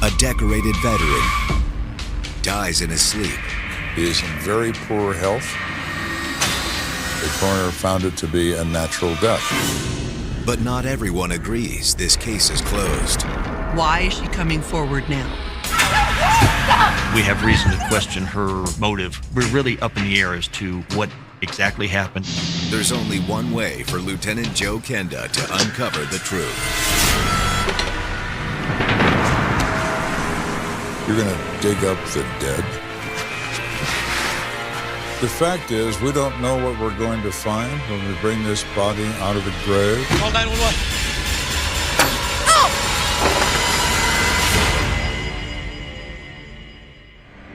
A decorated veteran dies in his sleep. He is in very poor health. The coroner found it to be a natural death. But not everyone agrees this case is closed. Why is she coming forward now? We have reason to question her motive. We're really up in the air as to what exactly happened. There's only one way for Lieutenant Joe Kenda to uncover the truth. You're going to dig up the dead? The fact is, we don't know what we're going to find when we bring this body out of the grave. Call 911.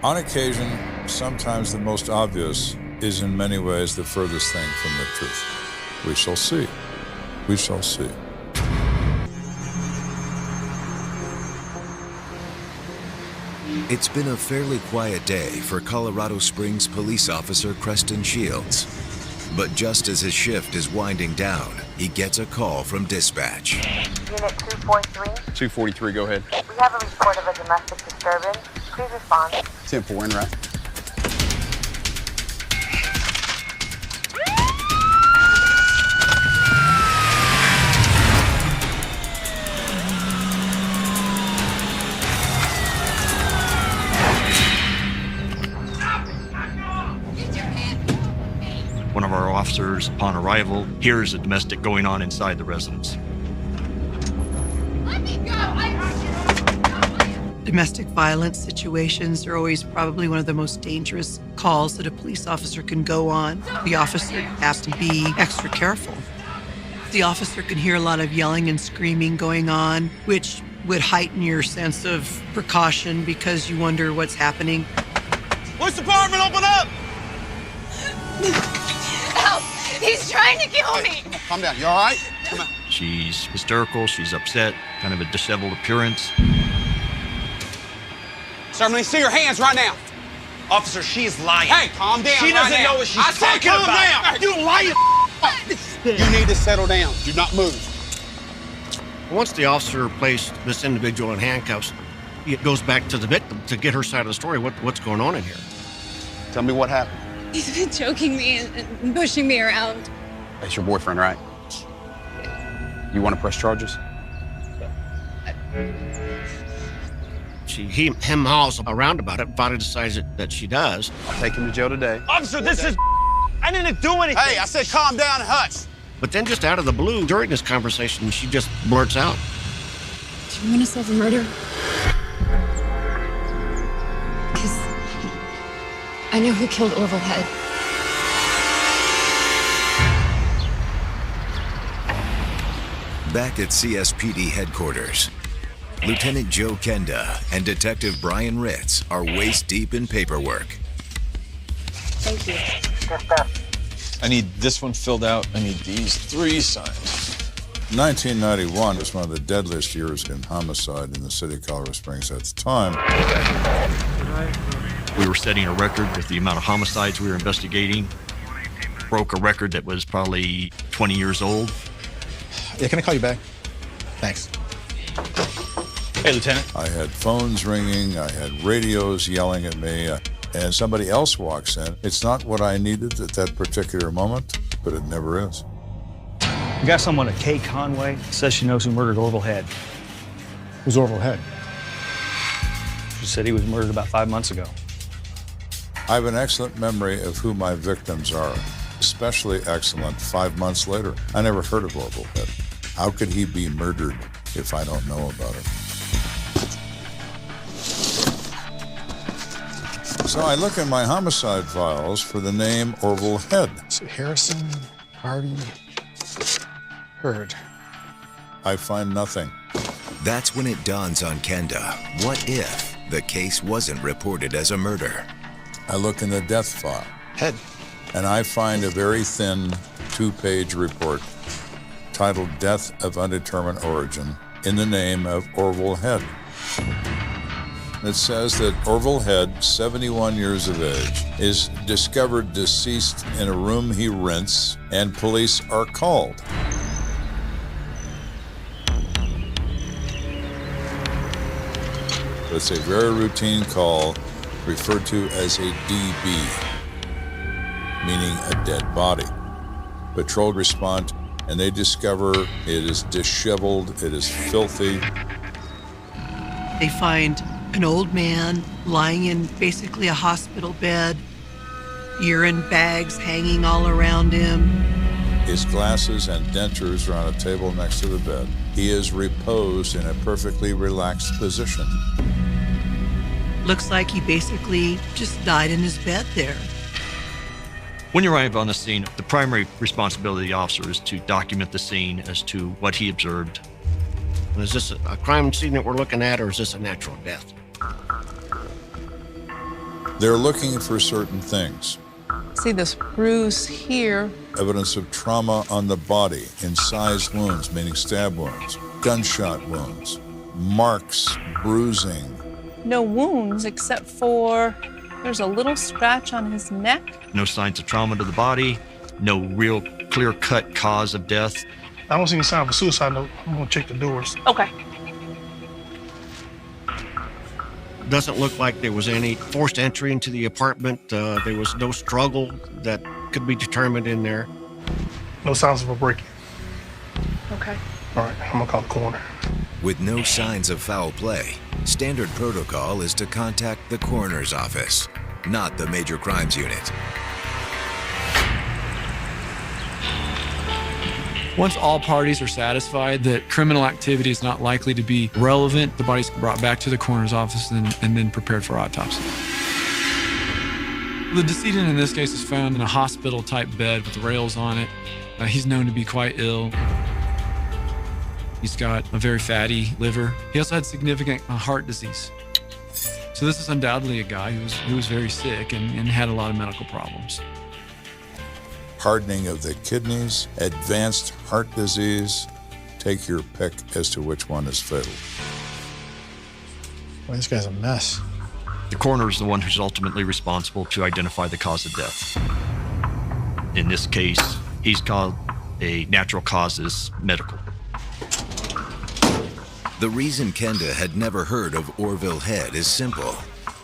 On occasion, sometimes the most obvious is in many ways the furthest thing from the truth. We shall see. We shall see. It's been a fairly quiet day for Colorado Springs police officer Preston Shields. But just as his shift is winding down, he gets a call from dispatch. Unit 243. 243, go ahead. We have a report of a domestic disturbance. Please respond. 10-4 in, right? One of our officers, upon arrival, hears a domestic going on inside the residence. Let me go! Domestic violence situations are always probably one of the most dangerous calls that a police officer can go on. The officer has to be extra careful. The officer can hear a lot of yelling and screaming going on, which would heighten your sense of precaution because you wonder what's happening. Police department, open up! Help! He's trying to kill me! Calm down. You all right? Come on. She's hysterical, she's upset, kind of a disheveled appearance. Sir, let me see your hands right now. Officer, she is lying. Hey, calm down. She doesn't know what she's talking about. I said calm down. You lying. You need to settle down. Do not move. Once the officer placed this individual in handcuffs, it goes back to the victim to get her side of the story. What's going on in here? Tell me what happened. He's been choking me and pushing me around. That's your boyfriend, right? You want to press charges? Him hauls around about it. Finally decides that she does. I'll take him to jail today. Officer, this is... I didn't do anything. Hey, I said calm down and hush. But then just out of the blue, during this conversation, she just blurts out. Do you want to solve a murder? Because I know who killed Orville Head. Back at CSPD headquarters, Lieutenant Joe Kenda and Detective Brian Ritz are waist-deep in paperwork. Thank you. I need this one filled out. I need these 3 signed. 1991 was one of the deadliest years in homicide in the city of Colorado Springs at the time. We were setting a record with the amount of homicides we were investigating. Broke a record that was probably 20 years old. Yeah, can I call you back? Thanks. Hey, Lieutenant. I had phones ringing, I had radios yelling at me, and somebody else walks in. It's not what I needed at that particular moment, but it never is. We got someone at Kay Conway, says she knows who murdered Orville Head. Who's Orville Head? She said he was murdered about 5 months ago. I have an excellent memory of who my victims are, especially excellent 5 months later. I never heard of Orville Head. How could he be murdered if I don't know about it? So I look in my homicide files for the name Orville Head. Harrison, Harvey, Heard. I find nothing. That's when it dawns on Kenda. What if the case wasn't reported as a murder? I look in the death file. Head. And I find a very thin 2-page report titled Death of Undetermined Origin in the name of Orville Head. It says that Orville Head, 71 years of age, is discovered deceased in a room he rents, and police are called. It's a very routine call referred to as a DB, meaning a dead body. Patrol respond, and they discover it is disheveled, it is filthy. They find an old man lying in basically a hospital bed, urine bags hanging all around him. His glasses and dentures are on a table next to the bed. He is reposed in a perfectly relaxed position. Looks like he basically just died in his bed there. When you arrive on the scene, the primary responsibility of the officer is to document the scene as to what he observed. Is this a crime scene that we're looking at, or is this a natural death? They're looking for certain things. See this bruise here. Evidence of trauma on the body, incised wounds, meaning stab wounds, gunshot wounds, marks, bruising. No wounds except for there's a little scratch on his neck. No signs of trauma to the body, no real clear-cut cause of death. I don't see any sign of a suicide note. I'm gonna check the doors. Okay. Doesn't look like there was any forced entry into the apartment. There was no struggle that could be determined in there. No signs of a break-in. Okay. All right, I'm gonna call the coroner. With no signs of foul play, standard protocol is to contact the coroner's office, not the major crimes unit. Once all parties are satisfied that criminal activity is not likely to be relevant, the body's brought back to the coroner's office and then prepared for autopsy. The decedent in this case is found in a hospital-type bed with rails on it. He's known to be quite ill. He's got a very fatty liver. He also had significant heart disease. So this is undoubtedly a guy who was very sick and had a lot of medical problems. Hardening of the kidneys, advanced heart disease. Take your pick as to which one is fatal. Well, this guy's a mess. The coroner is the one who's ultimately responsible to identify the cause of death. In this case, he's called a natural causes medical. The reason Kenda had never heard of Orville Head is simple.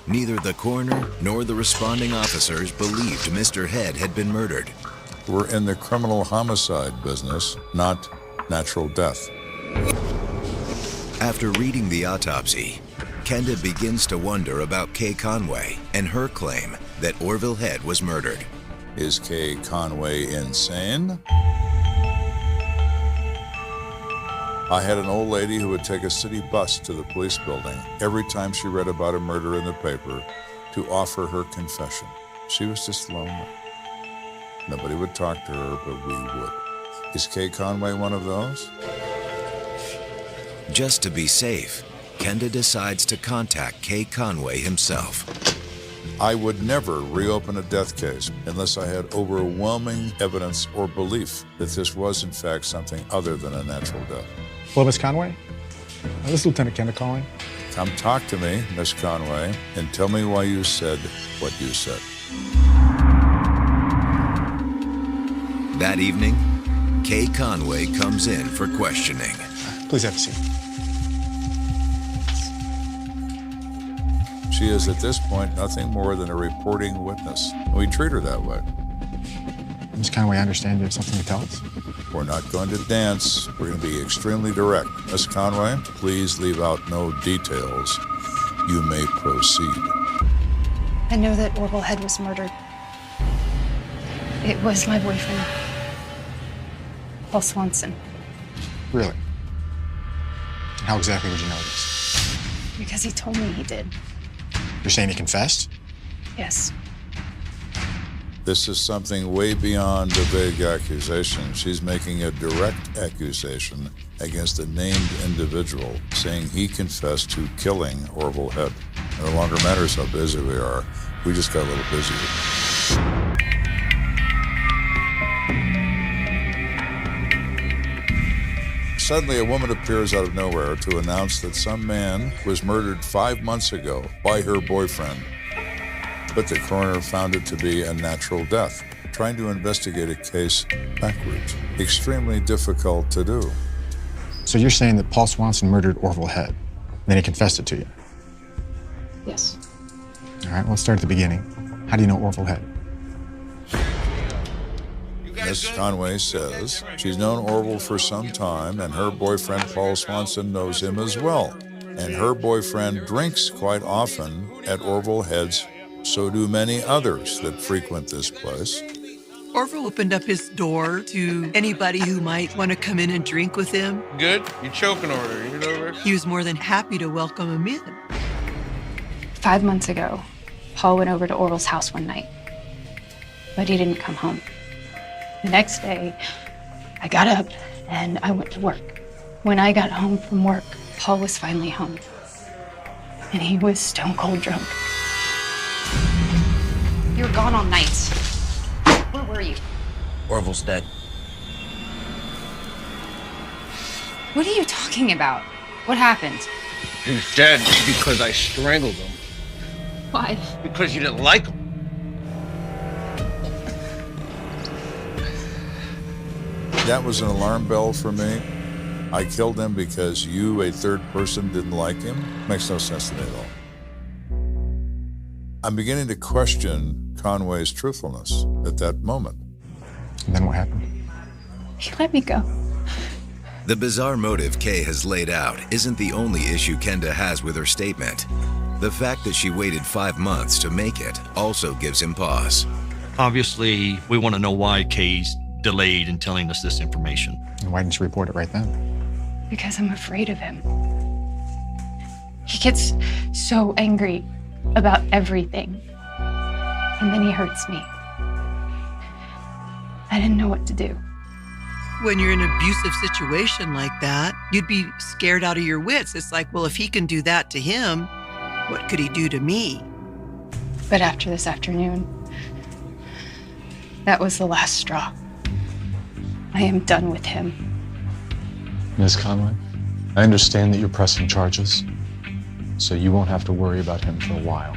Neither the coroner nor the responding officers believed Mr. Head had been murdered. We're in the criminal homicide business, not natural death. After reading the autopsy, Kenda begins to wonder about Kay Conway and her claim that Orville Head was murdered. Is Kay Conway insane? I had an old lady who would take a city bus to the police building every time she read about a murder in the paper to offer her confession. She was just lonely. Nobody would talk to her, but we would. Is Kay Conway one of those? Just to be safe, Kenda decides to contact Kay Conway himself. I would never reopen a death case unless I had overwhelming evidence or belief that this was in fact something other than a natural death. Well, Miss Conway, this is Lieutenant Kenda calling. Come talk to me, Miss Conway, and tell me why you said what you said. That evening, Kay Conway comes in for questioning. Please have a seat. She is at this point nothing more than a reporting witness. We treat her that way. Miss Conway, I understand you have something to tell us. We're not going to dance. We're going to be extremely direct. Miss Conway, please leave out no details. You may proceed. I know that Orville Head was murdered. It was my boyfriend, Paul Swanson. Really? And how exactly would you know this? Because he told me he did. You're saying he confessed? Yes. This is something way beyond a vague accusation. She's making a direct accusation against a named individual, saying he confessed to killing Orville Head. It no longer matters how busy we are. We just got a little busy. Suddenly, a woman appears out of nowhere to announce that some man was murdered 5 months ago by her boyfriend. But the coroner found it to be a natural death, trying to investigate a case backwards. Extremely difficult to do. So you're saying that Paul Swanson murdered Orville Head, and then he confessed it to you? right, let's start at the beginning. How do you know Orville Head? Miss Conway says she's known Orville for some time, and her boyfriend Paul Swanson knows him as well. And her boyfriend drinks quite often at Orville Head's. So do many others that frequent this place. Orville opened up his door to anybody who might want to come in and drink with him. Good? You choking order. You know that? He was more than happy to welcome him in. 5 months ago, Paul went over to Orville's house one night, but he didn't come home. The next day, I got up and I went to work. When I got home from work, Paul was finally home, and he was stone cold drunk. You were gone all night. Where were you? Orville's dead. What are you talking about? What happened? He's dead because I strangled him. Why? Because you didn't like him. That was an alarm bell for me. I killed him because you, a third person, didn't like him. Makes no sense to me at all. I'm beginning to question Conway's truthfulness at that moment. And then what happened? He let me go. The bizarre motive Kay has laid out isn't the only issue Kenda has with her statement. The fact that she waited 5 months to make it also gives him pause. Obviously, we want to know why Kay's delayed in telling us this information. And why didn't you report it right then? Because I'm afraid of him. He gets so angry about everything, and then he hurts me. I didn't know what to do. When you're in an abusive situation like that, you'd be scared out of your wits. It's like, well, if he can do that to him, what could he do to me? But after this afternoon, that was the last straw. I am done with him. Ms. Conway, I understand that you're pressing charges, so you won't have to worry about him for a while.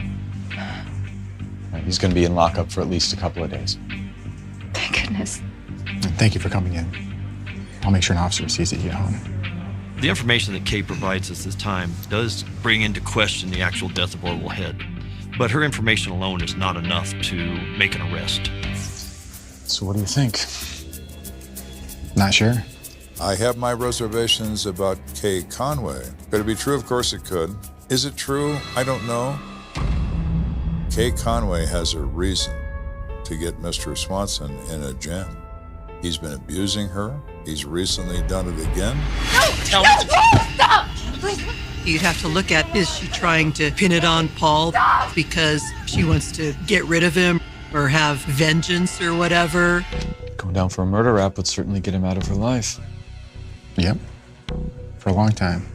He's going to be in lockup for at least a couple of days. Thank goodness. And thank you for coming in. I'll make sure an officer sees that you get home. The information that Kay provides us this time does bring into question the actual death of Orville Head, but her information alone is not enough to make an arrest. So what do you think? Not sure. I have my reservations about Kay Conway. Could it be true? Of course it could. Is it true? I don't know. Kay Conway has a reason to get Mr. Swanson in a jam. He's been abusing her. He's recently done it again. No, stop! You'd have to look at, is she trying to pin it on Paul because she wants to get rid of him or have vengeance or whatever? Going down for a murder rap would certainly get him out of her life. Yep. For a long time.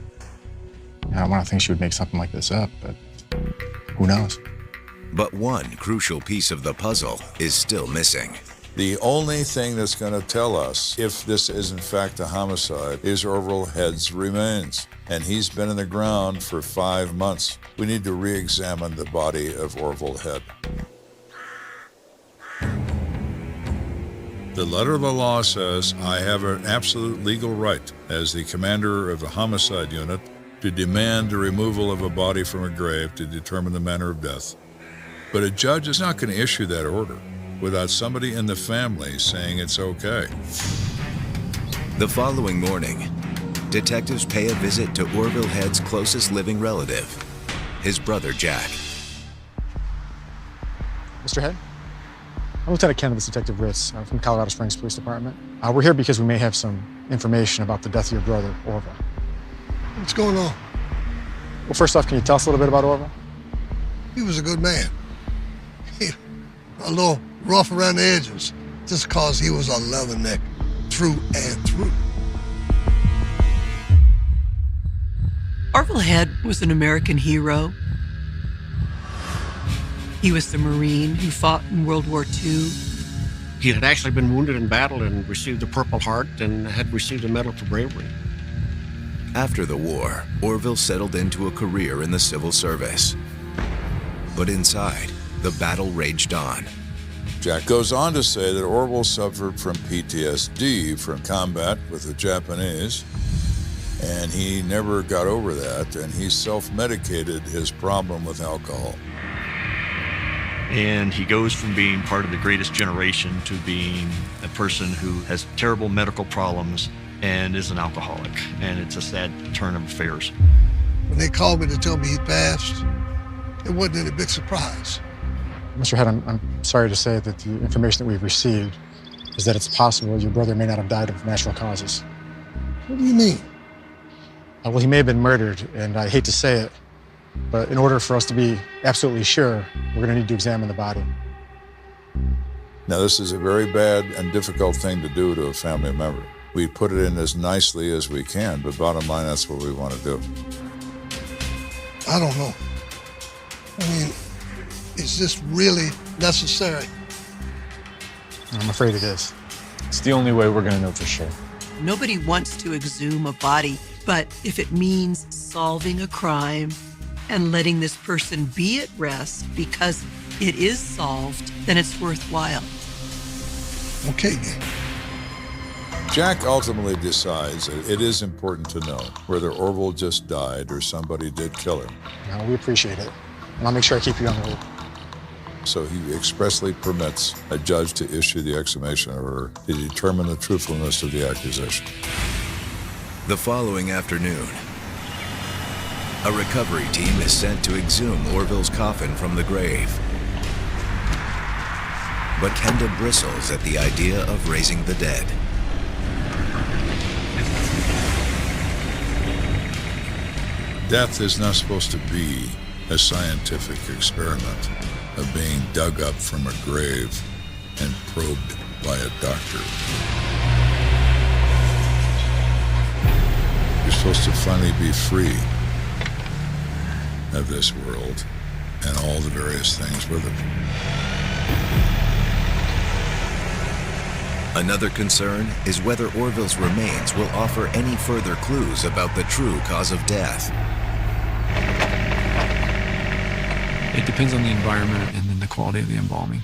I don't want to think she would make something like this up, but who knows? But one crucial piece of the puzzle is still missing. The only thing that's going to tell us if this is in fact a homicide is Orville Head's remains. And he's been in the ground for 5 months. We need to re-examine the body of Orville Head. The letter of the law says I have an absolute legal right as the commander of the homicide unit to demand the removal of a body from a grave to determine the manner of death. But a judge is not going to issue that order without somebody in the family saying it's okay. The following morning, detectives pay a visit to Orville Head's closest living relative, his brother Jack. Mr. Head? I'm Lieutenant Kenda, this Detective Ritz from Colorado Springs Police Department. We're here because we may have some information about the death of your brother, Orville. What's going on? Well, first off, can you tell us a little bit about Orville? He was a good man. A little rough around the edges, just because he was a leatherneck through and through. Orville Head was an American hero. He was the Marine who fought in World War II. He had actually been wounded in battle and received the Purple Heart and had received a medal for bravery. After the war, Orville settled into a career in the civil service. But inside, the battle raged on. Jack goes on to say that Orville suffered from PTSD from combat with the Japanese, and he never got over that, and he self-medicated his problem with alcohol. And he goes from being part of the greatest generation to being a person who has terrible medical problems and is an alcoholic. And it's a sad turn of affairs. When they called me to tell me he passed, it wasn't any big surprise. Mr. Head, I'm sorry to say that the information that we've received is that it's possible your brother may not have died of natural causes. What do you mean? Well, he may have been murdered, and I hate to say it, but in order for us to be absolutely sure, we're going to need to examine the body. Now, this is a very bad and difficult thing to do to a family member. We put it in as nicely as we can, but bottom line, that's what we want to do. I don't know. I mean, is this really necessary? I'm afraid it is. It's the only way we're going to know for sure. Nobody wants to exhume a body, but if it means solving a crime and letting this person be at rest because it is solved, then it's worthwhile. Okay, then. Jack ultimately decides that it is important to know whether Orville just died or somebody did kill him. No, we appreciate it. And I'll make sure I keep you on the loop. So he expressly permits a judge to issue the exhumation order to determine the truthfulness of the accusation. The following afternoon, a recovery team is sent to exhume Orville's coffin from the grave. But Kenda bristles at the idea of raising the dead. Death is not supposed to be a scientific experiment of being dug up from a grave and probed by a doctor. You're supposed to finally be free of this world and all the various things with it. Another concern is whether Orville's remains will offer any further clues about the true cause of death. It depends on the environment and then the quality of the embalming.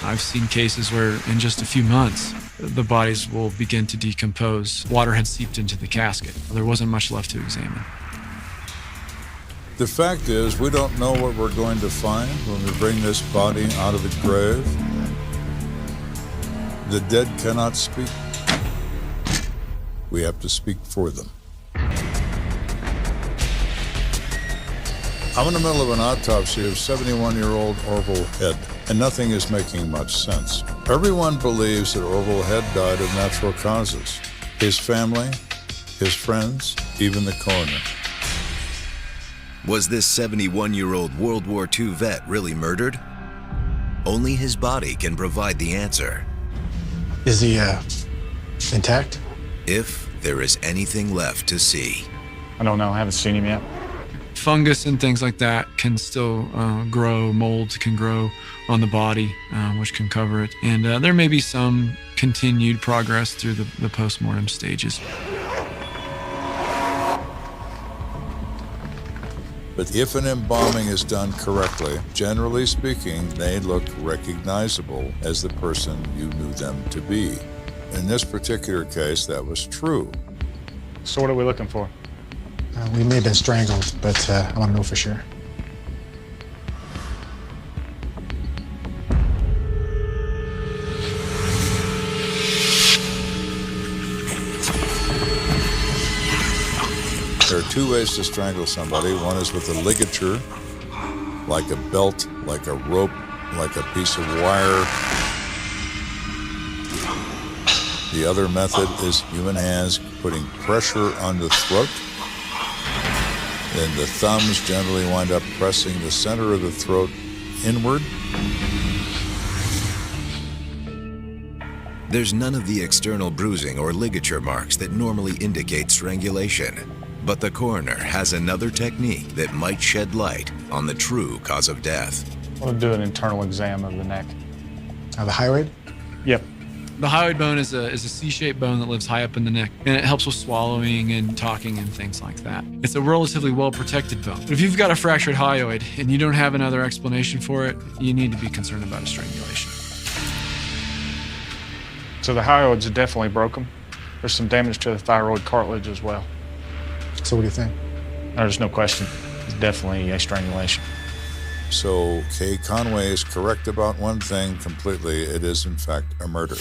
I've seen cases where in just a few months, the bodies will begin to decompose. Water had seeped into the casket. There wasn't much left to examine. The fact is, we don't know what we're going to find when we bring this body out of the grave. The dead cannot speak. We have to speak for them. I'm in the middle of an autopsy of 71-year-old Orville Head, and nothing is making much sense. Everyone believes that Orville Head died of natural causes. His family, his friends, even the coroner. Was this 71-year-old World War II vet really murdered? Only his body can provide the answer. Is he, intact? If there is anything left to see. I don't know. I haven't seen him yet. Fungus and things like that can still grow. Mold can grow on the body, which can cover it. And there may be some continued progress through the post-mortem stages. But if an embalming is done correctly, generally speaking, they look recognizable as the person you knew them to be. In this particular case, that was true. So what are we looking for? We may have been strangled, but I want to know for sure. There are two ways to strangle somebody. One is with a ligature, like a belt, like a rope, like a piece of wire. The other method is human hands putting pressure on the throat. Then the thumbs generally wind up pressing the center of the throat inward. There's none of the external bruising or ligature marks that normally indicate strangulation. But the coroner has another technique that might shed light on the true cause of death. We'll do an internal exam of the neck. The hyoid? Yep. The hyoid bone is a C-shaped bone that lives high up in the neck, and it helps with swallowing and talking and things like that. It's a relatively well-protected bone. But if you've got a fractured hyoid and you don't have another explanation for it, you need to be concerned about a strangulation. So the hyoids are definitely broken. There's some damage to the thyroid cartilage as well. So what do you think? There's no question. He's definitely a strangulation. So Kay Conway is correct about one thing completely. It is, in fact, a murder.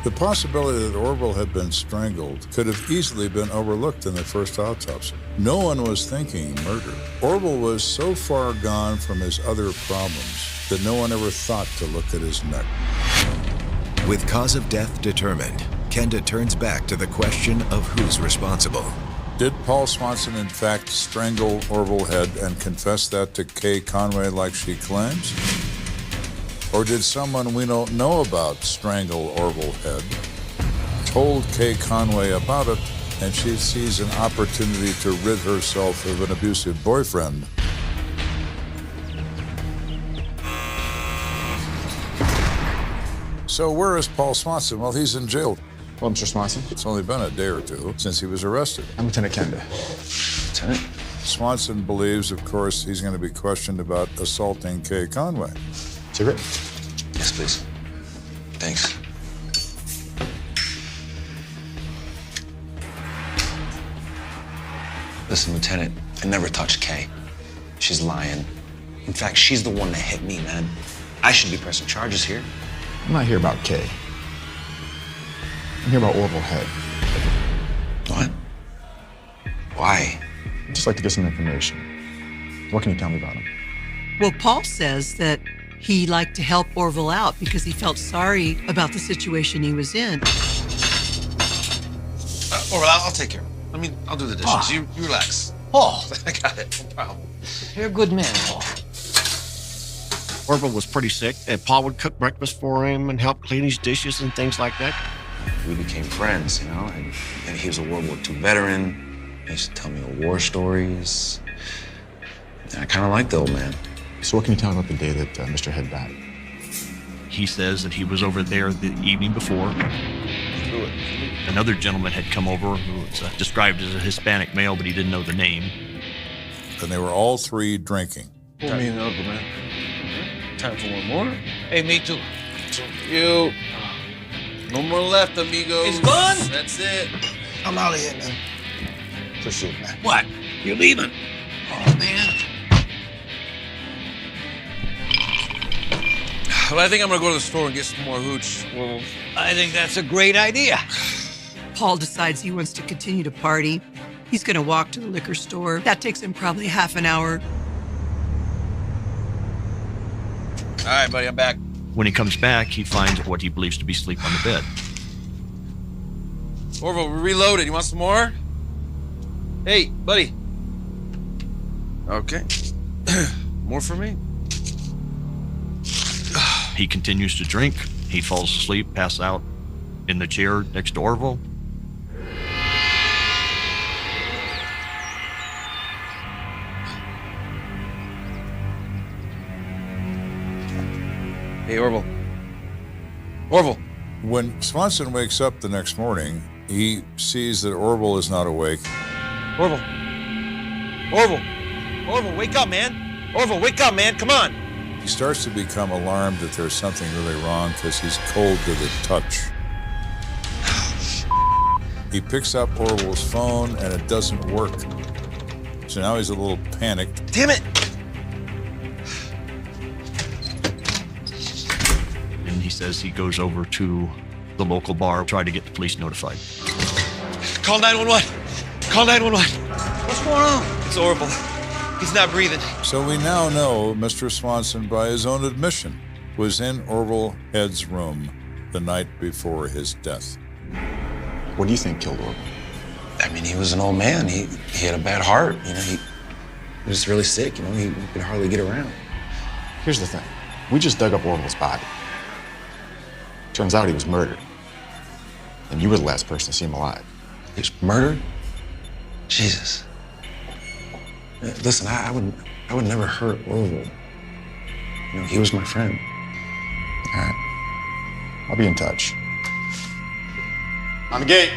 The possibility that Orville had been strangled could have easily been overlooked in the first autopsy. No one was thinking murder. Orville was so far gone from his other problems that no one ever thought to look at his neck. With cause of death determined, Kenda turns back to the question of who's responsible. Did Paul Swanson, in fact, strangle Orville Head and confess that to Kay Conway like she claims? Or did someone we don't know about strangle Orville Head, told Kay Conway about it, and she sees an opportunity to rid herself of an abusive boyfriend? So where is Paul Swanson? Well, he's in jail. Well, Mr. Swanson? It's only been a day or two since he was arrested. I'm Lieutenant Kenda. Lieutenant? Swanson believes, of course, he's going to be questioned about assaulting Kay Conway. Cigarette? Yes, please. Thanks. Listen, Lieutenant, I never touched Kay. She's lying. In fact, she's the one that hit me, man. I should be pressing charges here. I'm not here about Kay. I'm here about Orville Head. What? Why? I'd just like to get some information. What can you tell me about him? Well, Paul says that he liked to help Orville out because he felt sorry about the situation he was in. Orville, I'll take care of it. I mean, I'll do the dishes. Ah. You relax. Paul. I got it. No problem. You're a good man, Paul. Orville was pretty sick, and Paul would cook breakfast for him and help clean his dishes and things like that. We became friends, you know, and he was a World War II veteran. He used to tell me war stories. And I kind of liked the old man. So what can you tell me about the day that Mr. Head died? He says that he was over there the evening before. Another gentleman had come over who was described as a Hispanic male, but he didn't know the name. And they were all three drinking. Pour me another, man. Time for one more? Hey, me too. You. No more left, amigo. He's gone? That's it. I'm out of here, man. For sure, man. What? You leaving? Oh, man. Well, I think I'm gonna go to the store and get some more hooch. Well, I think that's a great idea. Paul decides he wants to continue to party. He's going to walk to the liquor store. That takes him probably half an hour. all right, buddy, I'm back. When he comes back, he finds what he believes to be asleep on the bed. Orville, we're reloaded. You want some more? Hey, buddy. Okay. More for me? He continues to drink. He falls asleep, passes out in the chair next to Orville. Hey, Orville. Orville. When Swanson wakes up the next morning, he sees that Orville is not awake. Orville. Orville. Orville, wake up, man. Orville, wake up, man. Come on. He starts to become alarmed that there's something really wrong because he's cold to the touch. He picks up Orville's phone and it doesn't work. So now he's a little panicked. Damn it. And he says he goes over to the local bar, try to get the police notified. Call 911. Call 911. What's going on? It's Orville. He's not breathing. So we now know Mr. Swanson, by his own admission, was in Orville Head's room the night before his death. What do you think killed Orville? I mean, he was an old man. He had a bad heart. You know, he was really sick. You know, he could hardly get around. Here's the thing. We just dug up Orville's body. Turns out he was murdered. And you were the last person to see him alive. He was murdered? Jesus. Listen, I would never hurt Orville. You know, he was my friend. All right. I'll be in touch. On the gate.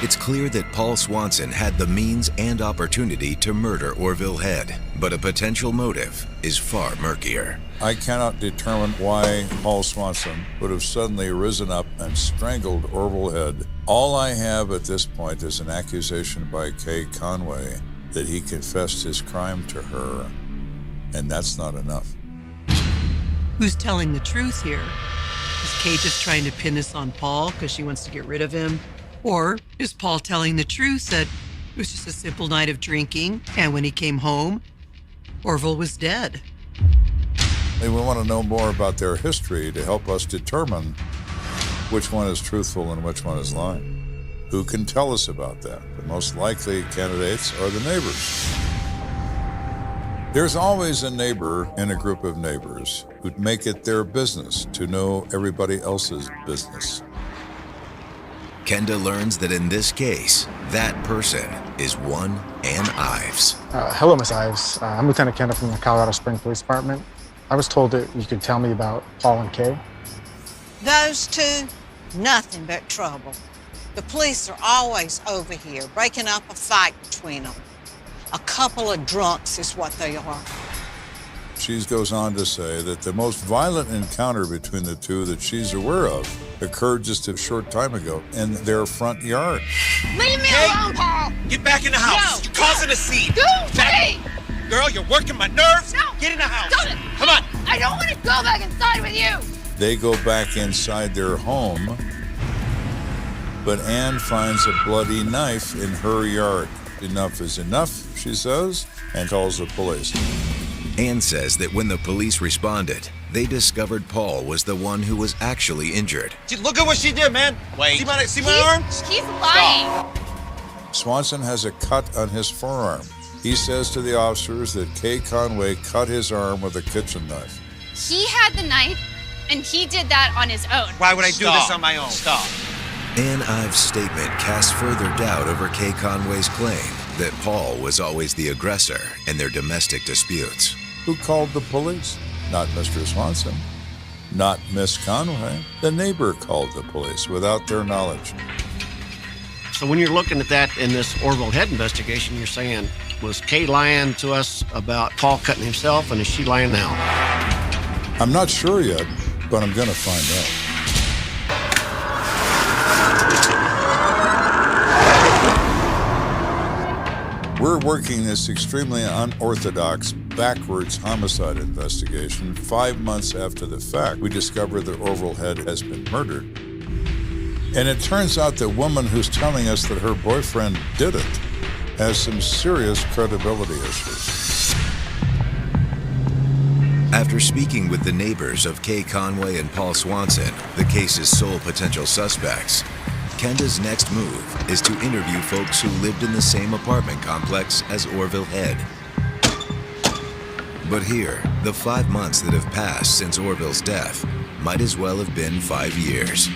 It's clear that Paul Swanson had the means and opportunity to murder Orville Head, but a potential motive is far murkier. I cannot determine why Paul Swanson would have suddenly risen up and strangled Orville Head. All I have at this point is an accusation by Kay Conway that he confessed his crime to her, and that's not enough. Who's telling the truth here? Is Kay just trying to pin this on Paul because she wants to get rid of him? Or is Paul telling the truth that it was just a simple night of drinking, and when he came home, Orville was dead? We want to know more about their history to help us determine which one is truthful and which one is lying. Who can tell us about that? The most likely candidates are the neighbors. There's always a neighbor in a group of neighbors who'd make it their business to know everybody else's business. Kenda learns that in this case, that person is one Ann Ives. Hello, Miss Ives. I'm Lieutenant Kenda from the Colorado Springs Police Department. I was told that you could tell me about Paul and Kay. Those two, nothing but trouble. The police are always over here, breaking up a fight between them. A couple of drunks is what they are. She goes on to say that the most violent encounter between the two that she's aware of occurred just a short time ago in their front yard. Leave me alone, Paul! Get back in the house. You're causing a scene. Girl, you're working my nerves. No. Get in the house. Don't. Come on. I don't want to go back inside with you. They go back inside their home, but Ann finds a bloody knife in her yard. Enough is enough, she says, and calls the police. Ann says that when the police responded, they discovered Paul was the one who was actually injured. Look at what she did, man. Wait. See my arm? He's lying. Swanson has a cut on his forearm. He says to the officers that Kay Conway cut his arm with a kitchen knife. He had the knife, and he did that on his own. Why would I do this on my own? Stop. Ann Ives' statement casts further doubt over Kay Conway's claim that Paul was always the aggressor in their domestic disputes. Who called the police? Not Mr. Swanson. Not Miss Conway. The neighbor called the police without their knowledge. So when you're looking at that in this Orville Head investigation, you're saying, was Kay lying to us about Paul cutting himself, and is she lying now? I'm not sure yet, but I'm going to find out. We're working this extremely unorthodox, backwards homicide investigation 5 months after the fact. We discover that Orville Head has been murdered. And it turns out the woman who's telling us that her boyfriend did it has some serious credibility issues. After speaking with the neighbors of Kay Conway and Paul Swanson, the case's sole potential suspects, Kenda's next move is to interview folks who lived in the same apartment complex as Orville Head. But here, the 5 months that have passed since Orville's death might as well have been 5 years.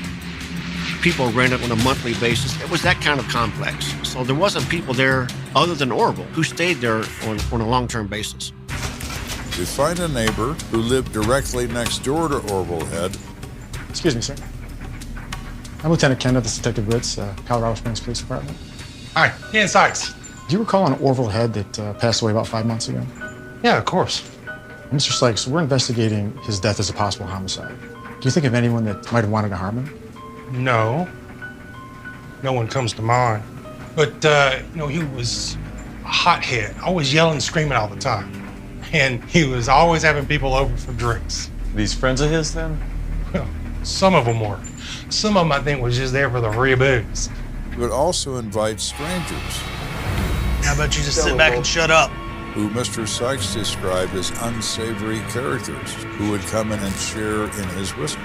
People rented on a monthly basis. It was that kind of complex. So there wasn't people there other than Orville who stayed there on a long-term basis. We find a neighbor who lived directly next door to Orville Head. Excuse me, sir. I'm Lieutenant Kenda, this is Detective Ritz, Colorado Springs Police Department. Hi, Ian Sykes. Do you recall an Orville Head that passed away about 5 months ago? Yeah, of course. Mr. Sykes, we're investigating his death as a possible homicide. Do you think of anyone that might have wanted to harm him? No. No one comes to mind. But, he was a hothead, always yelling and screaming all the time. And he was always having people over for drinks. These friends of his, then? Well, some of them were. Some of them, I think, was just there for the free booze. He would also invite strangers. How about you just sit back and shut up? Who Mr. Sykes described as unsavory characters who would come in and share in his whiskey.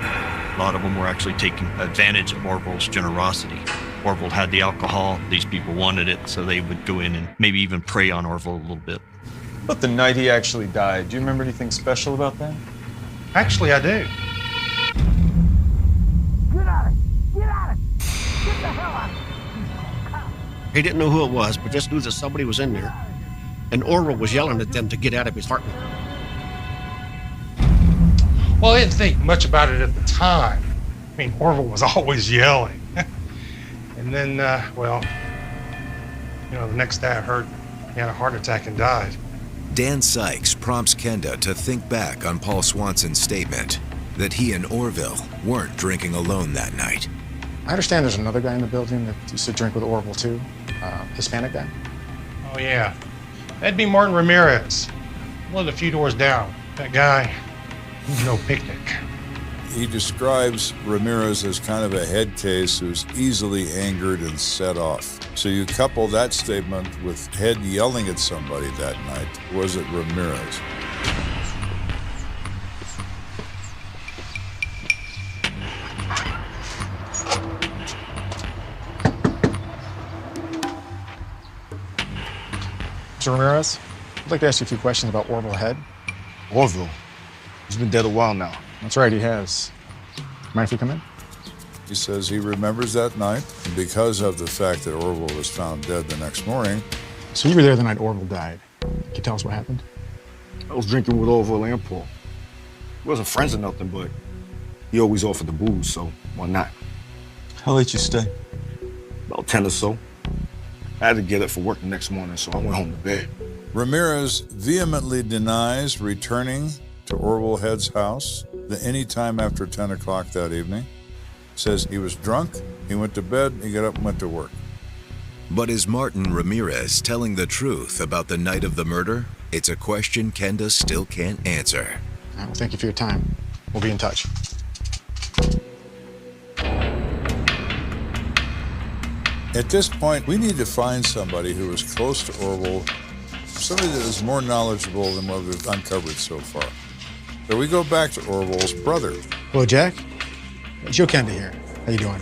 A lot of them were actually taking advantage of Orville's generosity. Orville had the alcohol, these people wanted it, so they would go in and maybe even prey on Orville a little bit. But the night he actually died, do you remember anything special about that? Actually, I do. Get out of it! Get out of it! Get the hell out of it! He didn't know who it was, but just knew that somebody was in there. And Orville was yelling at them to get out of his apartment. Well, I didn't think much about it at the time. I mean, Orville was always yelling. And then, the next day I heard he had a heart attack and died. Dan Sykes prompts Kenda to think back on Paul Swanson's statement that he and Orville weren't drinking alone that night. I understand there's another guy in the building that used to drink with Orville too, Hispanic guy. Oh, yeah. That'd be Martin Ramirez. Lived a few doors down. That guy, he's no picnic. He describes Ramirez as kind of a head case who's easily angered and set off. So you couple that statement with Head yelling at somebody that night. Was it Ramirez? Mr. Ramirez, I'd like to ask you a few questions about Orville Head. Orville? He's been dead a while now. That's right, he has. Mind if we come in? He says he remembers that night, and because of the fact that Orville was found dead the next morning. So you were there the night Orville died. Can you tell us what happened? I was drinking with Orville and Paul. We wasn't friends or nothing, but he always offered the booze, so why not? How late you stay? About 10 or so. I had to get up for work the next morning, so I went home to bed. Ramirez vehemently denies returning to Orville Head's house any time after 10 o'clock that evening. Says he was drunk, he went to bed, he got up and went to work. But is Martin Ramirez telling the truth about the night of the murder? It's a question Kenda still can't answer. Well, thank you for your time. We'll be in touch. At this point, we need to find somebody who is close to Orville, somebody that is more knowledgeable than what we've uncovered so far. So we go back to Orville's brother. Hello, Jack. Joe Kenda here. How you doing?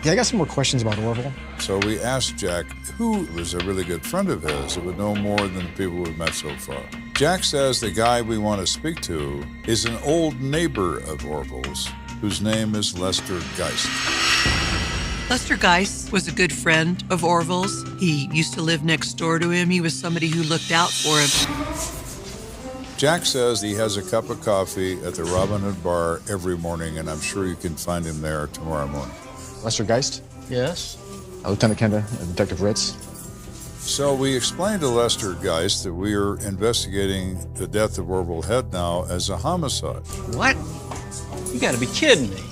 Yeah, I got some more questions about Orville. So we asked Jack, who was a really good friend of his that would know more than the people we've met so far. Jack says the guy we want to speak to is an old neighbor of Orville's, whose name is Lester Geist. Lester Geist was a good friend of Orville's. He used to live next door to him. He was somebody who looked out for him. Jack says he has a cup of coffee at the Robin Hood Bar every morning, and I'm sure you can find him there tomorrow morning. Lester Geist? Yes? Lieutenant Kenda, Detective Ritz. So we explained to Lester Geist that we are investigating the death of Orville Head now as a homicide. What? You gotta be kidding me.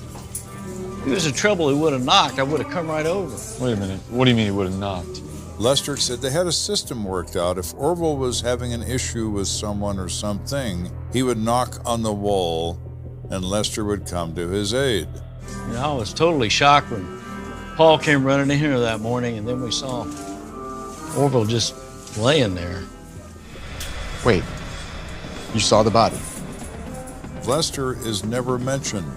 If he was in trouble, he would have knocked. I would have come right over. Wait a minute. What do you mean he would have knocked? Lester said they had a system worked out. If Orville was having an issue with someone or something, he would knock on the wall and Lester would come to his aid. You know, I was totally shocked when Paul came running in here that morning, and then we saw Orville just laying there. Wait, you saw the body? Lester is never mentioned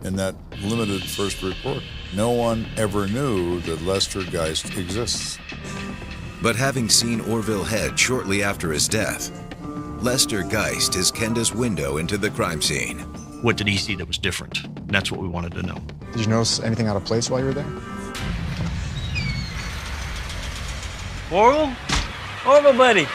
in that limited first report. No one ever knew that Lester Geist exists. But having seen Orville Head shortly after his death, Lester Geist is Kenda's window into the crime scene. What did he see that was different? That's what we wanted to know. Did you notice anything out of place while you were there? Orville? Orville, buddy.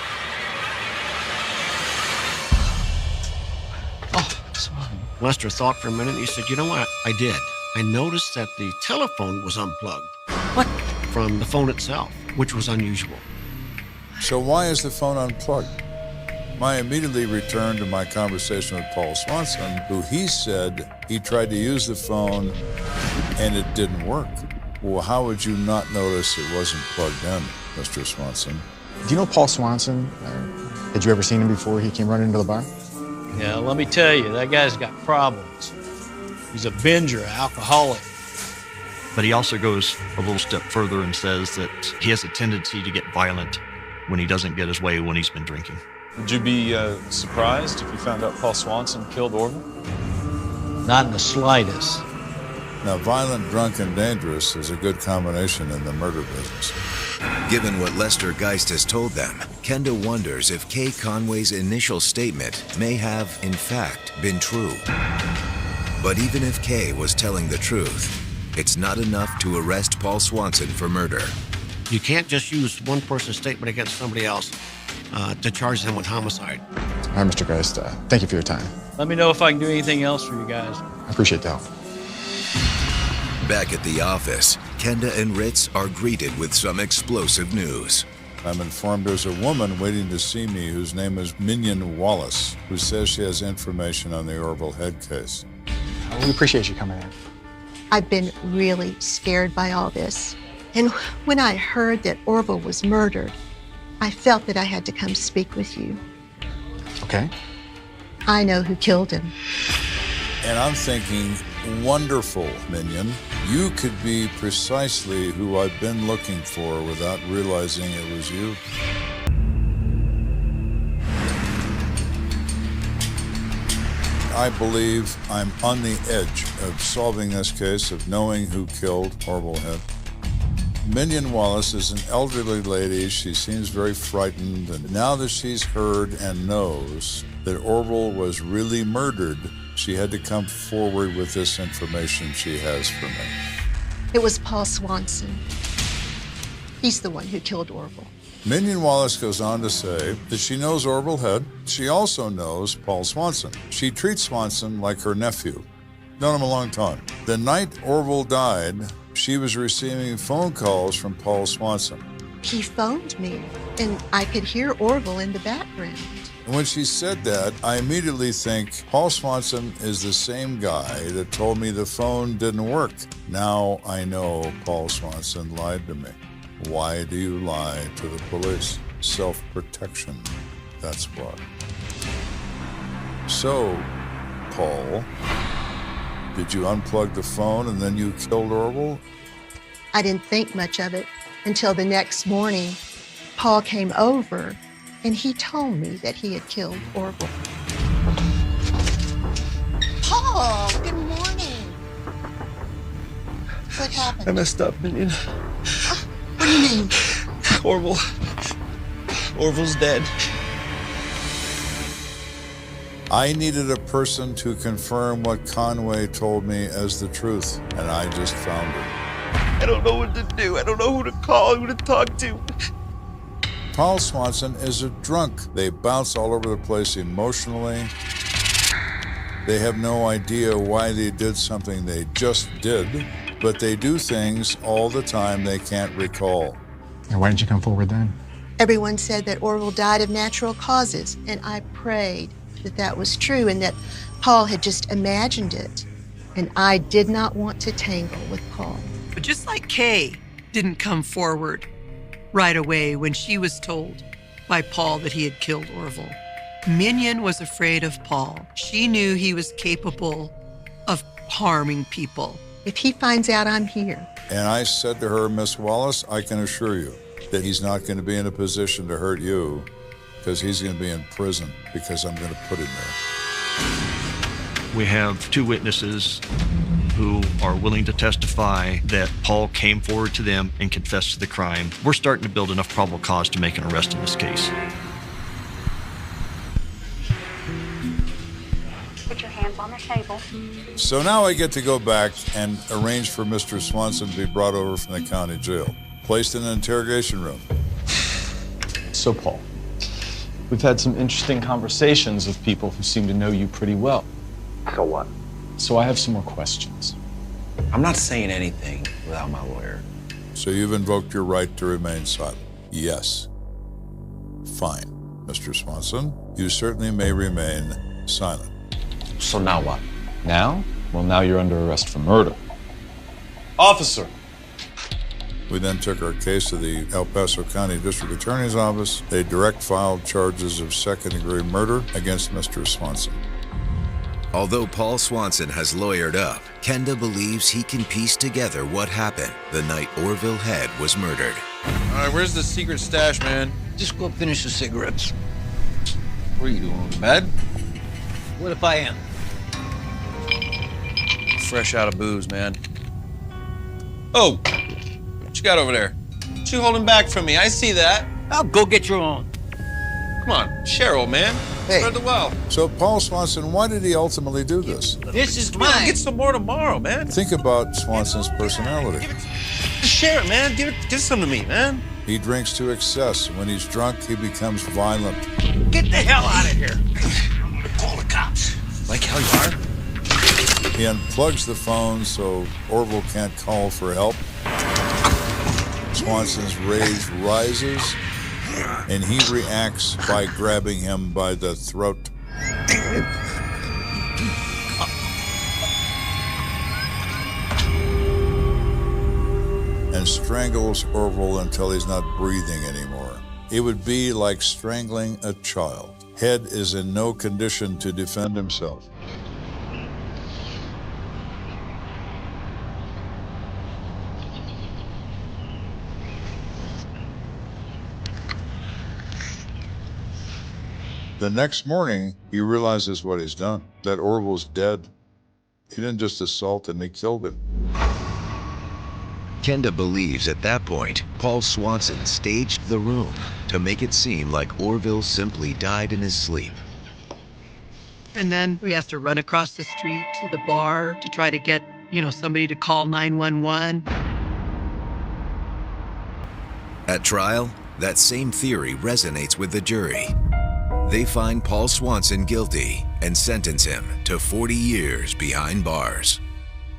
Oh, sorry. Lester thought for a minute, and he said, you know what? I did. I noticed that the telephone was unplugged. What? From the phone itself, which was unusual. So why is the phone unplugged? I immediately returned to my conversation with Paul Swanson, who he said he tried to use the phone and it didn't work. Well, how would you not notice it wasn't plugged in, Mr. Swanson? Do you know Paul Swanson? Had you ever seen him before he came running into the bar? Yeah, let me tell you, that guy's got problems. He's a binger, alcoholic. But he also goes a little step further and says that he has a tendency to get violent when he doesn't get his way when he's been drinking. Would you be surprised if you found out Paul Swanson killed Orville? Not in the slightest. Now, violent, drunk, and dangerous is a good combination in the murder business. Given what Lester Geist has told them, Kenda wonders if Kay Conway's initial statement may have, in fact, been true. But even if Kay was telling the truth, it's not enough to arrest Paul Swanson for murder. You can't just use one person's statement against somebody else to charge them with homicide. All right, Mr. Geist, thank you for your time. Let me know if I can do anything else for you guys. I appreciate the help. Back at the office, Kenda and Ritz are greeted with some explosive news. I'm informed there's a woman waiting to see me whose name is Minion Wallace, who says she has information on the Orville Head case. We appreciate you coming in. I've been really scared by all this. And when I heard that Orville was murdered, I felt that I had to come speak with you. Okay. I know who killed him. And I'm thinking, wonderful, Minion. You could be precisely who I've been looking for without realizing it was you. I believe I'm on the edge of solving this case, of knowing who killed Orville Head. Minion Wallace is an elderly lady. She seems very frightened, and now that she's heard and knows that Orville was really murdered, she had to come forward with this information she has for me. It was Paul Swanson. He's the one who killed Orville. Minion Wallace goes on to say that she knows Orville Head. She also knows Paul Swanson. She treats Swanson like her nephew. Known him a long time. The night Orville died, she was receiving phone calls from Paul Swanson. He phoned me, and I could hear Orville in the background. And when she said that, I immediately think Paul Swanson is the same guy that told me the phone didn't work. Now I know Paul Swanson lied to me. Why do you lie to the police? Self-protection, that's why. So, Paul, did you unplug the phone and then you killed Orville? I didn't think much of it until the next morning. Paul came over, and he told me that he had killed Orville. Paul, good morning. What happened? I messed up, Minion. What do you mean? Orville's dead. I needed a person to confirm what Conway told me as the truth, and I just found it. I don't know what to do. I don't know who to call, who to talk to. Paul Swanson is a drunk. They bounce all over the place emotionally. They have no idea why they did something they just did, but they do things all the time they can't recall. And why didn't you come forward then? Everyone said that Orville died of natural causes, and I prayed that that was true and that Paul had just imagined it. And I did not want to tangle with Paul. But just like Kay didn't come forward right away when she was told by Paul that he had killed Orville, Minion was afraid of Paul. She knew he was capable of harming people. If he finds out I'm here. And I said to her, Miss Wallace, I can assure you that he's not going to be in a position to hurt you, because he's going to be in prison because I'm going to put him there. We have two witnesses who are willing to testify that Paul came forward to them and confessed to the crime. We're starting to build enough probable cause to make an arrest in this case. Put your hands on the table. So now I get to go back and arrange for Mr. Swanson to be brought over from the county jail, placed in an interrogation room. So, Paul, we've had some interesting conversations with people who seem to know you pretty well. So what? So I have some more questions. I'm not saying anything without my lawyer. So you've invoked your right to remain silent? Yes. Fine, Mr. Swanson. You certainly may remain silent. So now what? Now? Well, now you're under arrest for murder. Officer! We then took our case to the El Paso County District Attorney's Office. They direct filed charges of second-degree murder against Mr. Swanson. Although Paul Swanson has lawyered up, Kenda believes he can piece together what happened the night Orville Head was murdered. All right, where's the secret stash, man? Just go finish the cigarettes. What are you doing, on the bed? What if I am? Fresh out of booze, man. Oh! What you got over there? What you holding back from me? I see that. I'll go get your own. Come on, Cheryl, man. Hey. Spread the wealth. So, Paul Swanson, why did he ultimately do this? This is Come on, mine. get some more tomorrow, man. Think about Swanson's personality. Share it, man. Give some to me, man. He drinks to excess. When he's drunk, he becomes violent. Get the hell out of here. I'm gonna call the cops. Like how you are? He unplugs the phone so Orville can't call for help. Swanson's rage rises, and he reacts by grabbing him by the throat. And strangles Orville until he's not breathing anymore. It would be like strangling a child. Head is in no condition to defend himself. The next morning, he realizes what he's done, that Orville's dead. He didn't just assault him, he killed him. Kenda believes at that point, Paul Swanson staged the room to make it seem like Orville simply died in his sleep. And then we have to run across the street to the bar to try to get, somebody to call 911. At trial, that same theory resonates with the jury. They find Paul Swanson guilty and sentence him to 40 years behind bars.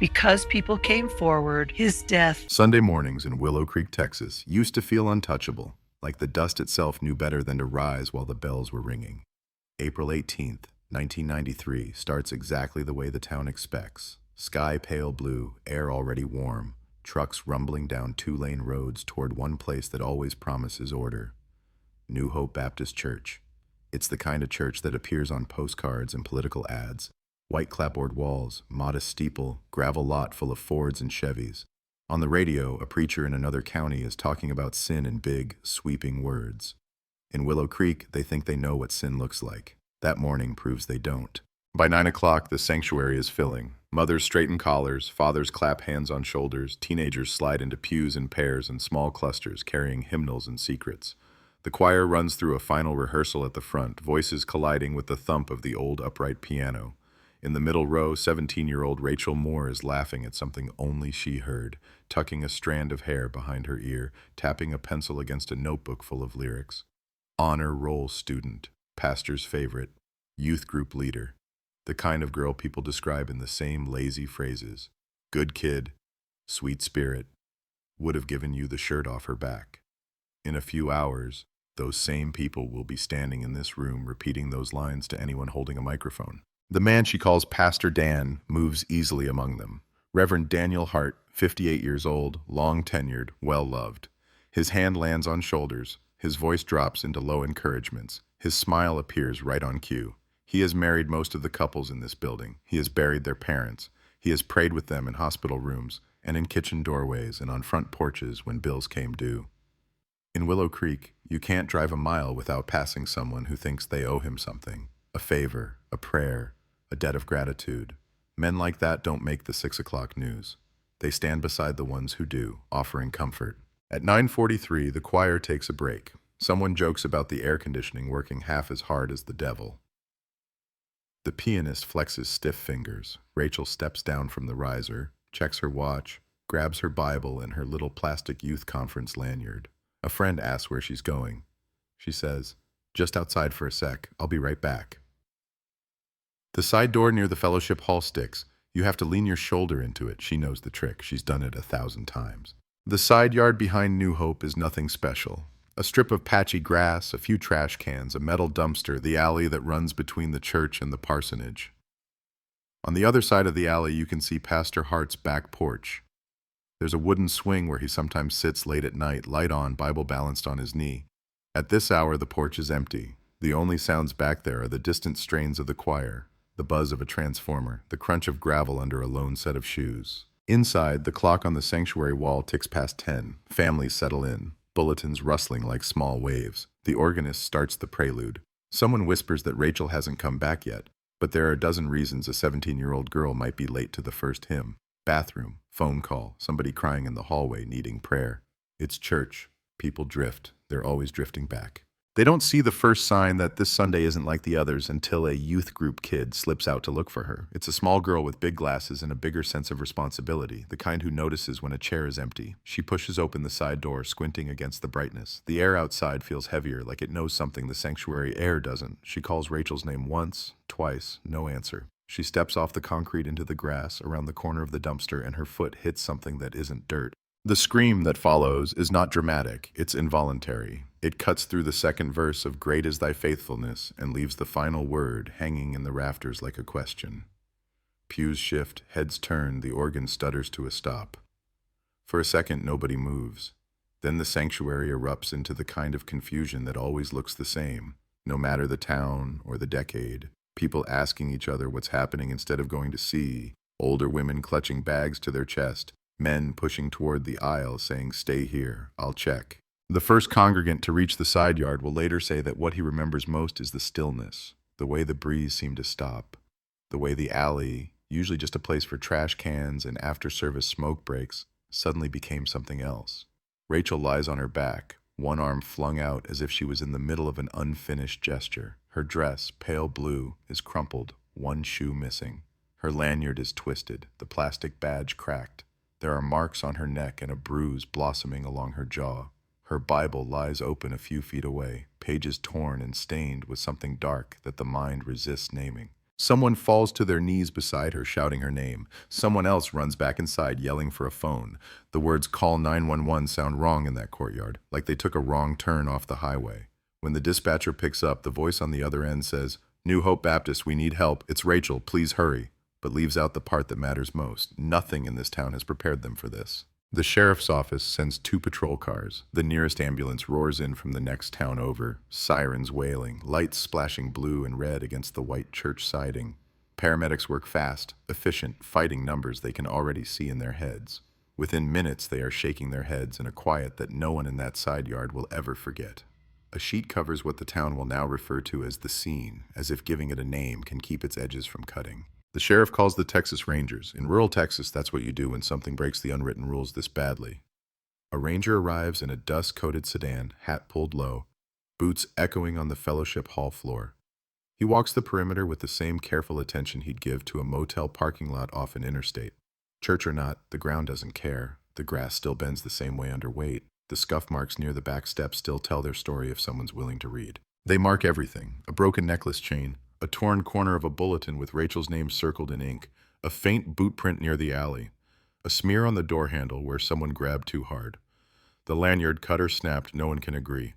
Because people came forward, his death. Sunday mornings in Willow Creek, Texas, used to feel untouchable, like the dust itself knew better than to rise while the bells were ringing. April 18th, 1993 starts exactly the way the town expects. Sky pale blue, air already warm, trucks rumbling down two-lane roads toward one place that always promises order. New Hope Baptist Church. It's the kind of church that appears on postcards and political ads. White clapboard walls, modest steeple, gravel lot full of Fords and Chevys. On the radio, a preacher in another county is talking about sin in big, sweeping words. In Willow Creek, they think they know what sin looks like. That morning proves they don't. By 9 o'clock, the sanctuary is filling. Mothers straighten collars, fathers clap hands on shoulders, teenagers slide into pews in pairs and small clusters carrying hymnals and secrets. The choir runs through a final rehearsal at the front, voices colliding with the thump of the old upright piano. In the middle row, 17-year-old Rachel Moore is laughing at something only she heard, tucking a strand of hair behind her ear, tapping a pencil against a notebook full of lyrics. Honor roll student, pastor's favorite, youth group leader. The kind of girl people describe in the same lazy phrases. Good kid, sweet spirit, would have given you the shirt off her back. In a few hours, those same people will be standing in this room repeating those lines to anyone holding a microphone. The man she calls Pastor Dan moves easily among them. Reverend Daniel Hart, 58 years old, long-tenured, well-loved. His hand lands on shoulders. His voice drops into low encouragements. His smile appears right on cue. He has married most of the couples in this building. He has buried their parents. He has prayed with them in hospital rooms and in kitchen doorways and on front porches when bills came due. In Willow Creek, you can't drive a mile without passing someone who thinks they owe him something. A favor, a prayer, a debt of gratitude. Men like that don't make the 6 o'clock news. They stand beside the ones who do, offering comfort. At 9:43, the choir takes a break. Someone jokes about the air conditioning working half as hard as the devil. The pianist flexes stiff fingers. Rachel steps down from the riser, checks her watch, grabs her Bible and her little plastic youth conference lanyard. A friend asks where she's going. She says, "Just outside for a sec. I'll be right back." The side door near the fellowship hall sticks. You have to lean your shoulder into it. She knows the trick. She's done it 1,000 times. The side yard behind New Hope is nothing special. A strip of patchy grass, a few trash cans, a metal dumpster, the alley that runs between the church and the parsonage. On the other side of the alley, you can see Pastor Hart's back porch. There's a wooden swing where he sometimes sits late at night, light on, Bible balanced on his knee. At this hour, the porch is empty. The only sounds back there are the distant strains of the choir, the buzz of a transformer, the crunch of gravel under a lone set of shoes. Inside, the clock on the sanctuary wall ticks past 10. Families settle in, bulletins rustling like small waves. The organist starts the prelude. Someone whispers that Rachel hasn't come back yet, but there are a dozen reasons a 17-year-old girl might be late to the first hymn. Bathroom, phone call, somebody crying in the hallway needing prayer. It's church. People drift. They're always drifting back. They don't see the first sign that this Sunday isn't like the others until a youth group kid slips out to look for her. It's a small girl with big glasses and a bigger sense of responsibility, the kind who notices when a chair is empty. She pushes open the side door, squinting against the brightness. The air outside feels heavier, like it knows something the sanctuary air doesn't. She calls Rachel's name once, twice, no answer. She steps off the concrete into the grass around the corner of the dumpster and her foot hits something that isn't dirt. The scream that follows is not dramatic, it's involuntary. It cuts through the second verse of "Great is thy faithfulness" and leaves the final word hanging in the rafters like a question. Pews shift, heads turn, the organ stutters to a stop. For a second, nobody moves. Then the sanctuary erupts into the kind of confusion that always looks the same, no matter the town or the decade. People asking each other what's happening instead of going to see, older women clutching bags to their chest, men pushing toward the aisle saying, "Stay here, I'll check." The first congregant to reach the side yard will later say that what he remembers most is the stillness, the way the breeze seemed to stop, the way the alley, usually just a place for trash cans and after-service smoke breaks, suddenly became something else. Rachel lies on her back, one arm flung out as if she was in the middle of an unfinished gesture. Her dress, pale blue, is crumpled, one shoe missing. Her lanyard is twisted, the plastic badge cracked. There are marks on her neck and a bruise blossoming along her jaw. Her Bible lies open a few feet away, pages torn and stained with something dark that the mind resists naming. Someone falls to their knees beside her, shouting her name. Someone else runs back inside, yelling for a phone. The words "call 911" sound wrong in that courtyard, like they took a wrong turn off the highway. When the dispatcher picks up, the voice on the other end says, "New Hope Baptist, we need help. It's Rachel, please hurry," but leaves out the part that matters most. Nothing in this town has prepared them for this. The sheriff's office sends 2 patrol cars. The nearest ambulance roars in from the next town over, sirens wailing, lights splashing blue and red against the white church siding. Paramedics work fast, efficient, fighting numbers they can already see in their heads. Within minutes, they are shaking their heads in a quiet that no one in that side yard will ever forget. A sheet covers what the town will now refer to as the scene, as if giving it a name can keep its edges from cutting. The sheriff calls the Texas Rangers. In rural Texas, that's what you do when something breaks the unwritten rules this badly. A ranger arrives in a dust-coated sedan, hat pulled low, boots echoing on the fellowship hall floor. He walks the perimeter with the same careful attention he'd give to a motel parking lot off an interstate. Church or not, the ground doesn't care. The grass still bends the same way under weight. The scuff marks near the back steps still tell their story if someone's willing to read. They mark everything: a broken necklace chain, a torn corner of a bulletin with Rachel's name circled in ink, a faint boot print near the alley, a smear on the door handle where someone grabbed too hard. The lanyard cut or snapped, no one can agree.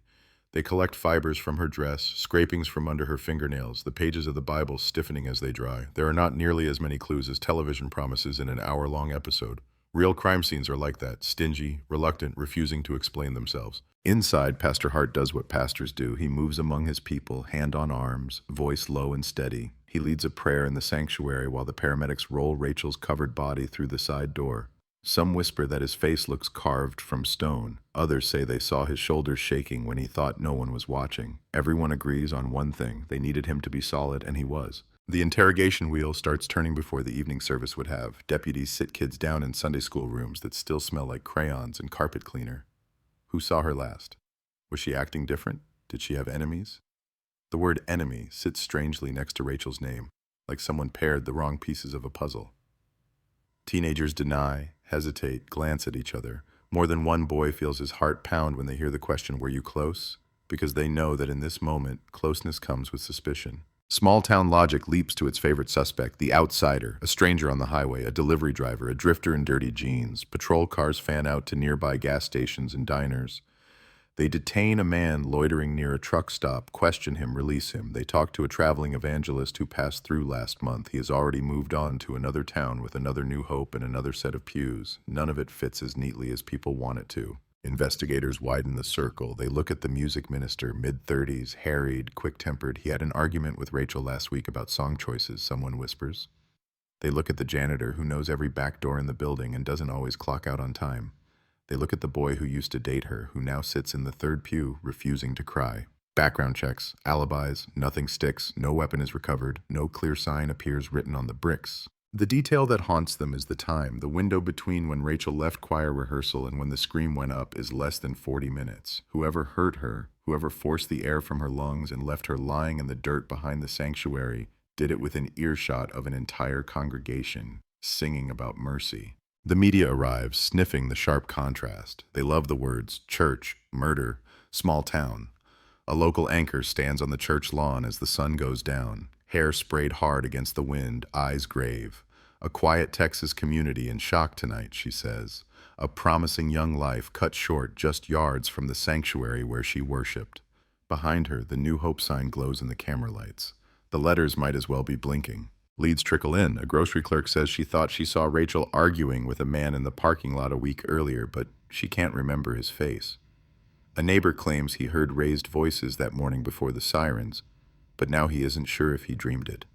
They collect fibers from her dress, scrapings from under her fingernails, the pages of the Bible stiffening as they dry. There are not nearly as many clues as television promises in an hour-long episode. Real crime scenes are like that, stingy, reluctant, refusing to explain themselves. Inside, Pastor Hart does what pastors do. He moves among his people, hand on arms, voice low and steady. He leads a prayer in the sanctuary while the paramedics roll Rachel's covered body through the side door. Some whisper that his face looks carved from stone. Others say they saw his shoulders shaking when he thought no one was watching. Everyone agrees on one thing: they needed him to be solid, and he was. The interrogation wheel starts turning before the evening service would have. Deputies sit kids down in Sunday school rooms that still smell like crayons and carpet cleaner. Who saw her last? Was she acting different? Did she have enemies? The word enemy sits strangely next to Rachel's name, like someone paired the wrong pieces of a puzzle. Teenagers deny, hesitate, glance at each other. More than one boy feels his heart pound when they hear the question, "Were you close?" Because they know that in this moment, closeness comes with suspicion. Small-town logic leaps to its favorite suspect, the outsider, a stranger on the highway, a delivery driver, a drifter in dirty jeans. Patrol cars fan out to nearby gas stations and diners. They detain a man loitering near a truck stop, question him, release him. They talk to a traveling evangelist who passed through last month. He has already moved on to another town with another New Hope and another set of pews. None of it fits as neatly as people want it to. Investigators widen the circle. They look at the music minister, mid-30s, harried, quick-tempered. He had an argument with Rachel last week about song choices, someone whispers. They look at the janitor who knows every back door in the building and doesn't always clock out on time. They look at the boy who used to date her, who now sits in the third pew, refusing to cry. Background checks, alibis, nothing sticks, no weapon is recovered, no clear sign appears written on the bricks. The detail that haunts them is the time. The window between when Rachel left choir rehearsal and when the scream went up is less than 40 minutes. Whoever hurt her, whoever forced the air from her lungs and left her lying in the dirt behind the sanctuary, did it within earshot of an entire congregation, singing about mercy. The media arrives, sniffing the sharp contrast. They love the words church, murder, small town. A local anchor stands on the church lawn as the sun goes down, hair sprayed hard against the wind, eyes grave. A quiet Texas community in shock tonight, she says. A promising young life cut short just yards from the sanctuary where she worshipped. Behind her, the New Hope sign glows in the camera lights. The letters might as well be blinking. Leads trickle in. A grocery clerk says she thought she saw Rachel arguing with a man in the parking lot a week earlier, but she can't remember his face. A neighbor claims he heard raised voices that morning before the sirens, but now he isn't sure if he dreamed it.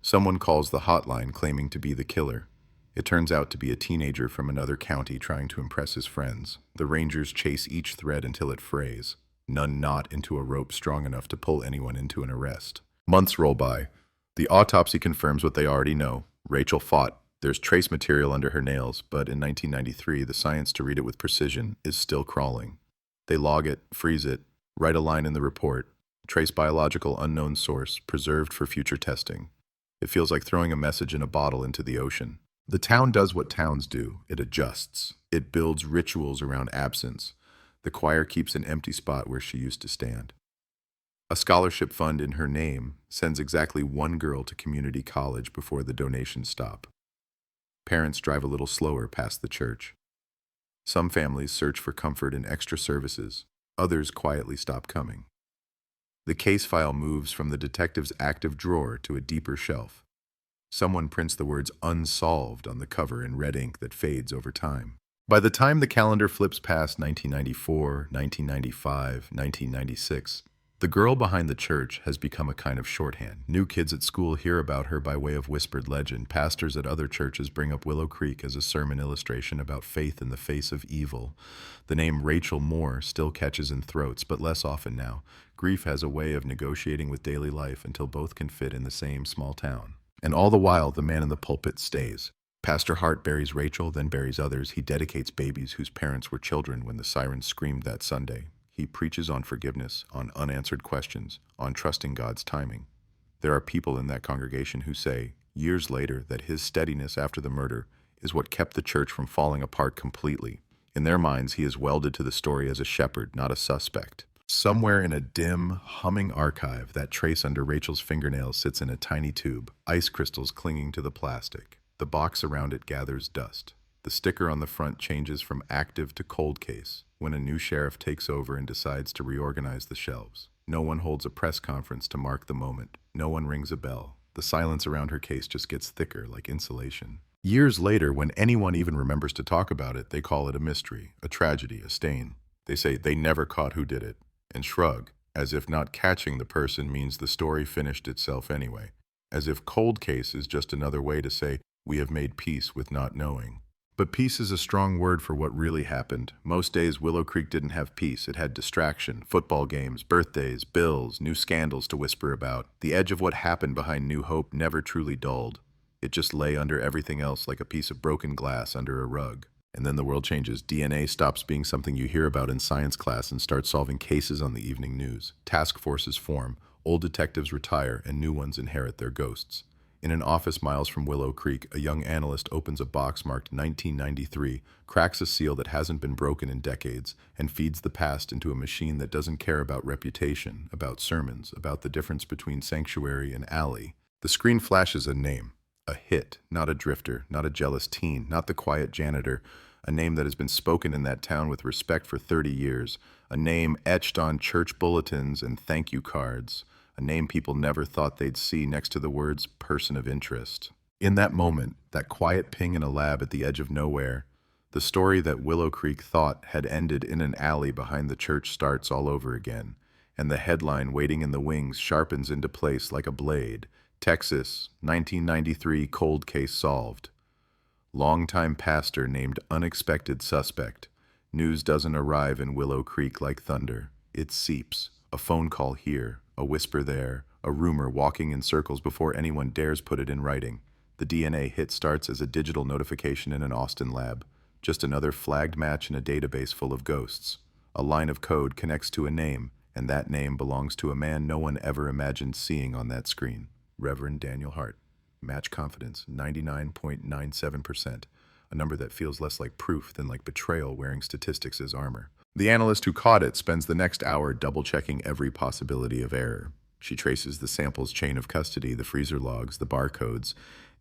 Someone calls the hotline claiming to be the killer. It turns out to be a teenager from another county trying to impress his friends. The Rangers chase each thread until it frays. None knot into a rope strong enough to pull anyone into an arrest. Months roll by. The autopsy confirms what they already know. Rachel fought. There's trace material under her nails, but in 1993, the science to read it with precision is still crawling. They log it, freeze it, write a line in the report, trace biological unknown source, preserved for future testing. It feels like throwing a message in a bottle into the ocean. The town does what towns do. It adjusts. It builds rituals around absence. The choir keeps an empty spot where she used to stand. A scholarship fund in her name sends exactly one girl to community college before the donations stop. Parents drive a little slower past the church. Some families search for comfort in extra services. Others quietly stop coming. The case file moves from the detective's active drawer to a deeper shelf. Someone prints the words "unsolved" on the cover in red ink that fades over time. By the time the calendar flips past 1994, 1995, 1996, the girl behind the church has become a kind of shorthand. New kids at school hear about her by way of whispered legend. Pastors at other churches bring up Willow Creek as a sermon illustration about faith in the face of evil. The name Rachel Moore still catches in throats, but less often now. Grief has a way of negotiating with daily life until both can fit in the same small town. And all the while, the man in the pulpit stays. Pastor Hart buries Rachel, then buries others. He dedicates babies whose parents were children when the sirens screamed that Sunday. He preaches on forgiveness, on unanswered questions, on trusting God's timing. There are people in that congregation who say, years later, that his steadiness after the murder is what kept the church from falling apart completely. In their minds, he is welded to the story as a shepherd, not a suspect. Somewhere in a dim, humming archive, that trace under Rachel's fingernails sits in a tiny tube, ice crystals clinging to the plastic. The box around it gathers dust. The sticker on the front changes from active to cold case when a new sheriff takes over and decides to reorganize the shelves. No one holds a press conference to mark the moment. No one rings a bell. The silence around her case just gets thicker, like insulation. Years later, when anyone even remembers to talk about it, they call it a mystery, a tragedy, a stain. They say they never caught who did it, and shrug, as if not catching the person means the story finished itself anyway, as if cold case is just another way to say we have made peace with not knowing. But peace is a strong word for what really happened. Most days Willow Creek didn't have peace. It had distraction, football games, birthdays, bills, new scandals to whisper about. The edge of what happened behind New Hope never truly dulled. It just lay under everything else like a piece of broken glass under a rug. And then the world changes. DNA stops being something you hear about in science class and starts solving cases on the evening news. Task forces form, old detectives retire, and new ones inherit their ghosts. In an office miles from Willow Creek, a young analyst opens a box marked 1993, cracks a seal that hasn't been broken in decades, and feeds the past into a machine that doesn't care about reputation, about sermons, about the difference between sanctuary and alley. The screen flashes a name. A hit, not a drifter, not a jealous teen, not the quiet janitor, a name that has been spoken in that town with respect for 30 years, a name etched on church bulletins and thank you cards, a name people never thought they'd see next to the words person of interest. In that moment, that quiet ping in a lab at the edge of nowhere, the story that Willow Creek thought had ended in an alley behind the church starts all over again, and the headline waiting in the wings sharpens into place like a blade. Texas, 1993 cold case solved. Longtime pastor named unexpected suspect. News doesn't arrive in Willow Creek like thunder. It seeps. A phone call here, a whisper there, a rumor walking in circles before anyone dares put it in writing. The DNA hit starts as a digital notification in an Austin lab. Just another flagged match in a database full of ghosts. A line of code connects to a name, and that name belongs to a man no one ever imagined seeing on that screen. Reverend Daniel Hart. Match confidence, 99.97%, a number that feels less like proof than like betrayal wearing statistics as armor. The analyst who caught it spends the next hour double-checking every possibility of error. She traces the sample's chain of custody, the freezer logs, the barcodes.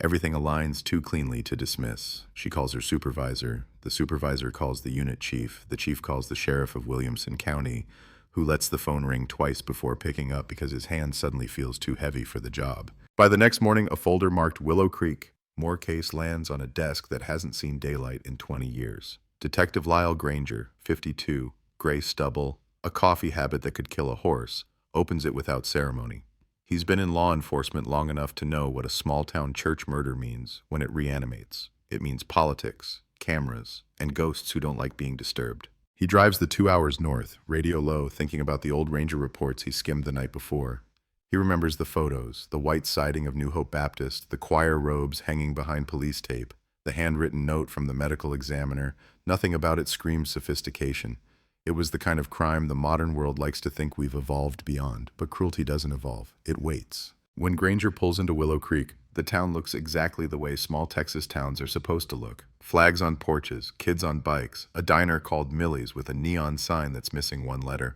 Everything aligns too cleanly to dismiss. She calls her supervisor. The supervisor calls the unit chief. The chief calls the sheriff of Williamson County. who lets the phone ring twice before picking up because his hand suddenly feels too heavy for the job. By the next morning, a folder marked Willow Creek, Moore case, lands on a desk that hasn't seen daylight in 20 years. Detective Lyle Granger, 52, gray stubble, a coffee habit that could kill a horse, opens it without ceremony. He's been in law enforcement long enough to know what a small-town church murder means when it reanimates. It means politics, cameras, and ghosts who don't like being disturbed. He drives the 2 hours north, radio low, thinking about the old Ranger reports he skimmed the night before. He remembers the photos, the white siding of New Hope Baptist, the choir robes hanging behind police tape, the handwritten note from the medical examiner. Nothing about it screams sophistication. It was the kind of crime the modern world likes to think we've evolved beyond, but cruelty doesn't evolve. It waits. When Granger pulls into Willow Creek, the town looks exactly the way small Texas towns are supposed to look. Flags on porches, kids on bikes, a diner called Millie's with a neon sign that's missing one letter.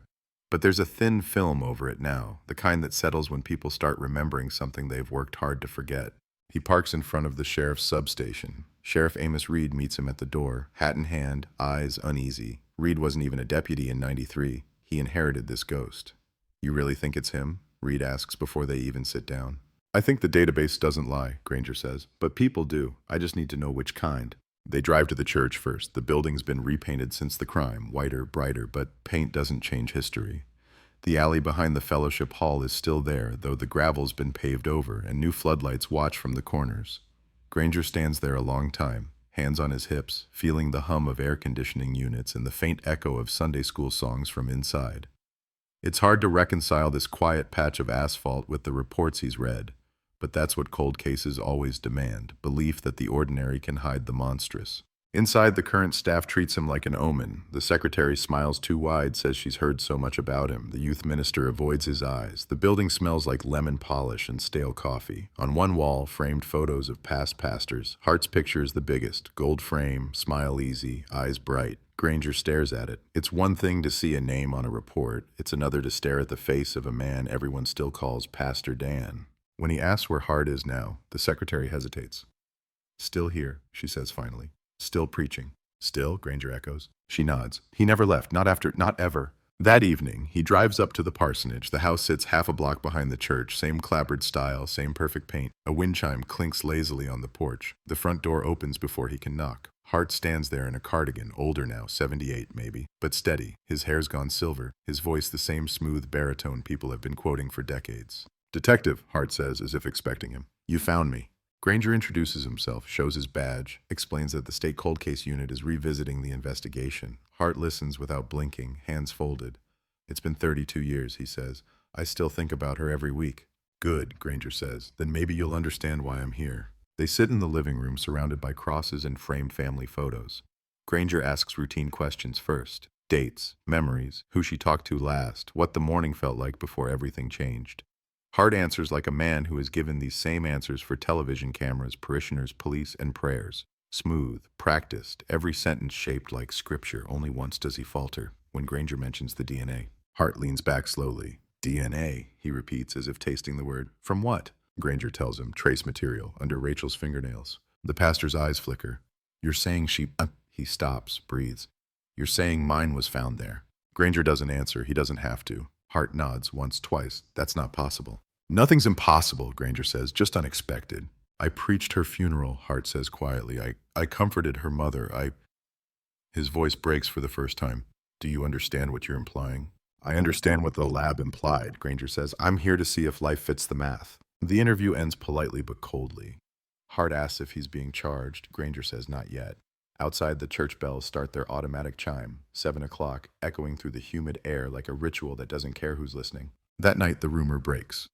But there's a thin film over it now, the kind that settles when people start remembering something they've worked hard to forget. He parks in front of the sheriff's substation. Sheriff Amos Reed meets him at the door, hat in hand, eyes uneasy. Reed wasn't even a deputy in '93. He inherited this ghost. You really think it's him? Reed asks before they even sit down. I think the database doesn't lie, Granger says, but people do. I just need to know which kind. They drive to the church first. The building's been repainted since the crime, whiter, brighter, but paint doesn't change history. The alley behind the fellowship hall is still there, though the gravel's been paved over and new floodlights watch from the corners. Granger stands there a long time, hands on his hips, feeling the hum of air conditioning units and the faint echo of Sunday school songs from inside. It's hard to reconcile this quiet patch of asphalt with the reports he's read, but that's what cold cases always demand, belief that the ordinary can hide the monstrous. Inside, the current staff treats him like an omen. The secretary smiles too wide, says she's heard so much about him. The youth minister avoids his eyes. The building smells like lemon polish and stale coffee. On one wall, framed photos of past pastors. Hart's picture is the biggest. Gold frame, smile easy, eyes bright. Granger stares at it. It's one thing to see a name on a report. It's another to stare at the face of a man everyone still calls Pastor Dan. When he asks where Hart is now, the secretary hesitates. Still here, she says finally. Still preaching. Still, Granger echoes. She nods. He never left, not ever. That evening, he drives up to the parsonage. The house sits half a block behind the church, same clapboard style, same perfect paint. A wind chime clinks lazily on the porch. The front door opens before he can knock. Hart stands there in a cardigan, older now, 78 maybe, but steady. His hair's gone silver, his voice the same smooth baritone people have been quoting for decades. Detective, Hart says, as if expecting him. You found me. Granger introduces himself, shows his badge, explains that the state cold case unit is revisiting the investigation. Hart listens without blinking, hands folded. It's been 32 years, he says. I still think about her every week. Good, Granger says. Then maybe you'll understand why I'm here. They sit in the living room surrounded by crosses and framed family photos. Granger asks routine questions first. Dates, memories, who she talked to last, what the morning felt like before everything changed. Hart answers like a man who has given these same answers for television cameras, parishioners, police, and prayers. Smooth, practiced, every sentence shaped like scripture. Only once does he falter, when Granger mentions the DNA. Hart leans back slowly. DNA, he repeats as if tasting the word. From what? Granger tells him, trace material, under Rachel's fingernails. The pastor's eyes flicker. You're saying she... He stops, breathes. You're saying mine was found there. Granger doesn't answer. He doesn't have to. Hart nods once, twice. That's not possible. Nothing's impossible, Granger says, just unexpected. I preached her funeral, Hart says quietly. I comforted her mother. His voice breaks for the first time. Do you understand what you're implying? I understand what the lab implied, Granger says. I'm here to see if life fits the math. The interview ends politely but coldly. Hart asks if he's being charged. Granger says not yet. Outside, the church bells start their automatic chime, 7 o'clock, echoing through the humid air like a ritual that doesn't care who's listening. That night, the rumor breaks.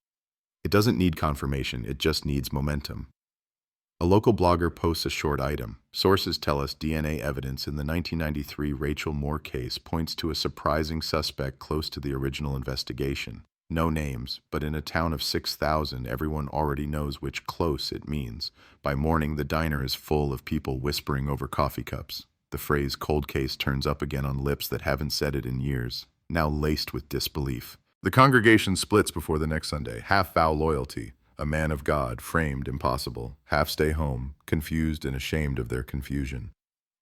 It doesn't need confirmation, it just needs momentum. A local blogger posts a short item. Sources tell us DNA evidence in the 1993 Rachel Moore case points to a surprising suspect close to the original investigation. No names, but in a town of 6,000, everyone already knows which close it means. By morning, the diner is full of people whispering over coffee cups. The phrase cold case turns up again on lips that haven't said it in years, now laced with disbelief. The congregation splits before the next Sunday. Half vow loyalty, a man of God, framed impossible. Half stay home, confused and ashamed of their confusion.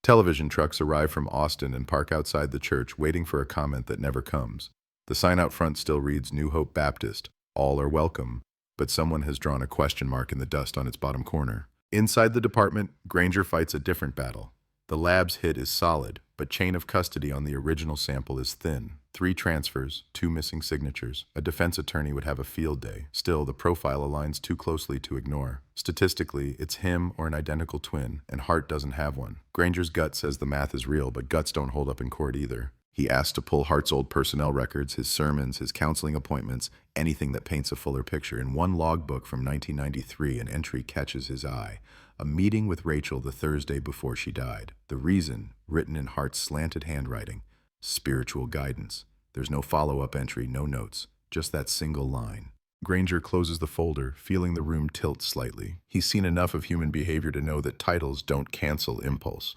Television trucks arrive from Austin and park outside the church, waiting for a comment that never comes. The sign out front still reads New Hope Baptist. All are welcome, but someone has drawn a question mark in the dust on its bottom corner. Inside the department, Granger fights a different battle. The lab's hit is solid, but chain of custody on the original sample is thin. 3 transfers, 2 missing signatures. A defense attorney would have a field day. Still, the profile aligns too closely to ignore. Statistically, it's him or an identical twin, and Hart doesn't have one. Granger's gut says the math is real, but guts don't hold up in court either. He asks to pull Hart's old personnel records, his sermons, his counseling appointments, anything that paints a fuller picture. In one logbook from 1993, an entry catches his eye. A meeting with Rachel the Thursday before she died. The reason, written in Hart's slanted handwriting, spiritual guidance. There's no follow-up entry, no notes, just that single line. Granger closes the folder, feeling the room tilt slightly. He's seen enough of human behavior to know that titles don't cancel impulse.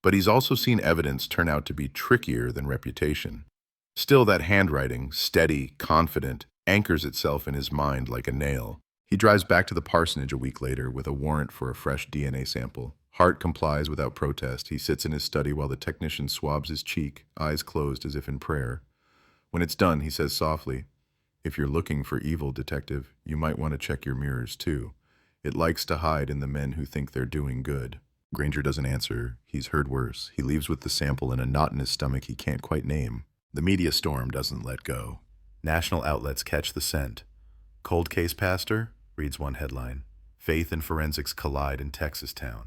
But he's also seen evidence turn out to be trickier than reputation. Still, that handwriting, steady, confident, anchors itself in his mind like a nail. He drives back to the parsonage a week later with a warrant for a fresh DNA sample. Hart complies without protest. He sits in his study while the technician swabs his cheek, eyes closed as if in prayer. When it's done, he says softly, "If you're looking for evil, detective, you might want to check your mirrors too. It likes to hide in the men who think they're doing good." Granger doesn't answer. He's heard worse. He leaves with the sample and a knot in his stomach he can't quite name. The media storm doesn't let go. National outlets catch the scent. "Cold case pastor," reads one headline. "Faith and forensics collide in Texas town."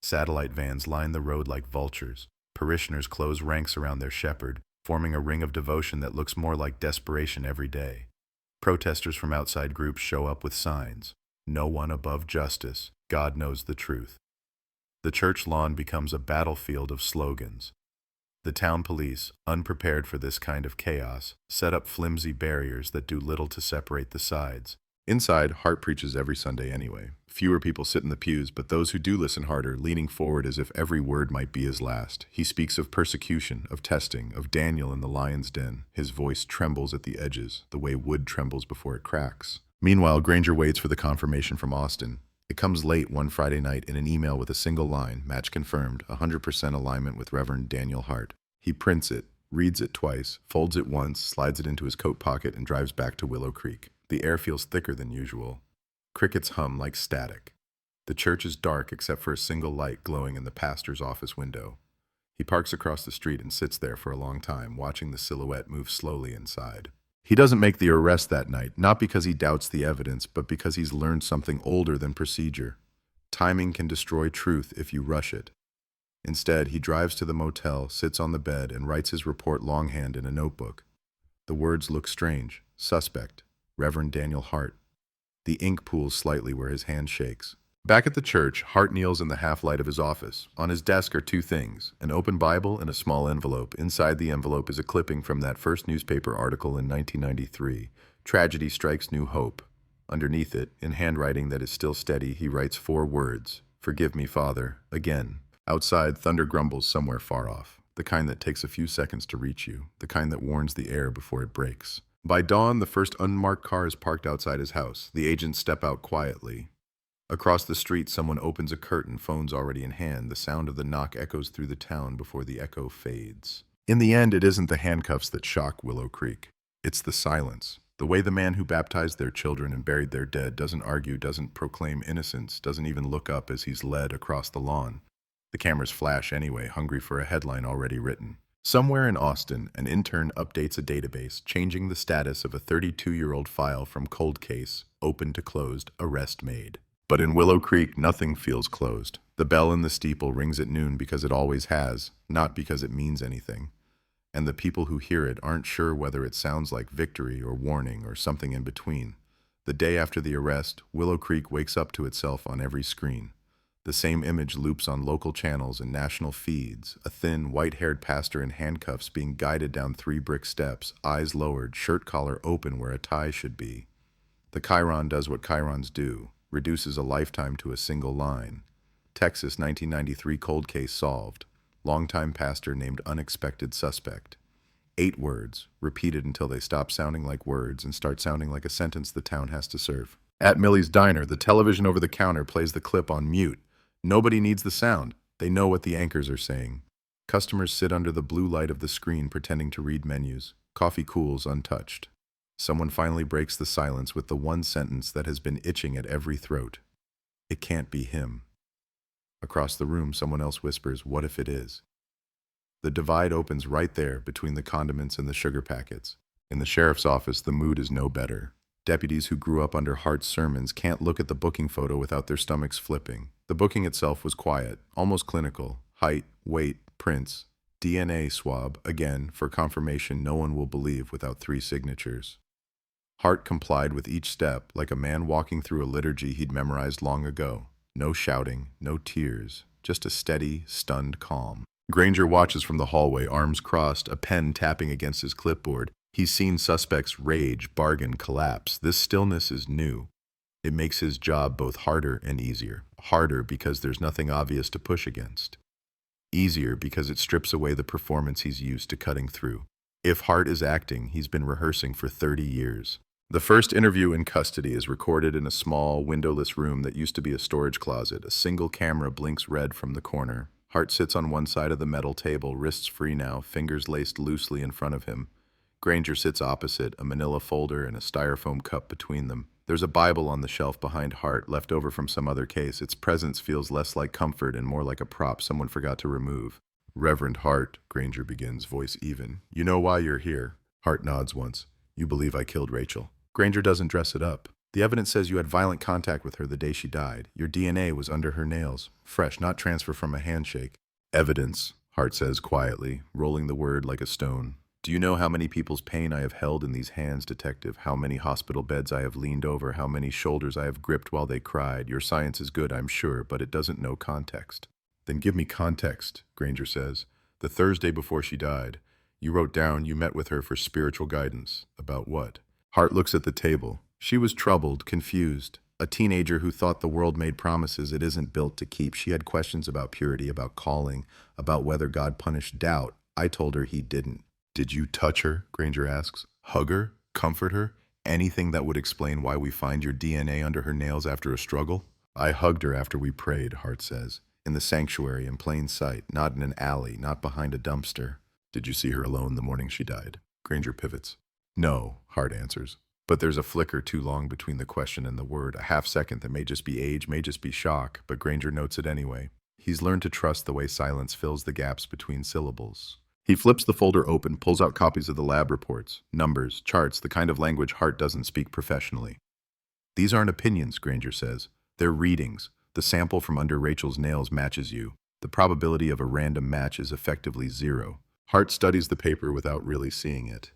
Satellite vans line the road like vultures. Parishioners close ranks around their shepherd, forming a ring of devotion that looks more like desperation every day. Protesters from outside groups show up with signs. "No one above justice. God knows the truth." The church lawn becomes a battlefield of slogans. The town police, unprepared for this kind of chaos, set up flimsy barriers that do little to separate the sides. Inside, Hart preaches every Sunday anyway. Fewer people sit in the pews, but those who do listen harder, leaning forward as if every word might be his last. He speaks of persecution, of testing, of Daniel in the lion's den. His voice trembles at the edges, the way wood trembles before it cracks. Meanwhile, Granger waits for the confirmation from Austin. It comes late one Friday night in an email with a single line, match confirmed, 100% alignment with Reverend Daniel Hart. He prints it, reads it twice, folds it once, slides it into his coat pocket, and drives back to Willow Creek. The air feels thicker than usual. Crickets hum like static. The church is dark except for a single light glowing in the pastor's office window. He parks across the street and sits there for a long time, watching the silhouette move slowly inside. He doesn't make the arrest that night, not because he doubts the evidence, but because he's learned something older than procedure. Timing can destroy truth if you rush it. Instead, he drives to the motel, sits on the bed, and writes his report longhand in a notebook. The words look strange. Suspect. Reverend Daniel Hart. The ink pools slightly where his hand shakes. Back at the church, Hart kneels in the half-light of his office. On his desk are 2 things, an open Bible and a small envelope. Inside the envelope is a clipping from that first newspaper article in 1993. Tragedy strikes new hope. Underneath it, in handwriting that is still steady, he writes 4 words. "Forgive me, Father. Again." Outside, thunder grumbles somewhere far off. The kind that takes a few seconds to reach you. The kind that warns the air before it breaks. By dawn, the first unmarked car is parked outside his house. The agents step out quietly. Across the street, someone opens a curtain, phones already in hand. The sound of the knock echoes through the town before the echo fades. In the end, it isn't the handcuffs that shock Willow Creek. It's the silence. The way the man who baptized their children and buried their dead doesn't argue, doesn't proclaim innocence, doesn't even look up as he's led across the lawn. The cameras flash anyway, hungry for a headline already written. Somewhere in Austin, an intern updates a database, changing the status of a 32-year-old file from cold case, open to closed, arrest made. But in Willow Creek, nothing feels closed. The bell in the steeple rings at noon because it always has, not because it means anything. And the people who hear it aren't sure whether it sounds like victory or warning or something in between. The day after the arrest, Willow Creek wakes up to itself on every screen. The same image loops on local channels and national feeds, a thin, white-haired pastor in handcuffs being guided down 3 brick steps, eyes lowered, shirt collar open where a tie should be. The chyron does what chyrons do, reduces a lifetime to a single line. Texas 1993 cold case solved. Longtime pastor named unexpected suspect. 8 words, repeated until they stop sounding like words and start sounding like a sentence the town has to serve. At Millie's Diner, the television over the counter plays the clip on mute. Nobody needs the sound. They know what the anchors are saying. Customers sit under the blue light of the screen pretending to read menus. Coffee cools untouched. Someone finally breaks the silence with the one sentence that has been itching at every throat. It can't be him. Across the room, someone else whispers, "What if it is?" The divide opens right there between the condiments and the sugar packets. In the sheriff's office, the mood is no better. Deputies who grew up under Hart's sermons can't look at the booking photo without their stomachs flipping. The booking itself was quiet, almost clinical. Height, weight, prints, DNA swab, again, for confirmation no one will believe without 3 signatures. Hart complied with each step like a man walking through a liturgy he'd memorized long ago. No shouting, no tears, just a steady, stunned calm. Granger watches from the hallway, arms crossed, a pen tapping against his clipboard. He's seen suspects rage, bargain, collapse. This stillness is new. It makes his job both harder and easier. Harder because there's nothing obvious to push against. Easier because it strips away the performance he's used to cutting through. If Hart is acting, he's been rehearsing for 30 years. The first interview in custody is recorded in a small, windowless room that used to be a storage closet. A single camera blinks red from the corner. Hart sits on one side of the metal table, wrists free now, fingers laced loosely in front of him. Granger sits opposite, a manila folder and a styrofoam cup between them. There's a Bible on the shelf behind Hart, left over from some other case. Its presence feels less like comfort and more like a prop someone forgot to remove. "Reverend Hart," Granger begins, voice even. "You know why you're here?" Hart nods once. "You believe I killed Rachel." Granger doesn't dress it up. "The evidence says you had violent contact with her the day she died. Your DNA was under her nails. Fresh, not transfer from a handshake." "Evidence," Hart says quietly, rolling the word like a stone. "Do you know how many people's pain I have held in these hands, detective? How many hospital beds I have leaned over? How many shoulders I have gripped while they cried? Your science is good, I'm sure, but it doesn't know context." "Then give me context," Granger says. "The Thursday before she died, you wrote down you met with her for spiritual guidance. About what?" Hart looks at the table. She was troubled, confused. A teenager who thought the world made promises it isn't built to keep. She had questions about purity, about calling, about whether God punished doubt. I told her he didn't. "Did you touch her?" Granger asks. "Hug her? Comfort her? Anything that would explain why we find your DNA under her nails after a struggle?" "I hugged her after we prayed," Hart says. "In the sanctuary, in plain sight, not in an alley, not behind a dumpster." "Did you see her alone the morning she died?" Granger pivots. "No," Hart answers. But there's a flicker too long between the question and the word, a half second that may just be age, may just be shock, but Granger notes it anyway. He's learned to trust the way silence fills the gaps between syllables. He flips the folder open, pulls out copies of the lab reports, numbers, charts, the kind of language Hart doesn't speak professionally. "These aren't opinions," Granger says. "They're readings. The sample from under Rachel's nails matches you. The probability of a random match is effectively 0. Hart studies the paper without really seeing it.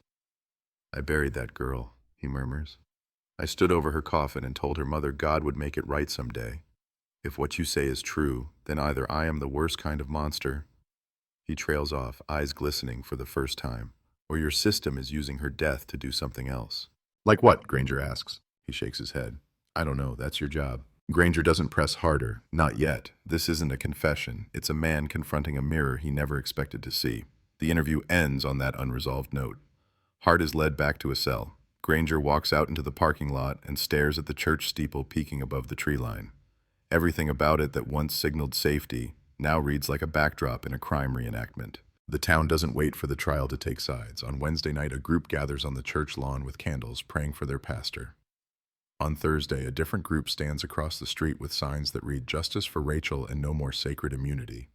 "I buried that girl," he murmurs. "I stood over her coffin and told her mother God would make it right someday. If what you say is true, then either I am the worst kind of monster," he trails off, eyes glistening for the first time, "or your system is using her death to do something else." "Like what?" Granger asks. He shakes his head. "I don't know, that's your job." Granger doesn't press harder. Not yet. This isn't a confession. It's a man confronting a mirror he never expected to see. The interview ends on that unresolved note. Hart is led back to a cell. Granger walks out into the parking lot and stares at the church steeple peeking above the tree line. Everything about it that once signaled safety now reads like a backdrop in a crime reenactment. The town doesn't wait for the trial to take sides. On Wednesday night, a group gathers on the church lawn with candles, praying for their pastor. On Thursday, a different group stands across the street with signs that read "Justice for Rachel and no more sacred immunity."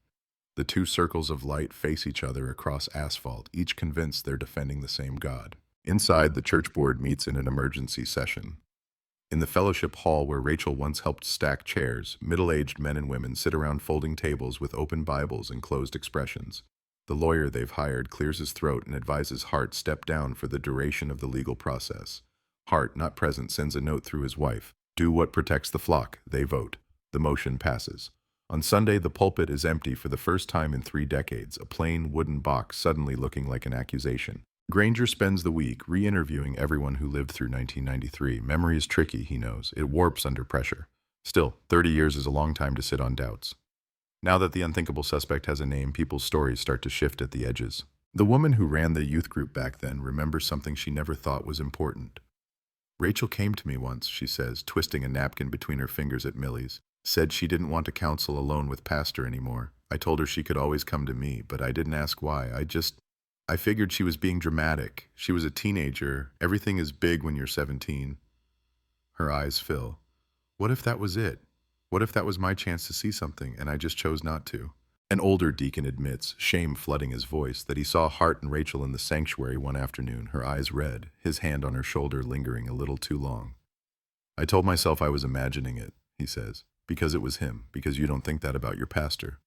The two circles of light face each other across asphalt, each convinced they're defending the same God. Inside, the church board meets in an emergency session. In the fellowship hall where Rachel once helped stack chairs, middle-aged men and women sit around folding tables with open Bibles and closed expressions. The lawyer they've hired clears his throat and advises Hart step down for the duration of the legal process. Hart, not present, sends a note through his wife. Do what protects the flock. They vote. The motion passes. On Sunday, the pulpit is empty for the first time in 3 decades, a plain wooden box suddenly looking like an accusation. Granger spends the week re-interviewing everyone who lived through 1993. Memory is tricky, he knows. It warps under pressure. Still, 30 years is a long time to sit on doubts. Now that the unthinkable suspect has a name, people's stories start to shift at the edges. The woman who ran the youth group back then remembers something she never thought was important. "Rachel came to me once," she says, twisting a napkin between her fingers at Millie's. "Said she didn't want to counsel alone with Pastor anymore. I told her she could always come to me, but I didn't ask why. I just I figured she was being dramatic. She was a teenager. Everything is big when you're 17. Her eyes fill. What if that was it? What if that was my chance to see something and I just chose not to? An older deacon admits, shame flooding his voice, that he saw Hart and Rachel in the sanctuary one afternoon, her eyes red, his hand on her shoulder lingering a little too long. I told myself I was imagining it, he says, because it was him, because you don't think that about your pastor.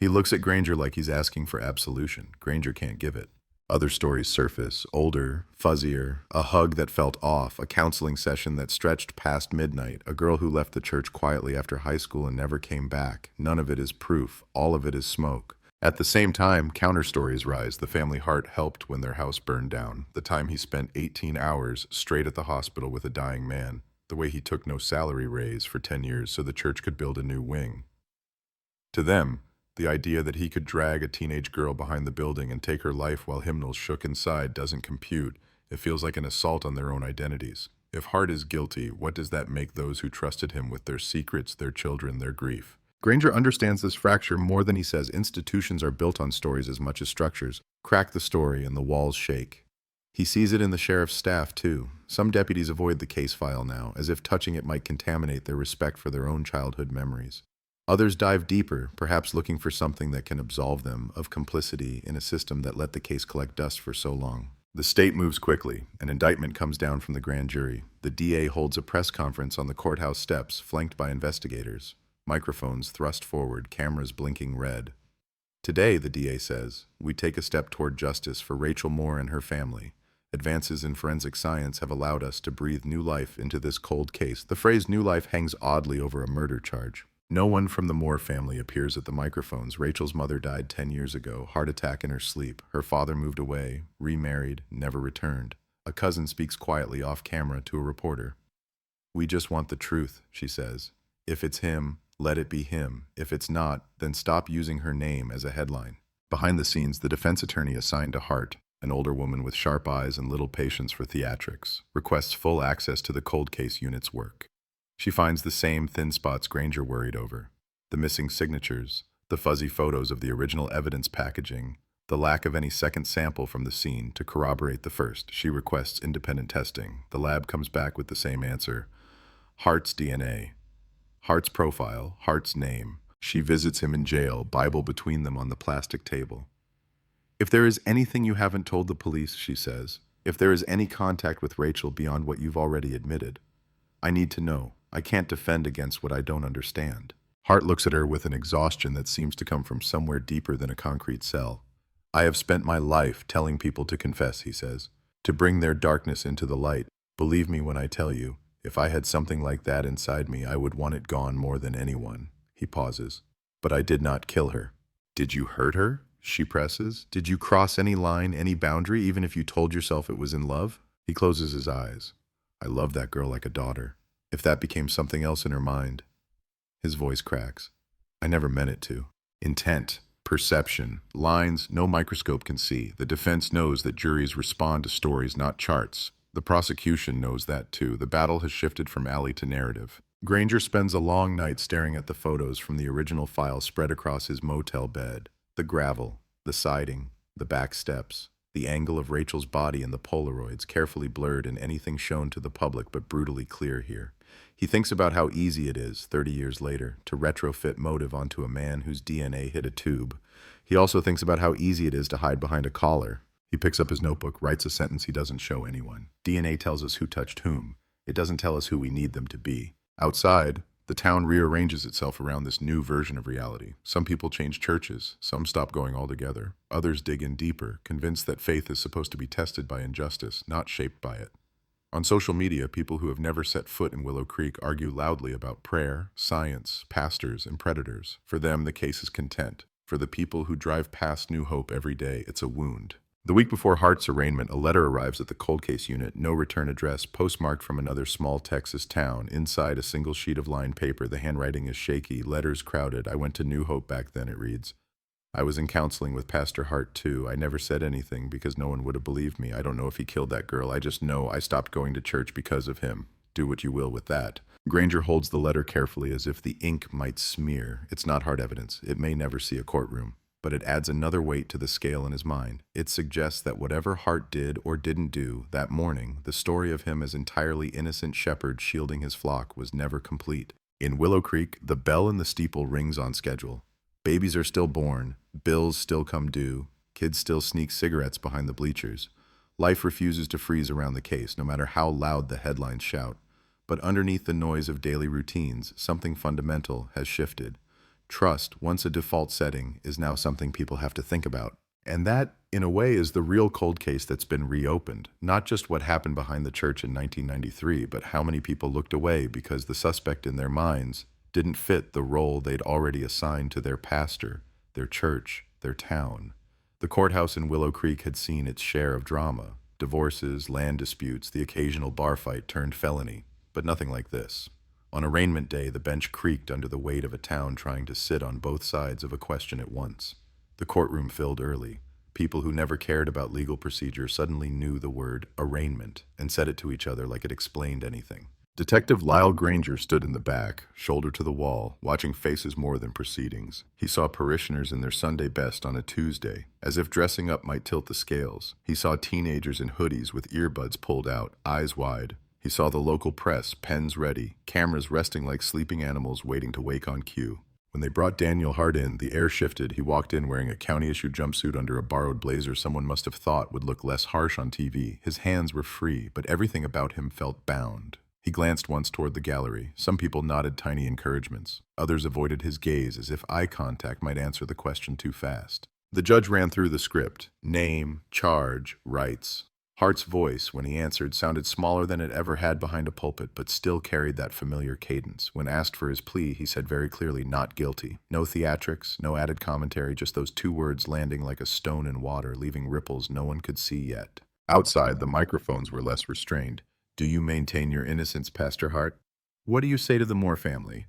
He looks at Granger like he's asking for absolution. Granger can't give it. Other stories surface, older, fuzzier, a hug that felt off, a counseling session that stretched past midnight, a girl who left the church quietly after high school and never came back. None of it is proof. All of it is smoke. At the same time, counter stories rise. The family Hart helped when their house burned down. The time he spent 18 hours straight at the hospital with a dying man. The way he took no salary raise for 10 years so the church could build a new wing. To them, the idea that he could drag a teenage girl behind the building and take her life while hymnals shook inside doesn't compute. It feels like an assault on their own identities. If Hart is guilty, what does that make those who trusted him with their secrets, their children, their grief? Granger understands this fracture more than he says. Institutions are built on stories as much as structures. Crack the story and the walls shake. He sees it in the sheriff's staff, too. Some deputies avoid the case file now, as if touching it might contaminate their respect for their own childhood memories. Others dive deeper, perhaps looking for something that can absolve them of complicity in a system that let the case collect dust for so long. The state moves quickly. An indictment comes down from the grand jury. The DA holds a press conference on the courthouse steps, flanked by investigators. Microphones thrust forward, cameras blinking red. Today, the DA says, we take a step toward justice for Rachel Moore and her family. Advances in forensic science have allowed us to breathe new life into this cold case. The phrase new life hangs oddly over a murder charge. No one from the Moore family appears at the microphones. Rachel's mother died 10 years ago, heart attack in her sleep. Her father moved away, remarried, never returned. A cousin speaks quietly off camera to a reporter. We just want the truth, she says. If it's him, let it be him. If it's not, then stop using her name as a headline. Behind the scenes, the defense attorney assigned to Hart, an older woman with sharp eyes and little patience for theatrics, requests full access to the cold case unit's work. She finds the same thin spots Granger worried over. The missing signatures, the fuzzy photos of the original evidence packaging, the lack of any second sample from the scene to corroborate the first. She requests independent testing. The lab comes back with the same answer. Hart's DNA. Hart's profile, Hart's name. She visits him in jail, Bible between them on the plastic table. If there is anything you haven't told the police, she says, if there is any contact with Rachel beyond what you've already admitted, I need to know. I can't defend against what I don't understand. Hart looks at her with an exhaustion that seems to come from somewhere deeper than a concrete cell. I have spent my life telling people to confess, he says, to bring their darkness into the light. Believe me when I tell you, if I had something like that inside me, I would want it gone more than anyone. He pauses. But I did not kill her. Did you hurt her? She presses. Did you cross any line, any boundary, even if you told yourself it was in love? He closes his eyes. I love that girl like a daughter. If that became something else in her mind. His voice cracks. I never meant it to. Intent, perception, lines no microscope can see. The defense knows that juries respond to stories, not charts. The prosecution knows that too. The battle has shifted from alley to narrative. Granger spends a long night staring at the photos from the original file spread across his motel bed. The gravel, the siding, the back steps. The angle of Rachel's body in the Polaroids, carefully blurred in anything shown to the public but brutally clear here. He thinks about how easy it is, 30 years later, to retrofit motive onto a man whose DNA hit a tube. He also thinks about how easy it is to hide behind a collar. He picks up his notebook, writes a sentence he doesn't show anyone. DNA tells us who touched whom. It doesn't tell us who we need them to be. Outside, the town rearranges itself around this new version of reality. Some people change churches. Some stop going altogether. Others dig in deeper, convinced that faith is supposed to be tested by injustice, not shaped by it. On social media, people who have never set foot in Willow Creek argue loudly about prayer, science, pastors, and predators. For them, the case is content. For the people who drive past New Hope every day, it's a wound. The week before Hart's arraignment, a letter arrives at the cold case unit, no return address, postmarked from another small Texas town. Inside a single sheet of lined paper, the handwriting is shaky, letters crowded. I went to New Hope back then, it reads. I was in counseling with Pastor Hart, too. I never said anything because no one would have believed me. I don't know if he killed that girl. I just know I stopped going to church because of him. Do what you will with that. Granger holds the letter carefully as if the ink might smear. It's not hard evidence. It may never see a courtroom. but it adds another weight to the scale in his mind. It suggests that whatever Hart did or didn't do that morning, the story of him as entirely innocent shepherd shielding his flock was never complete. In Willow Creek, the bell in the steeple rings on schedule. Babies are still born, bills still come due, kids still sneak cigarettes behind the bleachers. Life refuses to freeze around the case, no matter how loud the headlines shout. But underneath the noise of daily routines, something fundamental has shifted. Trust, once a default setting, is now something people have to think about. And that, in a way, is the real cold case that's been reopened. Not just what happened behind the church in 1993, but how many people looked away because the suspect in their minds didn't fit the role they'd already assigned to their pastor, their church, their town. The courthouse in Willow Creek had seen its share of drama. Divorces, land disputes, the occasional bar fight turned felony. But nothing like this. On arraignment day, the bench creaked under the weight of a town trying to sit on both sides of a question at once. The courtroom filled early. People who never cared about legal procedure suddenly knew the word arraignment and said it to each other like it explained anything. Detective Lyle Granger stood in the back, shoulder to the wall, watching faces more than proceedings. He saw parishioners in their Sunday best on a Tuesday, as if dressing up might tilt the scales. He saw teenagers in hoodies with earbuds pulled out, eyes wide. He saw the local press, pens ready, cameras resting like sleeping animals waiting to wake on cue. When they brought Daniel Hart in, the air shifted. He walked in wearing a county-issued jumpsuit under a borrowed blazer someone must have thought would look less harsh on TV. His hands were free, but everything about him felt bound. He glanced once toward the gallery. Some people nodded tiny encouragements. Others avoided his gaze as if eye contact might answer the question too fast. The judge ran through the script. Name, charge, rights. Hart's voice, when he answered, sounded smaller than it ever had behind a pulpit, but still carried that familiar cadence. When asked for his plea, he said very clearly, not guilty. No theatrics, no added commentary, just those two words landing like a stone in water, leaving ripples no one could see yet. Outside, the microphones were less restrained. Do you maintain your innocence, Pastor Hart? What do you say to the Moore family?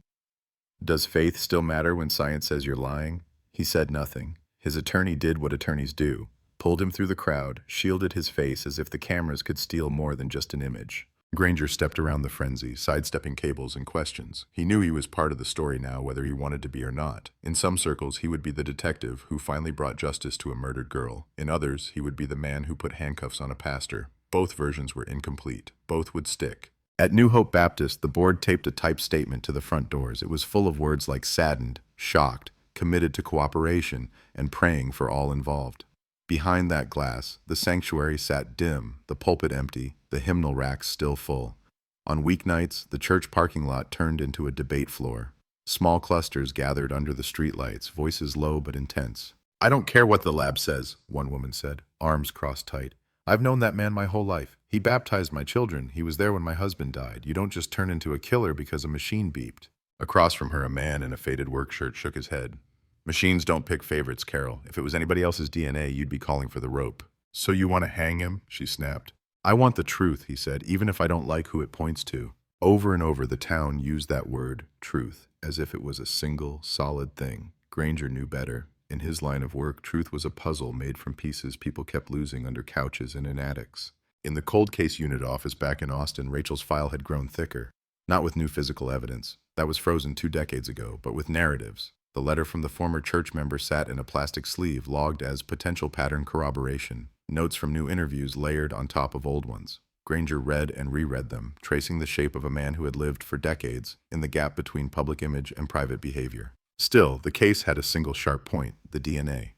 Does faith still matter when science says you're lying? He said nothing. His attorney did what attorneys do. Pulled him through the crowd, shielded his face as if the cameras could steal more than just an image. Granger stepped around the frenzy, sidestepping cables and questions. He knew he was part of the story now, whether he wanted to be or not. In some circles, he would be the detective who finally brought justice to a murdered girl. In others, he would be the man who put handcuffs on a pastor. Both versions were incomplete. Both would stick. At New Hope Baptist, the board taped a typed statement to the front doors. It was full of words like saddened, shocked, committed to cooperation, and praying for all involved. Behind that glass, the sanctuary sat dim, the pulpit empty, the hymnal racks still full. On weeknights, the church parking lot turned into a debate floor. Small clusters gathered under the streetlights, voices low but intense. I don't care what the lab says, one woman said, arms crossed tight. I've known that man my whole life. He baptized my children. He was there when my husband died. You don't just turn into a killer because a machine beeped. Across from her, a man in a faded work shirt shook his head. Machines don't pick favorites, Carol. If it was anybody else's DNA, you'd be calling for the rope. So you want to hang him? She snapped. I want the truth, he said, even if I don't like who it points to. Over and over, the town used that word, truth, as if it was a single, solid thing. Granger knew better. In his line of work, truth was a puzzle made from pieces people kept losing under couches and in attics. In the cold case unit office back in Austin, Rachel's file had grown thicker. Not with new physical evidence. That was frozen 2 decades ago, but with narratives. The letter from the former church member sat in a plastic sleeve, logged as potential pattern corroboration. Notes from new interviews layered on top of old ones. Granger read and reread them, tracing the shape of a man who had lived for decades in the gap between public image and private behavior. Still, the case had a single sharp point, the DNA.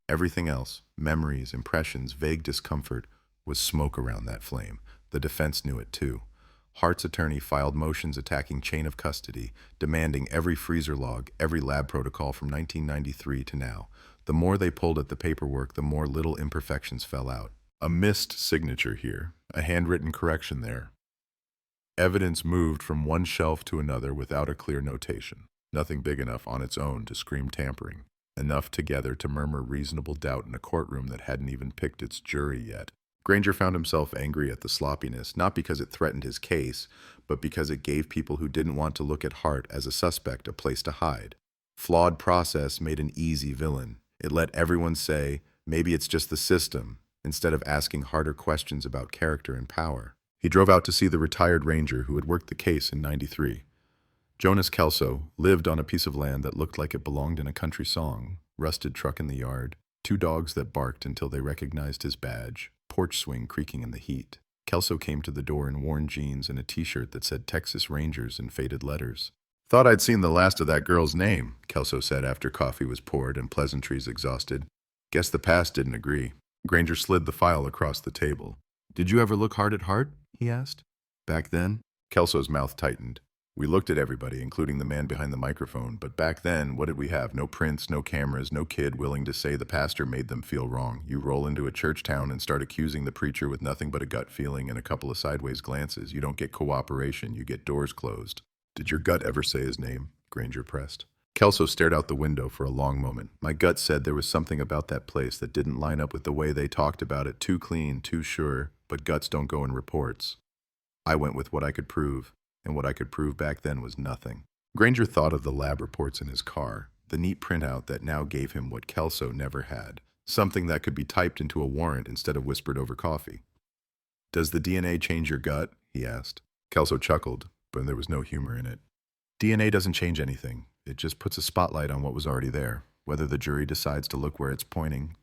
Everything else, memories, impressions, vague discomfort, was smoke around that flame. The defense knew it too. Hart's attorney filed motions attacking chain of custody, demanding every freezer log, every lab protocol from 1993 to now. The more they pulled at the paperwork, the more little imperfections fell out. A missed signature here, a handwritten correction there. Evidence moved from one shelf to another without a clear notation. Nothing big enough on its own to scream tampering. Enough together to murmur reasonable doubt in a courtroom that hadn't even picked its jury yet. Granger found himself angry at the sloppiness, not because it threatened his case, but because it gave people who didn't want to look at Hart as a suspect a place to hide. Flawed process made an easy villain. It let everyone say, maybe it's just the system, instead of asking harder questions about character and power. He drove out to see the retired ranger who had worked the case in '93. Jonas Kelso lived on a piece of land that looked like it belonged in a country song. rusted truck in the yard, 2 dogs that barked until they recognized his badge, porch swing creaking in the heat. Kelso came to the door in worn jeans and a t-shirt that said Texas Rangers in faded letters. "Thought I'd seen the last of that girl's name," Kelso said after coffee was poured and pleasantries exhausted. "Guess the past didn't agree." Granger slid the file across the table. "Did you ever look hard at Hart?" he asked. "Back then?" Kelso's mouth tightened. "We looked at everybody, including the man behind the microphone, but back then, what did we have? No prints, no cameras, no kid willing to say the pastor made them feel wrong. You roll into a church town and start accusing the preacher with nothing but a gut feeling and a couple of sideways glances. You don't get cooperation, you get doors closed." "Did your gut ever say his name?" Granger pressed. Kelso stared out the window for a long moment. "My gut said there was something about that place that didn't line up with the way they talked about it. Too clean, too sure, but guts don't go in reports. I went with what I could prove, and what I could prove back then was nothing." Granger thought of the lab reports in his car, the neat printout that now gave him what Kelso never had, something that could be typed into a warrant instead of whispered over coffee. "Does the DNA change your gut?" he asked. Kelso chuckled, but there was no humor in it. "DNA doesn't change anything. It just puts a spotlight on what was already there. Whether the jury decides to look where it's pointing,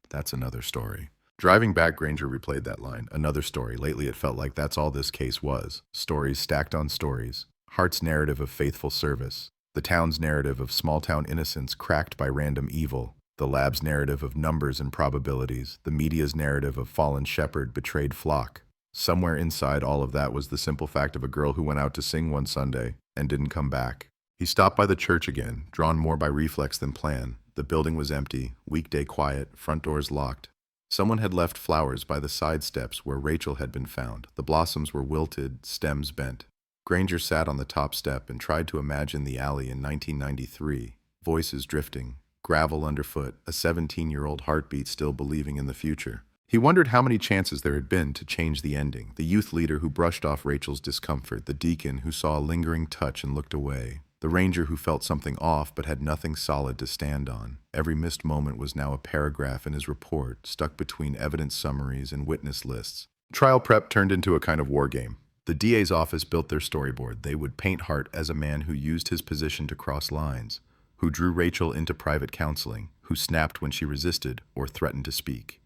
that's another story." Driving back, Granger replayed that line. Another story. Lately, it felt like that's all this case was. Stories stacked on stories. Hart's narrative of faithful service. The town's narrative of small-town innocence cracked by random evil. The lab's narrative of numbers and probabilities. The media's narrative of fallen shepherd, betrayed flock. Somewhere inside all of that was the simple fact of a girl who went out to sing one Sunday and didn't come back. He stopped by the church again, drawn more by reflex than plan. The building was empty, weekday quiet, front doors locked. Someone had left flowers by the side steps where Rachel had been found. The blossoms were wilted, stems bent. Granger sat on the top step and tried to imagine the alley in 1993, voices drifting, gravel underfoot, a 17-year-old heartbeat still believing in the future. He wondered how many chances there had been to change the ending. The youth leader who brushed off Rachel's discomfort, the deacon who saw a lingering touch and looked away, the ranger who felt something off but had nothing solid to stand on. Every missed moment was now a paragraph in his report, stuck between evidence summaries and witness lists. Trial prep turned into a kind of war game. The DA's office built their storyboard. They would paint Hart as a man who used his position to cross lines, who drew Rachel into private counseling, who snapped when she resisted or threatened to speak.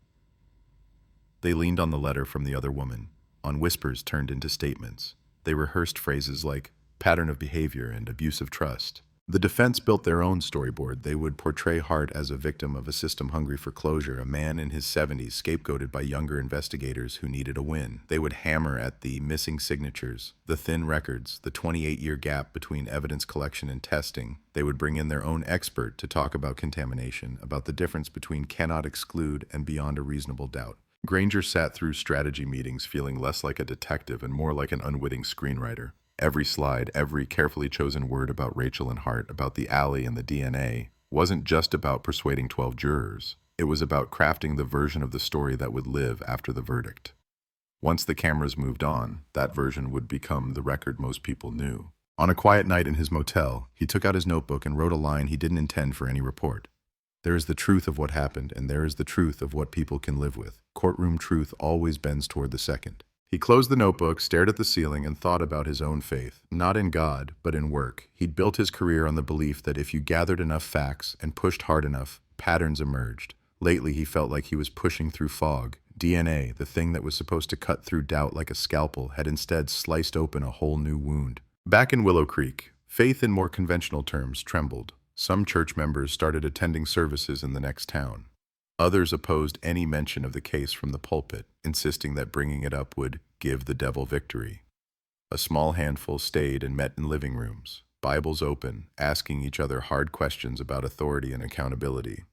They leaned on the letter from the other woman, on whispers turned into statements. They rehearsed phrases like pattern of behavior and abuse of trust. The defense built their own storyboard. They would portray Hart as a victim of a system hungry for closure, a man in his 70s scapegoated by younger investigators who needed a win. They would hammer at the missing signatures, the thin records, the 28-year gap between evidence collection and testing. They would bring in their own expert to talk about contamination, about the difference between cannot exclude and beyond a reasonable doubt. Granger sat through strategy meetings feeling less like a detective and more like an unwitting screenwriter. Every slide, every carefully chosen word about Rachel and Hart, about the alley and the DNA, wasn't just about persuading 12 jurors. It was about crafting the version of the story that would live after the verdict. Once the cameras moved on, that version would become the record most people knew. On a quiet night in his motel, he took out his notebook and wrote a line he didn't intend for any report. There is the truth of what happened, and there is the truth of what people can live with. Courtroom truth always bends toward the second. He closed the notebook, stared at the ceiling, and thought about his own faith. Not in God, but in work. He'd built his career on the belief that if you gathered enough facts and pushed hard enough, patterns emerged. Lately, he felt like he was pushing through fog. DNA, the thing that was supposed to cut through doubt like a scalpel, had instead sliced open a whole new wound. Back in Willow Creek, faith in more conventional terms trembled. Some church members started attending services in the next town. Others opposed any mention of the case from the pulpit, insisting that bringing it up would give the devil victory. A small handful stayed and met in living rooms, Bibles open, asking each other hard questions about authority and accountability.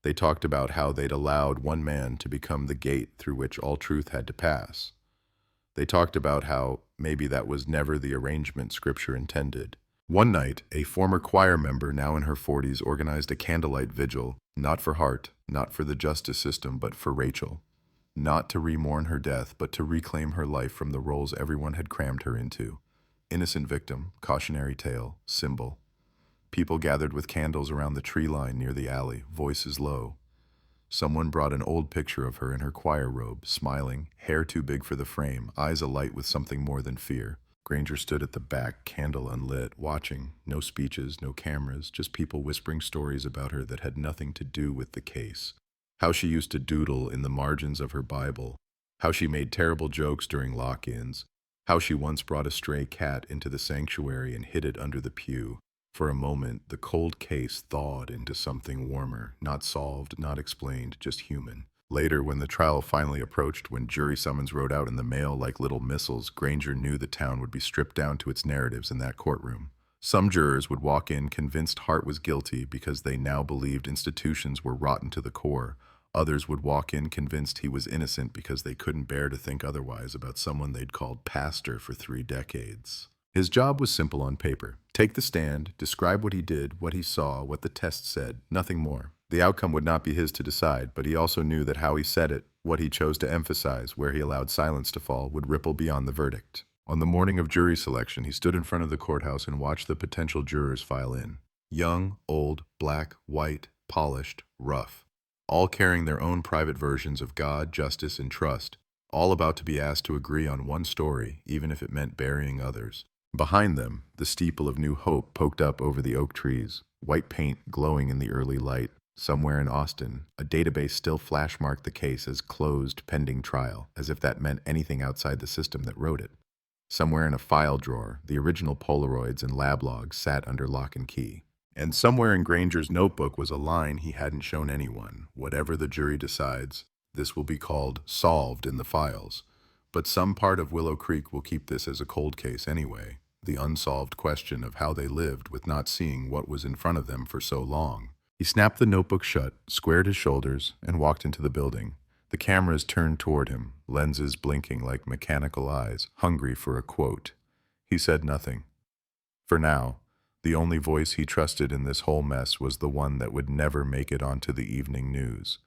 They talked about how they'd allowed one man to become the gate through which all truth had to pass. They talked about how maybe that was never the arrangement Scripture intended. One night, a former choir member, now in her 40s, organized a candlelight vigil, not for Hart, not for the justice system, but for Rachel. Not to re-mourn her death, but to reclaim her life from the roles everyone had crammed her into. Innocent victim, cautionary tale, symbol. People gathered with candles around the tree line near the alley, voices low. Someone brought an old picture of her in her choir robe, smiling, hair too big for the frame, eyes alight with something more than fear. Granger stood at the back, candle unlit, watching. No speeches, no cameras, just people whispering stories about her that had nothing to do with the case. How she used to doodle in the margins of her Bible. How she made terrible jokes during lock-ins. How she once brought a stray cat into the sanctuary and hid it under the pew. For a moment, the cold case thawed into something warmer, not solved, not explained, just human. Later, when the trial finally approached, when jury summons rode out in the mail like little missiles, Granger knew the town would be stripped down to its narratives in that courtroom. Some jurors would walk in convinced Hart was guilty because they now believed institutions were rotten to the core. Others would walk in convinced he was innocent because they couldn't bear to think otherwise about someone they'd called pastor for 3 decades. His job was simple on paper. Take the stand, describe what he did, what he saw, what the test said, nothing more. The outcome would not be his to decide, but he also knew that how he said it, what he chose to emphasize, where he allowed silence to fall, would ripple beyond the verdict. On the morning of jury selection, he stood in front of the courthouse and watched the potential jurors file in. Young, old, black, white, polished, rough. All carrying their own private versions of God, justice, and trust. All about to be asked to agree on one story, even if it meant burying others. Behind them, the steeple of New Hope poked up over the oak trees, white paint glowing in the early light. Somewhere in Austin, a database still flash-marked the case as closed pending trial, as if that meant anything outside the system that wrote it. Somewhere in a file drawer, the original Polaroids and lab logs sat under lock and key. And somewhere in Granger's notebook was a line he hadn't shown anyone. Whatever the jury decides, this will be called solved in the files. But some part of Willow Creek will keep this as a cold case anyway. The unsolved question of how they lived with not seeing what was in front of them for so long. He snapped the notebook shut, squared his shoulders, and walked into the building. The cameras turned toward him, lenses blinking like mechanical eyes, hungry for a quote. He said nothing. For now, the only voice he trusted in this whole mess was the one that would never make it onto the evening news.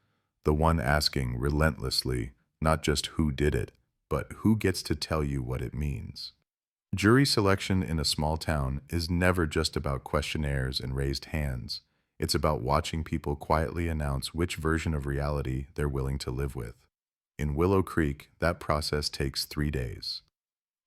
The one asking relentlessly, not just who did it, but who gets to tell you what it means. Jury selection in a small town is never just about questionnaires and raised hands. It's about watching people quietly announce which version of reality they're willing to live with. In Willow Creek, that process takes 3 days.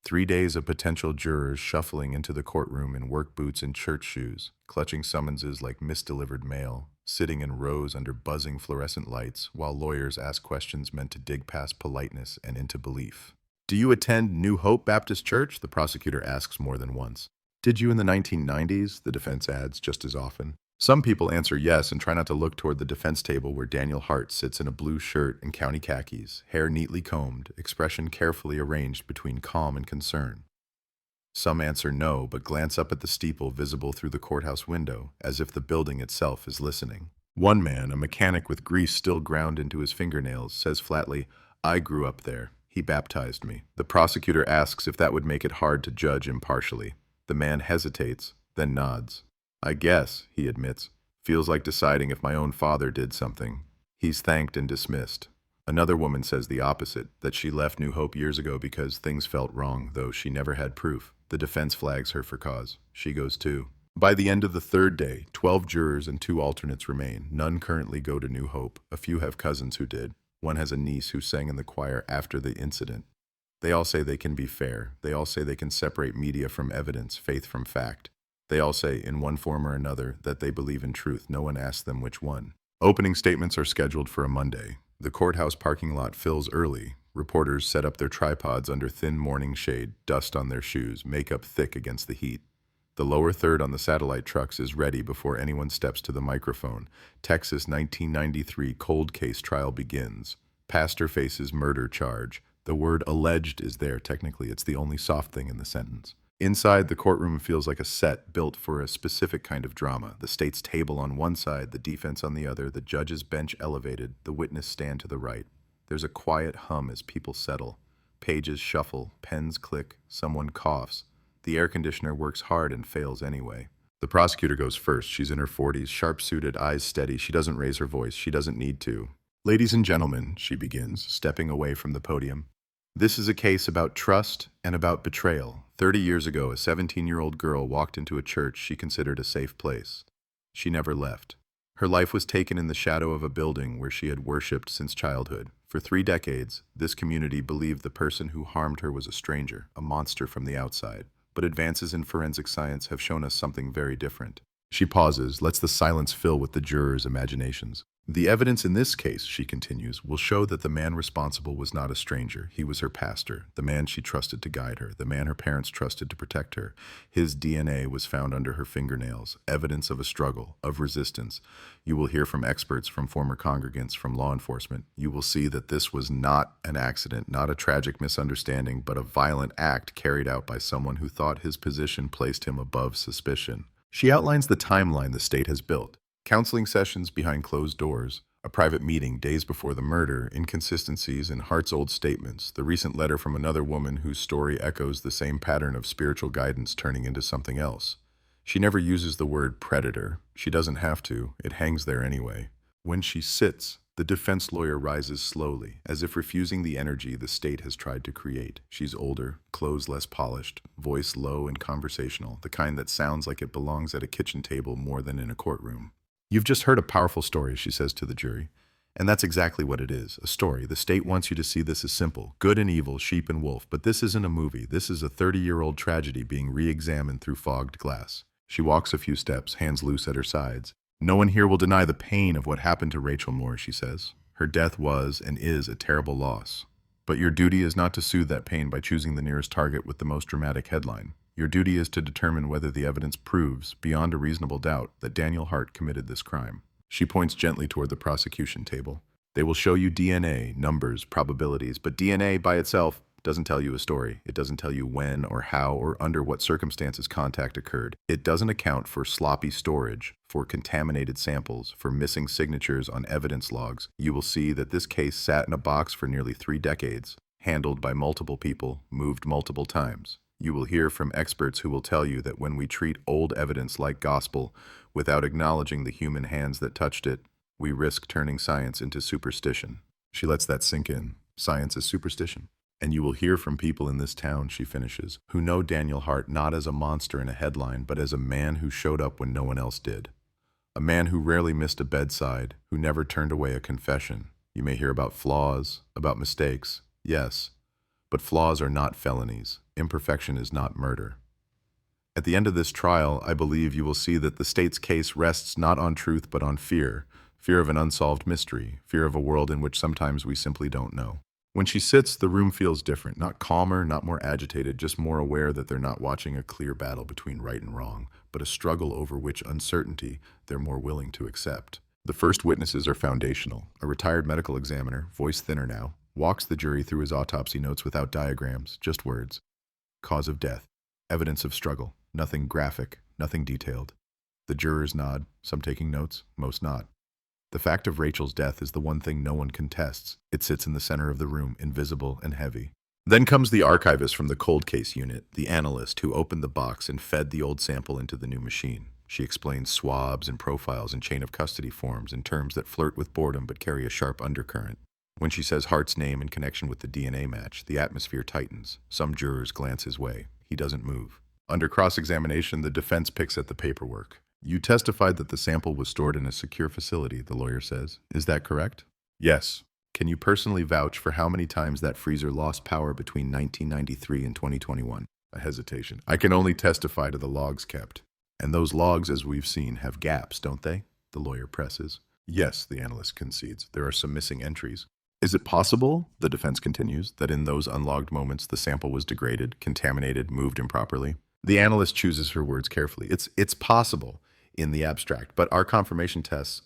3 days of potential jurors shuffling into the courtroom in work boots and church shoes, clutching summonses like misdelivered mail, sitting in rows under buzzing fluorescent lights while lawyers ask questions meant to dig past politeness and into belief. Do you attend New Hope Baptist Church? The prosecutor asks more than once. Did you in the 1990s? The defense adds just as often. Some people answer yes and try not to look toward the defense table where Daniel Hart sits in a blue shirt and county khakis, hair neatly combed, expression carefully arranged between calm and concern. Some answer no, but glance up at the steeple visible through the courthouse window, as if the building itself is listening. One man, a mechanic with grease still ground into his fingernails, says flatly, "I grew up there. He baptized me." The prosecutor asks if that would make it hard to judge impartially. The man hesitates, then nods. "I guess," he admits. "Feels like deciding if my own father did something." He's thanked and dismissed. Another woman says the opposite, that she left New Hope years ago because things felt wrong, though she never had proof. The defense flags her for cause. She goes too. By the end of the 3rd day, 12 jurors and 2 alternates remain. None currently go to New Hope. A few have cousins who did. One has a niece who sang in the choir after the incident. They all say they can be fair. They all say they can separate media from evidence, faith from fact. They all say, in one form or another, that they believe in truth. No one asks them which one. Opening statements are scheduled for a Monday. The courthouse parking lot fills early. Reporters set up their tripods under thin morning shade, dust on their shoes, makeup thick against the heat. The lower third on the satellite trucks is ready before anyone steps to the microphone. Texas 1993 cold case trial begins. Pastor faces murder charge. The word alleged is there technically. It's the only soft thing in the sentence. Inside, the courtroom feels like a set built for a specific kind of drama. The state's table on one side, the defense on the other, the judge's bench elevated, the witness stand to the right. There's a quiet hum as people settle. Pages shuffle, pens click, someone coughs. The air conditioner works hard and fails anyway. The prosecutor goes first. She's in her 40s, sharp-suited, eyes steady. She doesn't raise her voice. She doesn't need to. "Ladies and gentlemen," she begins, stepping away from the podium. "This is a case about trust and about betrayal. 30 years ago, a 17-year-old girl walked into a church she considered a safe place. She never left. Her life was taken in the shadow of a building where she had worshipped since childhood. For 3 decades, this community believed the person who harmed her was a stranger, a monster from the outside. But advances in forensic science have shown us something very different. She pauses, lets the silence fill with the jurors' imaginations. The evidence in this case, she continues, will show that the man responsible was not a stranger. He was her pastor, the man she trusted to guide her, the man her parents trusted to protect her. His DNA was found under her fingernails, evidence of a struggle, of resistance. You will hear from experts, from former congregants, from law enforcement. You will see that this was not an accident, not a tragic misunderstanding, but a violent act carried out by someone who thought his position placed him above suspicion. She outlines the timeline the state has built. Counseling sessions behind closed doors, a private meeting days before the murder, inconsistencies in Hart's old statements, the recent letter from another woman whose story echoes the same pattern of spiritual guidance turning into something else. She never uses the word predator. She doesn't have to. It hangs there anyway. When she sits, the defense lawyer rises slowly, as if refusing the energy the state has tried to create. She's older, clothes less polished, voice low and conversational, the kind that sounds like it belongs at a kitchen table more than in a courtroom. "You've just heard a powerful story," she says to the jury. And that's exactly what it is, a story. The state wants you to see this as simple, good and evil, sheep and wolf. But this isn't a movie. This is a 30-year-old tragedy being re-examined through fogged glass. She walks a few steps, hands loose at her sides. "No one here will deny the pain of what happened to Rachel Moore," she says. "Her death was and is a terrible loss. But your duty is not to soothe that pain by choosing the nearest target with the most dramatic headline. Your duty is to determine whether the evidence proves, beyond a reasonable doubt, that Daniel Hart committed this crime." She points gently toward the prosecution table. "They will show you DNA, numbers, probabilities, but DNA by itself doesn't tell you a story. It doesn't tell you when or how or under what circumstances contact occurred. It doesn't account for sloppy storage, for contaminated samples, for missing signatures on evidence logs. You will see that this case sat in a box for nearly 3 decades, handled by multiple people, moved multiple times. You will hear from experts who will tell you that when we treat old evidence like gospel without acknowledging the human hands that touched it, we risk turning science into superstition." She lets that sink in. Science is superstition. "And you will hear from people in this town," she finishes, "who know Daniel Hart not as a monster in a headline, but as a man who showed up when no one else did. A man who rarely missed a bedside, who never turned away a confession. You may hear about flaws, about mistakes. Yes, but flaws are not felonies. Imperfection is not murder. At the end of this trial, I believe you will see that the state's case rests not on truth but on fear. Fear of an unsolved mystery. Fear of a world in which sometimes we simply don't know." When she sits, the room feels different. Not calmer, not more agitated, just more aware that they're not watching a clear battle between right and wrong, but a struggle over which uncertainty they're more willing to accept. The first witnesses are foundational. A retired medical examiner, voice thinner now, walks the jury through his autopsy notes without diagrams, just words. Cause of death. Evidence of struggle. Nothing graphic, nothing detailed. The jurors nod, some taking notes, most not. The fact of Rachel's death is the one thing no one contests. It sits in the center of the room, invisible and heavy. Then comes the archivist from the cold case unit, the analyst who opened the box and fed the old sample into the new machine. She explains swabs and profiles and chain of custody forms in terms that flirt with boredom but carry a sharp undercurrent. When she says Hart's name in connection with the DNA match, the atmosphere tightens. Some jurors glance his way. He doesn't move. Under cross-examination, the defense picks at the paperwork. "You testified that the sample was stored in a secure facility," the lawyer says. "Is that correct?" "Yes." "Can you personally vouch for how many times that freezer lost power between 1993 and 2021? A hesitation. "I can only testify to the logs kept." "And those logs, as we've seen, have gaps, don't they?" the lawyer presses. "Yes," the analyst concedes. "There are some missing entries." "Is it possible," the defense continues, "that in those unlogged moments the sample was degraded, contaminated, moved improperly?" The analyst chooses her words carefully. It's possible in the abstract, but our confirmation tests..."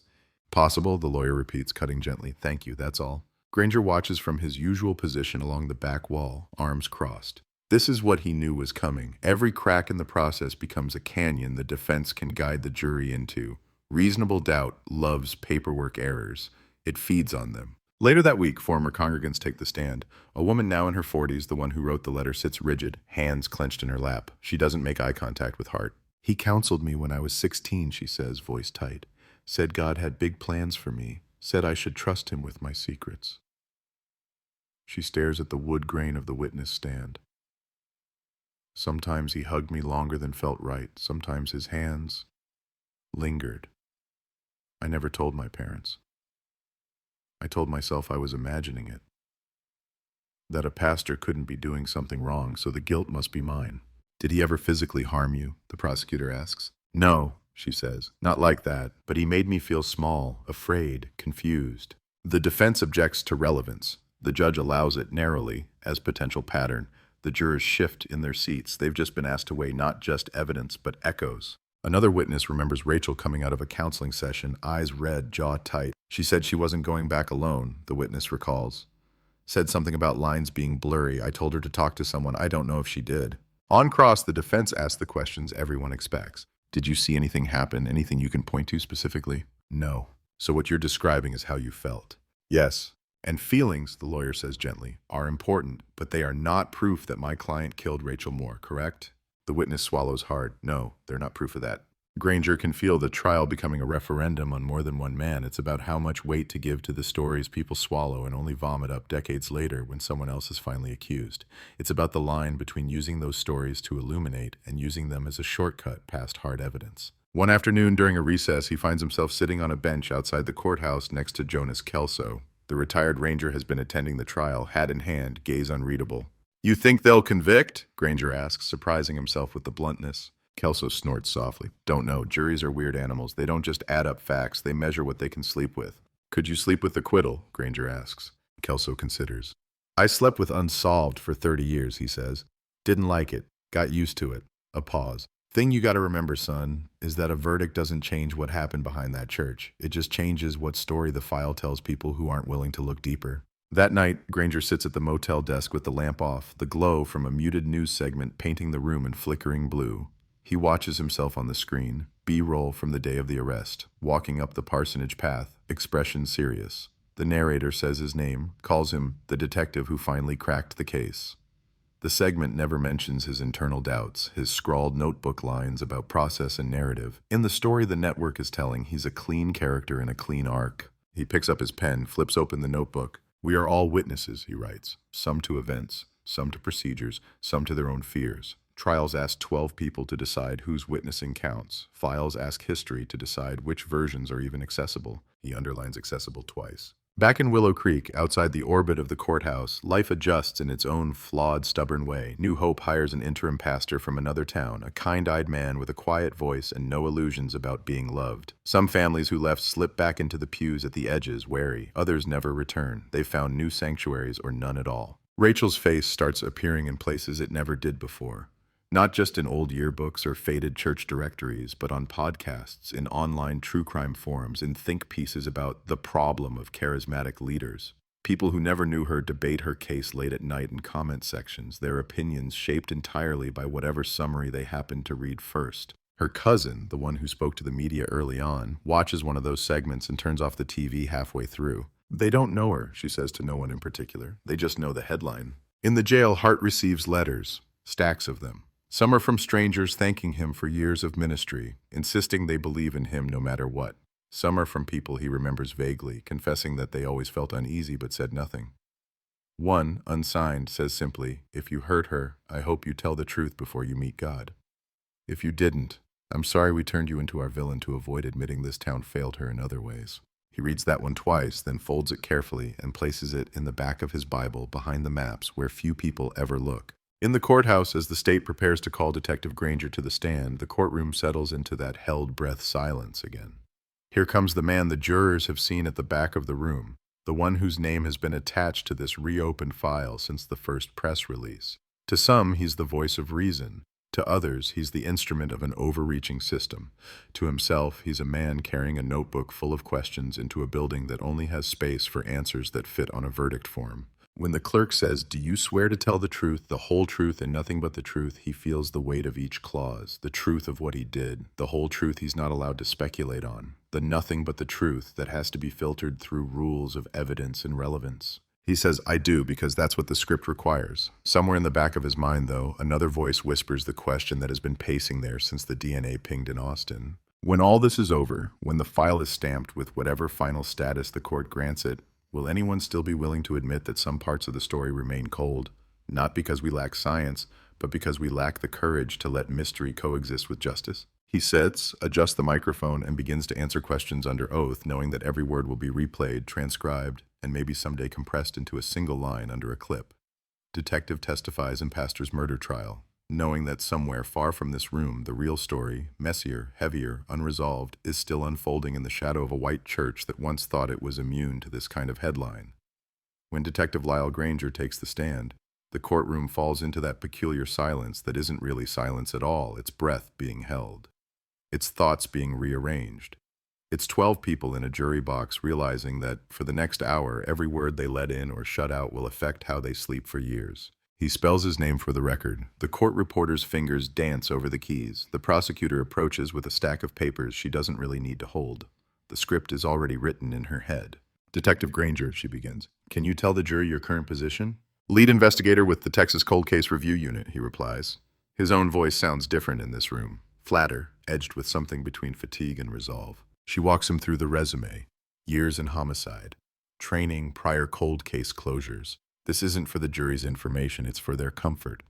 "Possible," the lawyer repeats, cutting gently. "Thank you, that's all." Granger watches from his usual position along the back wall, arms crossed. This is what he knew was coming. Every crack in the process becomes a canyon the defense can guide the jury into. Reasonable doubt loves paperwork errors. It feeds on them. Later that week, former congregants take the stand. A woman now in her 40s, the one who wrote the letter, sits rigid, hands clenched in her lap. She doesn't make eye contact with Hart. "He counseled me when I was 16, she says, voice tight. Said God had big plans for me. Said I should trust him with my secrets." She stares at the wood grain of the witness stand. "Sometimes he hugged me longer than felt right. Sometimes his hands lingered." I never told my parents. I told myself I was imagining it. That a pastor couldn't be doing something wrong, so the guilt must be mine. Did he ever physically harm you? The prosecutor asks. No, she says. Not like that, but he made me feel small, afraid, confused. The defense objects to relevance. The judge allows it narrowly as potential pattern. The jurors shift in their seats. They've just been asked to weigh not just evidence, but echoes. Another witness remembers Rachel coming out of a counseling session, eyes red, jaw tight. She said she wasn't going back alone, the witness recalls. Said something about lines being blurry. I told her to talk to someone. I don't know if she did. On cross, the defense asked the questions everyone expects. Did you see anything happen? Anything you can point to specifically? No. So what you're describing is how you felt. Yes. And feelings, the lawyer says gently, are important, but they are not proof that my client killed Rachel Moore, correct? The witness swallows hard. No, they're not proof of that. Granger can feel the trial becoming a referendum on more than one man. It's about how much weight to give to the stories people swallow and only vomit up decades later when someone else is finally accused. It's about the line between using those stories to illuminate and using them as a shortcut past hard evidence. One afternoon during a recess, he finds himself sitting on a bench outside the courthouse next to Jonas Kelso. The retired ranger has been attending the trial, hat in hand, gaze unreadable. You think they'll convict? Granger asks, surprising himself with the bluntness. Kelso snorts softly. Don't know. Juries are weird animals. They don't just add up facts. They measure what they can sleep with. Could you sleep with acquittal? Granger asks. Kelso considers. I slept with unsolved for 30 years, he says. Didn't like it. Got used to it. A pause. Thing you gotta remember, son, is that a verdict doesn't change what happened behind that church. It just changes what story the file tells people who aren't willing to look deeper. That night, Granger sits at the motel desk with the lamp off, the glow from a muted news segment painting the room in flickering blue. He watches himself on the screen, B-roll from the day of the arrest, walking up the parsonage path, expression serious. The narrator says his name, calls him the detective who finally cracked the case. The segment never mentions his internal doubts, his scrawled notebook lines about process and narrative. In the story the network is telling, he's a clean character in a clean arc. He picks up his pen, flips open the notebook. We are all witnesses, he writes, some to events, some to procedures, some to their own fears. Trials ask 12 people to decide whose witnessing counts. Files ask history to decide which versions are even accessible. He underlines accessible twice. Back in Willow Creek, outside the orbit of the courthouse, life adjusts in its own flawed, stubborn way. New Hope hires an interim pastor from another town, a kind-eyed man with a quiet voice and no illusions about being loved. Some families who left slip back into the pews at the edges, wary. Others never return. They've found new sanctuaries or none at all. Rachel's face starts appearing in places it never did before. Not just in old yearbooks or faded church directories, but on podcasts, in online true crime forums, in think pieces about the problem of charismatic leaders. People who never knew her debate her case late at night in comment sections, their opinions shaped entirely by whatever summary they happened to read first. Her cousin, the one who spoke to the media early on, watches one of those segments and turns off the TV halfway through. They don't know her, she says to no one in particular. They just know the headline. In the jail, Hart receives letters, stacks of them. Some are from strangers thanking him for years of ministry, insisting they believe in him no matter what. Some are from people he remembers vaguely, confessing that they always felt uneasy but said nothing. One, unsigned, says simply, if you hurt her, I hope you tell the truth before you meet God. If you didn't, I'm sorry we turned you into our villain to avoid admitting this town failed her in other ways. He reads that one twice, then folds it carefully and places it in the back of his Bible behind the maps where few people ever look. In the courthouse, as the state prepares to call Detective Granger to the stand, the courtroom settles into that held-breath silence again. Here comes the man the jurors have seen at the back of the room, the one whose name has been attached to this reopened file since the first press release. To some, he's the voice of reason. To others, he's the instrument of an overreaching system. To himself, he's a man carrying a notebook full of questions into a building that only has space for answers that fit on a verdict form. When the clerk says, do you swear to tell the truth, the whole truth, and nothing but the truth, he feels the weight of each clause, the truth of what he did, the whole truth he's not allowed to speculate on, the nothing but the truth that has to be filtered through rules of evidence and relevance. He says, I do, because that's what the script requires. Somewhere in the back of his mind, though, another voice whispers the question that has been pacing there since the DNA pinged in Austin. When all this is over, when the file is stamped with whatever final status the court grants it, will anyone still be willing to admit that some parts of the story remain cold? Not because we lack science, but because we lack the courage to let mystery coexist with justice? He sits, adjusts the microphone, and begins to answer questions under oath, knowing that every word will be replayed, transcribed, and maybe someday compressed into a single line under a clip. Detective testifies in pastor's murder trial, knowing that somewhere far from this room, the real story, messier, heavier, unresolved, is still unfolding in the shadow of a white church that once thought it was immune to this kind of headline. When Detective Lyle Granger takes the stand, the courtroom falls into that peculiar silence that isn't really silence at all, its breath being held, its thoughts being rearranged. It's 12 people in a jury box realizing that, for the next hour, every word they let in or shut out will affect how they sleep for years. He spells his name for the record. The court reporter's fingers dance over the keys. The prosecutor approaches with a stack of papers she doesn't really need to hold. The script is already written in her head. Detective Granger, she begins, can you tell the jury your current position? Lead investigator with the Texas Cold Case Review Unit, he replies. His own voice sounds different in this room, flatter, edged with something between fatigue and resolve. She walks him through the resume, years in homicide, training, prior cold case closures. This isn't for the jury's information, it's for their comfort.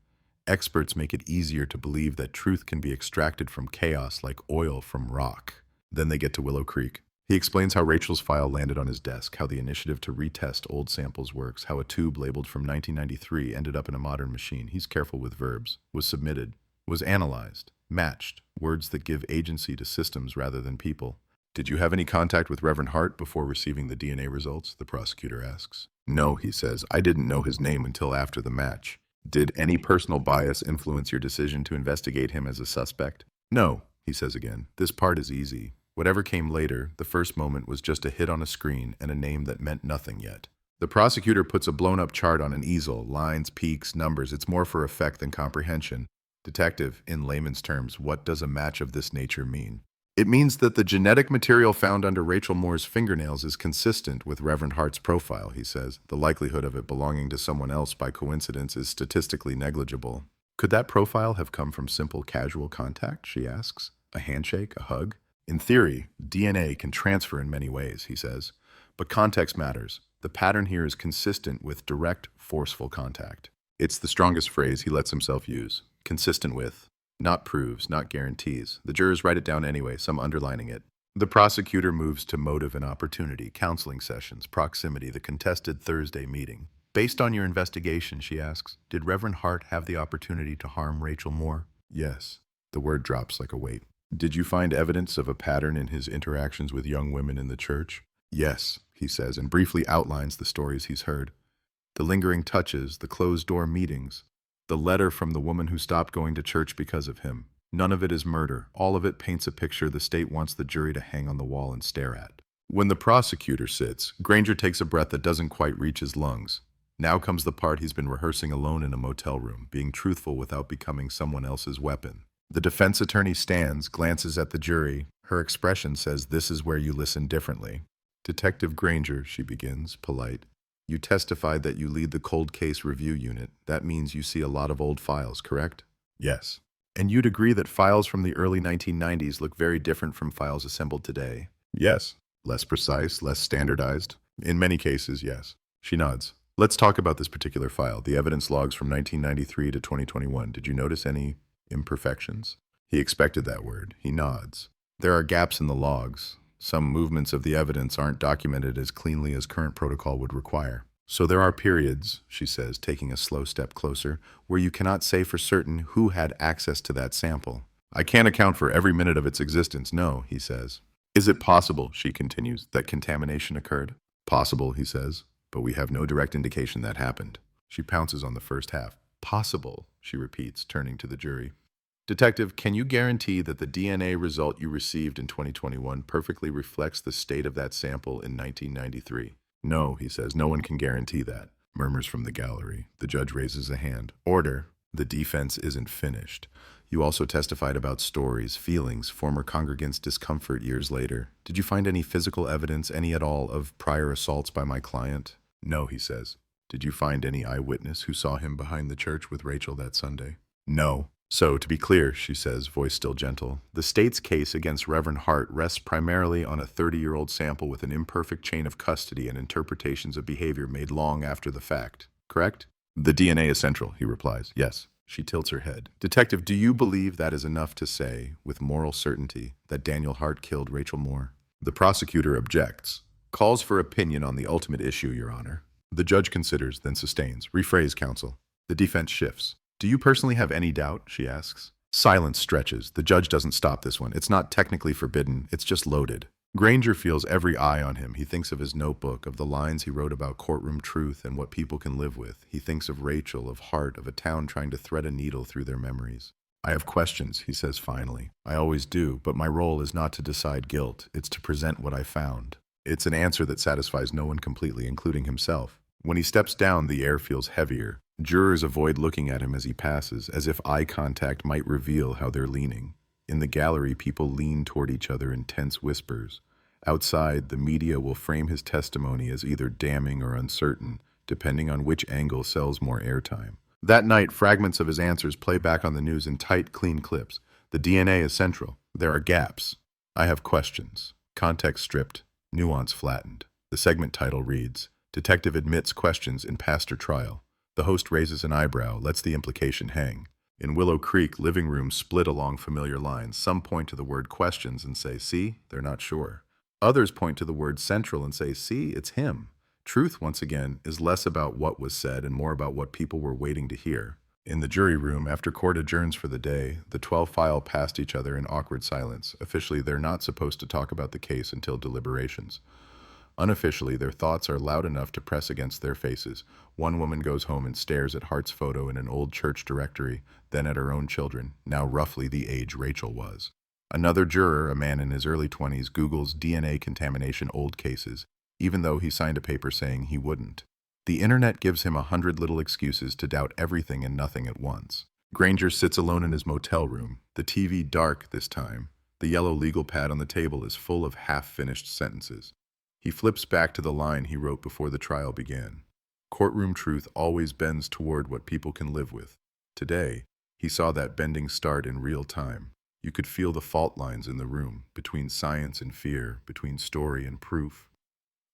Experts make it easier to believe that truth can be extracted from chaos like oil from rock. Then they get to Willow Creek. He explains how Rachel's file landed on his desk, how the initiative to retest old samples works, how a tube labeled from 1993 ended up in a modern machine. He's careful with verbs. Was submitted. Was analyzed. Matched. Words that give agency to systems rather than people. Did you have any contact with Reverend Hart before receiving the DNA results? The prosecutor asks. No, he says. I didn't know his name until after the match. Did any personal bias influence your decision to investigate him as a suspect? No, he says again. This part is easy. Whatever came later, the first moment was just a hit on a screen and a name that meant nothing yet. The prosecutor puts a blown-up chart on an easel, lines, peaks, numbers. It's more for effect than comprehension. Detective, in layman's terms, what does a match of this nature mean? It means that the genetic material found under Rachel Moore's fingernails is consistent with Reverend Hart's profile, he says. The likelihood of it belonging to someone else by coincidence is statistically negligible. Could that profile have come from simple casual contact, she asks? A handshake, a hug? In theory, DNA can transfer in many ways, he says. But context matters. The pattern here is consistent with direct, forceful contact. It's the strongest phrase he lets himself use. Consistent with. Not proves, not guarantees. The jurors write it down anyway, some underlining it. The prosecutor moves to motive and opportunity, counseling sessions, proximity, the contested Thursday meeting. Based on your investigation, she asks, did Reverend Hart have the opportunity to harm Rachel Moore? Yes. The word drops like a weight. Did you find evidence of a pattern in his interactions with young women in the church? Yes, he says, and briefly outlines the stories he's heard. The lingering touches, the closed-door meetings, the letter from the woman who stopped going to church because of him. None of it is murder. All of it paints a picture the state wants the jury to hang on the wall and stare at. When the prosecutor sits, Granger takes a breath that doesn't quite reach his lungs. Now comes the part he's been rehearsing alone in a motel room, being truthful without becoming someone else's weapon. The defense attorney stands, glances at the jury. Her expression says, this is where you listen differently. Detective Granger, she begins, polite. You testified that you lead the Cold Case Review Unit. That means you see a lot of old files, correct? Yes. And you'd agree that files from the early 1990s look very different from files assembled today? Yes. Less precise, less standardized? In many cases, yes. She nods. Let's talk about this particular file, the evidence logs from 1993 to 2021. Did you notice any imperfections? He expected that word. He nods. There are gaps in the logs. Some movements of the evidence aren't documented as cleanly as current protocol would require. So there are periods, she says, taking a slow step closer, where you cannot say for certain who had access to that sample. I can't account for every minute of its existence, no, he says. Is it possible, she continues, that contamination occurred? Possible, he says, but we have no direct indication that happened. She pounces on the first half. Possible, she repeats, turning to the jury. Detective, can you guarantee that the DNA result you received in 2021 perfectly reflects the state of that sample in 1993? No, he says, no one can guarantee that. Murmurs from the gallery. The judge raises a hand. Order. The defense isn't finished. You also testified about stories, feelings, former congregants' discomfort years later. Did you find any physical evidence, any at all, of prior assaults by my client? No, he says. Did you find any eyewitness who saw him behind the church with Rachel that Sunday? No. So, to be clear, she says, voice still gentle, the state's case against Reverend Hart rests primarily on a 30-year-old sample with an imperfect chain of custody and interpretations of behavior made long after the fact, correct? The DNA is central, he replies. Yes. She tilts her head. Detective, do you believe that is enough to say, with moral certainty, that Daniel Hart killed Rachel Moore? The prosecutor objects. Calls for opinion on the ultimate issue, Your Honor. The judge considers, then sustains. Rephrase, counsel. The defense shifts. Do you personally have any doubt? She asks. Silence stretches. The judge doesn't stop this one. It's not technically forbidden. It's just loaded. Granger feels every eye on him. He thinks of his notebook, of the lines he wrote about courtroom truth and what people can live with. He thinks of Rachel, of Hart, of a town trying to thread a needle through their memories. I have questions, he says finally. I always do, but my role is not to decide guilt. It's to present what I found. It's an answer that satisfies no one completely, including himself. When he steps down, the air feels heavier. Jurors avoid looking at him as he passes, as if eye contact might reveal how they're leaning. In the gallery, people lean toward each other in tense whispers. Outside, the media will frame his testimony as either damning or uncertain, depending on which angle sells more airtime. That night, fragments of his answers play back on the news in tight, clean clips. The DNA is central. There are gaps. I have questions. Context stripped, nuance flattened. The segment title reads, Detective admits questions in pastor trial. The host raises an eyebrow, lets the implication hang. In Willow Creek, living rooms split along familiar lines. Some point to the word questions and say, see, they're not sure. Others point to the word central and say, see, it's him. Truth, once again, is less about what was said and more about what people were waiting to hear. In the jury room, after court adjourns for the day, the 12 file past each other in awkward silence. Officially, they're not supposed to talk about the case until deliberations. Unofficially, their thoughts are loud enough to press against their faces. One woman goes home and stares at Hart's photo in an old church directory, then at her own children, now roughly the age Rachel was. Another juror, a man in his early 20s, Googles DNA contamination old cases, even though he signed a paper saying he wouldn't. The internet gives him 100 little excuses to doubt everything and nothing at once. Granger sits alone in his motel room, the TV dark this time. The yellow legal pad on the table is full of half-finished sentences. He flips back to the line he wrote before the trial began. Courtroom truth always bends toward what people can live with. Today, he saw that bending start in real time. You could feel the fault lines in the room, between science and fear, between story and proof,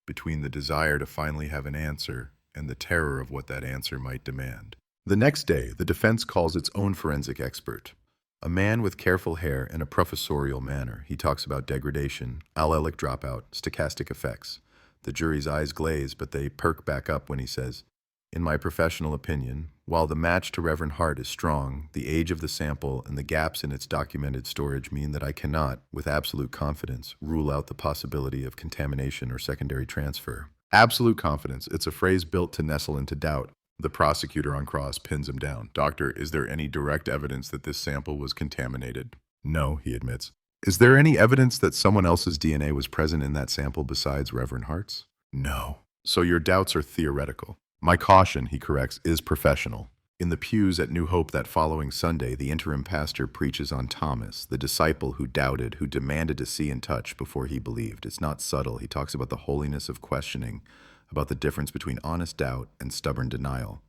between the desire to finally have an answer and the terror of what that answer might demand. The next day, the defense calls its own forensic expert. A man with careful hair and a professorial manner. He talks about degradation, allelic dropout, stochastic effects. The jury's eyes glaze, but they perk back up when he says, in my professional opinion, while the match to Reverend Hart is strong, the age of the sample and the gaps in its documented storage mean that I cannot, with absolute confidence, rule out the possibility of contamination or secondary transfer. Absolute confidence, it's a phrase built to nestle into doubt. The prosecutor on cross pins him down. Doctor, is there any direct evidence that this sample was contaminated? No, he admits. Is there any evidence that someone else's DNA was present in that sample besides Reverend Hart's? No. So your doubts are theoretical. My caution, he corrects, is professional. In the pews at New Hope that following Sunday, the interim pastor preaches on Thomas, the disciple who doubted, who demanded to see and touch before he believed. It's not subtle. He talks about the holiness of questioning, about the difference between honest doubt and stubborn denial.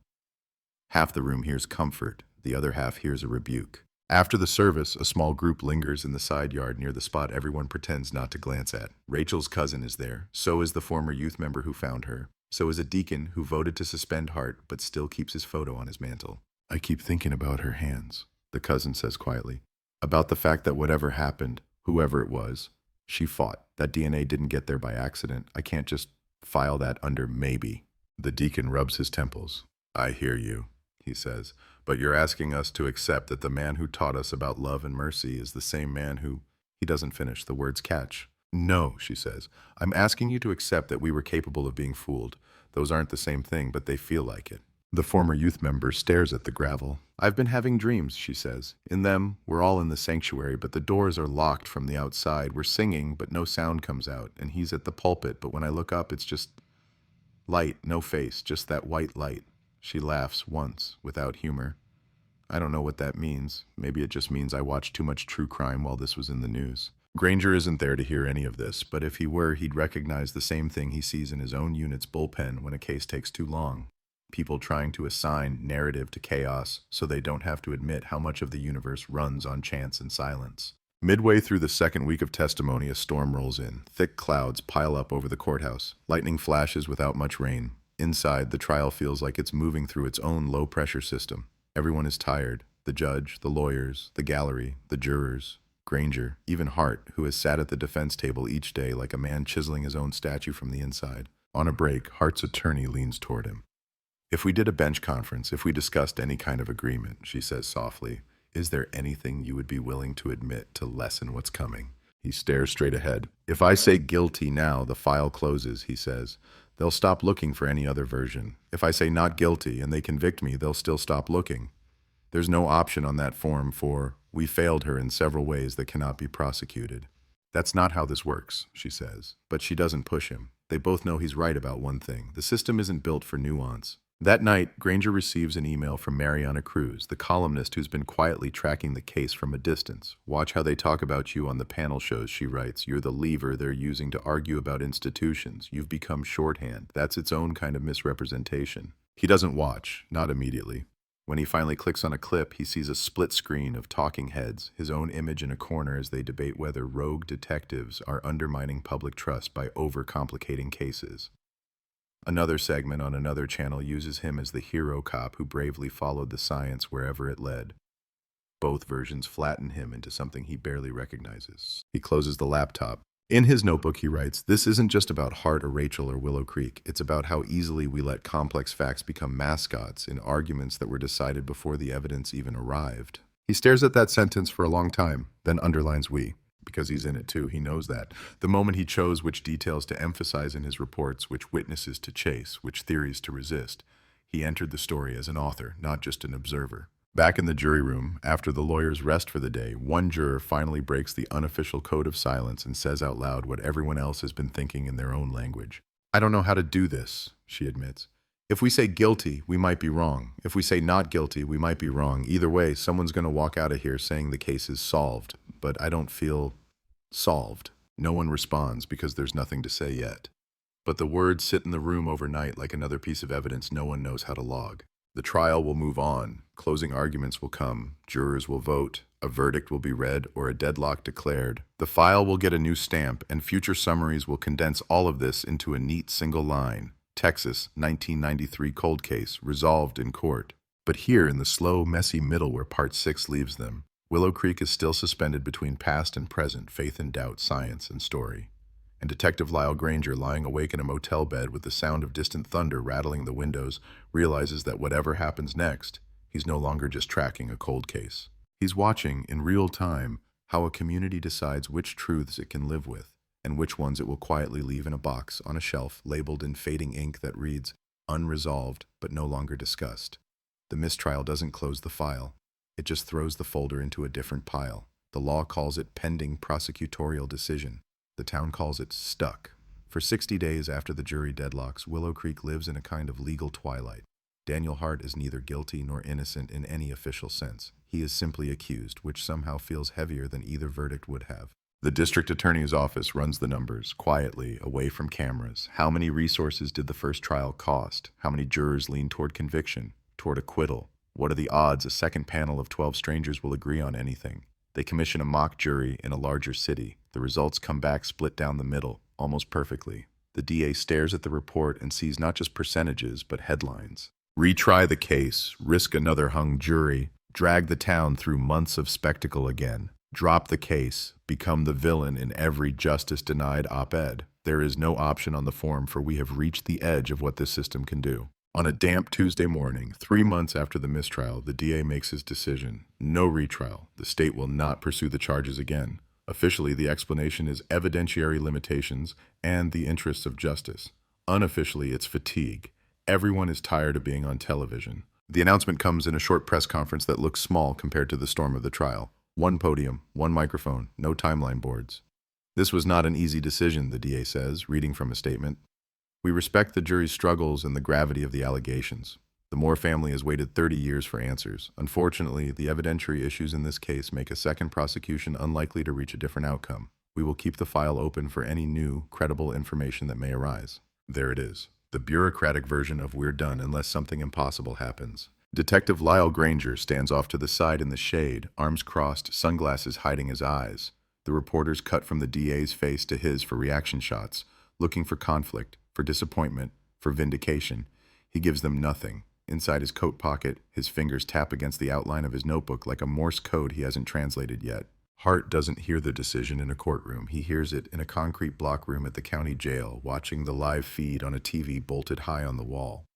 Half the room hears comfort, the other half hears a rebuke. After the service, a small group lingers in the side yard near the spot everyone pretends not to glance at. Rachel's cousin is there, so is the former youth member who found her. So is a deacon who voted to suspend Hart but still keeps his photo on his mantle. I keep thinking about her hands, the cousin says quietly. About the fact that whatever happened, whoever it was, she fought. That DNA didn't get there by accident. I can't just file that under maybe. The deacon rubs his temples. I hear you, he says, but you're asking us to accept that the man who taught us about love and mercy is the same man who... He doesn't finish. The words catch. No, she says. I'm asking you to accept that we were capable of being fooled. Those aren't the same thing, but they feel like it. The former youth member stares at the gravel. I've been having dreams, she says. In them, we're all in the sanctuary, but the doors are locked from the outside. We're singing, but no sound comes out. And he's at the pulpit, but when I look up, it's just light, no face, just that white light. She laughs once, without humor. I don't know what that means. Maybe it just means I watched too much true crime while this was in the news. Granger isn't there to hear any of this, but if he were, he'd recognize the same thing he sees in his own unit's bullpen when a case takes too long. People trying to assign narrative to chaos so they don't have to admit how much of the universe runs on chance and silence. Midway through the second week of testimony, a storm rolls in. Thick clouds pile up over the courthouse. Lightning flashes without much rain. Inside, the trial feels like it's moving through its own low-pressure system. Everyone is tired. The judge, the lawyers, the gallery, the jurors, Granger, even Hart, who has sat at the defense table each day like a man chiseling his own statue from the inside. On a break, Hart's attorney leans toward him. If we did a bench conference, if we discussed any kind of agreement, she says softly, is there anything you would be willing to admit to lessen what's coming? He stares straight ahead. If I say guilty now, the file closes, he says. They'll stop looking for any other version. If I say not guilty and they convict me, they'll still stop looking. There's no option on that form for, we failed her in several ways that cannot be prosecuted. That's not how this works, she says, but she doesn't push him. They both know he's right about one thing. The system isn't built for nuance. That night, Granger receives an email from Mariana Cruz, the columnist who's been quietly tracking the case from a distance. Watch how they talk about you on the panel shows, she writes. You're the lever they're using to argue about institutions. You've become shorthand. That's its own kind of misrepresentation. He doesn't watch, not immediately. When he finally clicks on a clip, he sees a split screen of talking heads, his own image in a corner as they debate whether rogue detectives are undermining public trust by overcomplicating cases. Another segment on another channel uses him as the hero cop who bravely followed the science wherever it led. Both versions flatten him into something he barely recognizes. He closes the laptop. In his notebook, he writes, "This isn't just about Hart or Rachel or Willow Creek. It's about how easily we let complex facts become mascots in arguments that were decided before the evidence even arrived." He stares at that sentence for a long time, then underlines "we." Because he's in it too, he knows that. The moment he chose which details to emphasize in his reports, which witnesses to chase, which theories to resist, he entered the story as an author, not just an observer. Back in the jury room, after the lawyers rest for the day, one juror finally breaks the unofficial code of silence and says out loud what everyone else has been thinking in their own language. "I don't know how to do this," she admits. "If we say guilty, we might be wrong. If we say not guilty, we might be wrong. Either way, someone's going to walk out of here saying the case is solved, but I don't feel solved." No one responds because there's nothing to say yet. But the words sit in the room overnight like another piece of evidence no one knows how to log. The trial will move on. Closing arguments will come. Jurors will vote. A verdict will be read or a deadlock declared. The file will get a new stamp, and future summaries will condense all of this into a neat single line. Texas, 1993 cold case, resolved in court. But here in the slow, messy middle where Part 6 leaves them, Willow Creek is still suspended between past and present, faith and doubt, science and story. And Detective Lyle Granger, lying awake in a motel bed with the sound of distant thunder rattling the windows, realizes that whatever happens next, he's no longer just tracking a cold case. He's watching, in real time, how a community decides which truths it can live with, and which ones it will quietly leave in a box on a shelf labeled in fading ink that reads, "Unresolved, but no longer discussed." The mistrial doesn't close the file. It just throws the folder into a different pile. The law calls it pending prosecutorial decision. The town calls it stuck. For 60 days after the jury deadlocks, Willow Creek lives in a kind of legal twilight. Daniel Hart is neither guilty nor innocent in any official sense. He is simply accused, which somehow feels heavier than either verdict would have. The district attorney's office runs the numbers, quietly, away from cameras. How many resources did the first trial cost? How many jurors lean toward conviction, toward acquittal? What are the odds a second panel of 12 strangers will agree on anything? They commission a mock jury in a larger city. The results come back split down the middle, almost perfectly. The DA stares at the report and sees not just percentages, but headlines. Retry the case, risk another hung jury, drag the town through months of spectacle again. Drop the case, become the villain in every justice-denied op-ed. There is no option on the form, for we have reached the edge of what this system can do. On a damp Tuesday morning, 3 months after the mistrial, the DA makes his decision. No retrial. The state will not pursue the charges again. Officially, the explanation is evidentiary limitations and the interests of justice. Unofficially, it's fatigue. Everyone is tired of being on television. The announcement comes in a short press conference that looks small compared to the storm of the trial. One podium, one microphone, no timeline boards. This was not an easy decision, the DA says, reading from a statement. We respect the jury's struggles and the gravity of the allegations. The Moore family has waited 30 years for answers. Unfortunately, the evidentiary issues in this case make a second prosecution unlikely to reach a different outcome. We will keep the file open for any new, credible information that may arise. There it is. The bureaucratic version of "we're done unless something impossible happens." Detective Lyle Granger stands off to the side in the shade, arms crossed, sunglasses hiding his eyes. The reporters cut from the DA's face to his for reaction shots, looking for conflict, for disappointment, for vindication. He gives them nothing. Inside his coat pocket, his fingers tap against the outline of his notebook like a Morse code he hasn't translated yet. Hart doesn't hear the decision in a courtroom. He hears it in a concrete block room at the county jail, watching the live feed on a TV bolted high on the wall.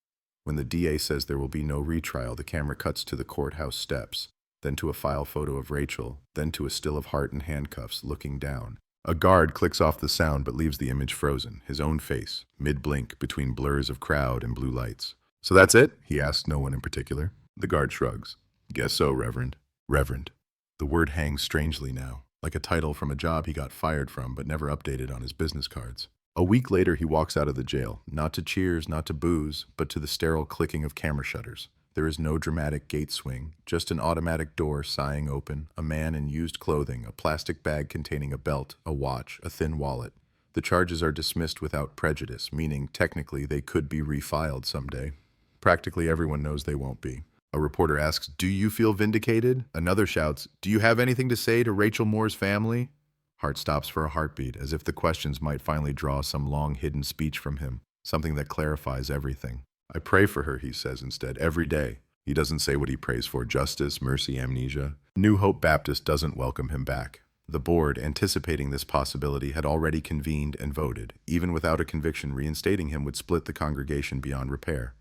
When the DA says there will be no retrial, the camera cuts to the courthouse steps, then to a file photo of Rachel, then to a still of Hart in handcuffs, looking down. A guard clicks off the sound but leaves the image frozen, his own face, mid-blink between blurs of crowd and blue lights. "So that's it?" he asks no one in particular. The guard shrugs. "Guess so, Reverend." Reverend. The word hangs strangely now, like a title from a job he got fired from but never updated on his business cards. A week later, he walks out of the jail, not to cheers, not to boos, but to the sterile clicking of camera shutters. There is no dramatic gate swing, just an automatic door sighing open, a man in used clothing, a plastic bag containing a belt, a watch, a thin wallet. The charges are dismissed without prejudice, meaning technically they could be refiled someday. Practically everyone knows they won't be. A reporter asks, "Do you feel vindicated?" Another shouts, "Do you have anything to say to Rachel Moore's family?" Hart stops for a heartbeat, as if the questions might finally draw some long-hidden speech from him, something that clarifies everything. "I pray for her," he says instead, "every day." He doesn't say what he prays for: justice, mercy, amnesia. New Hope Baptist doesn't welcome him back. The board, anticipating this possibility, had already convened and voted. Even without a conviction, reinstating him would split the congregation beyond repair.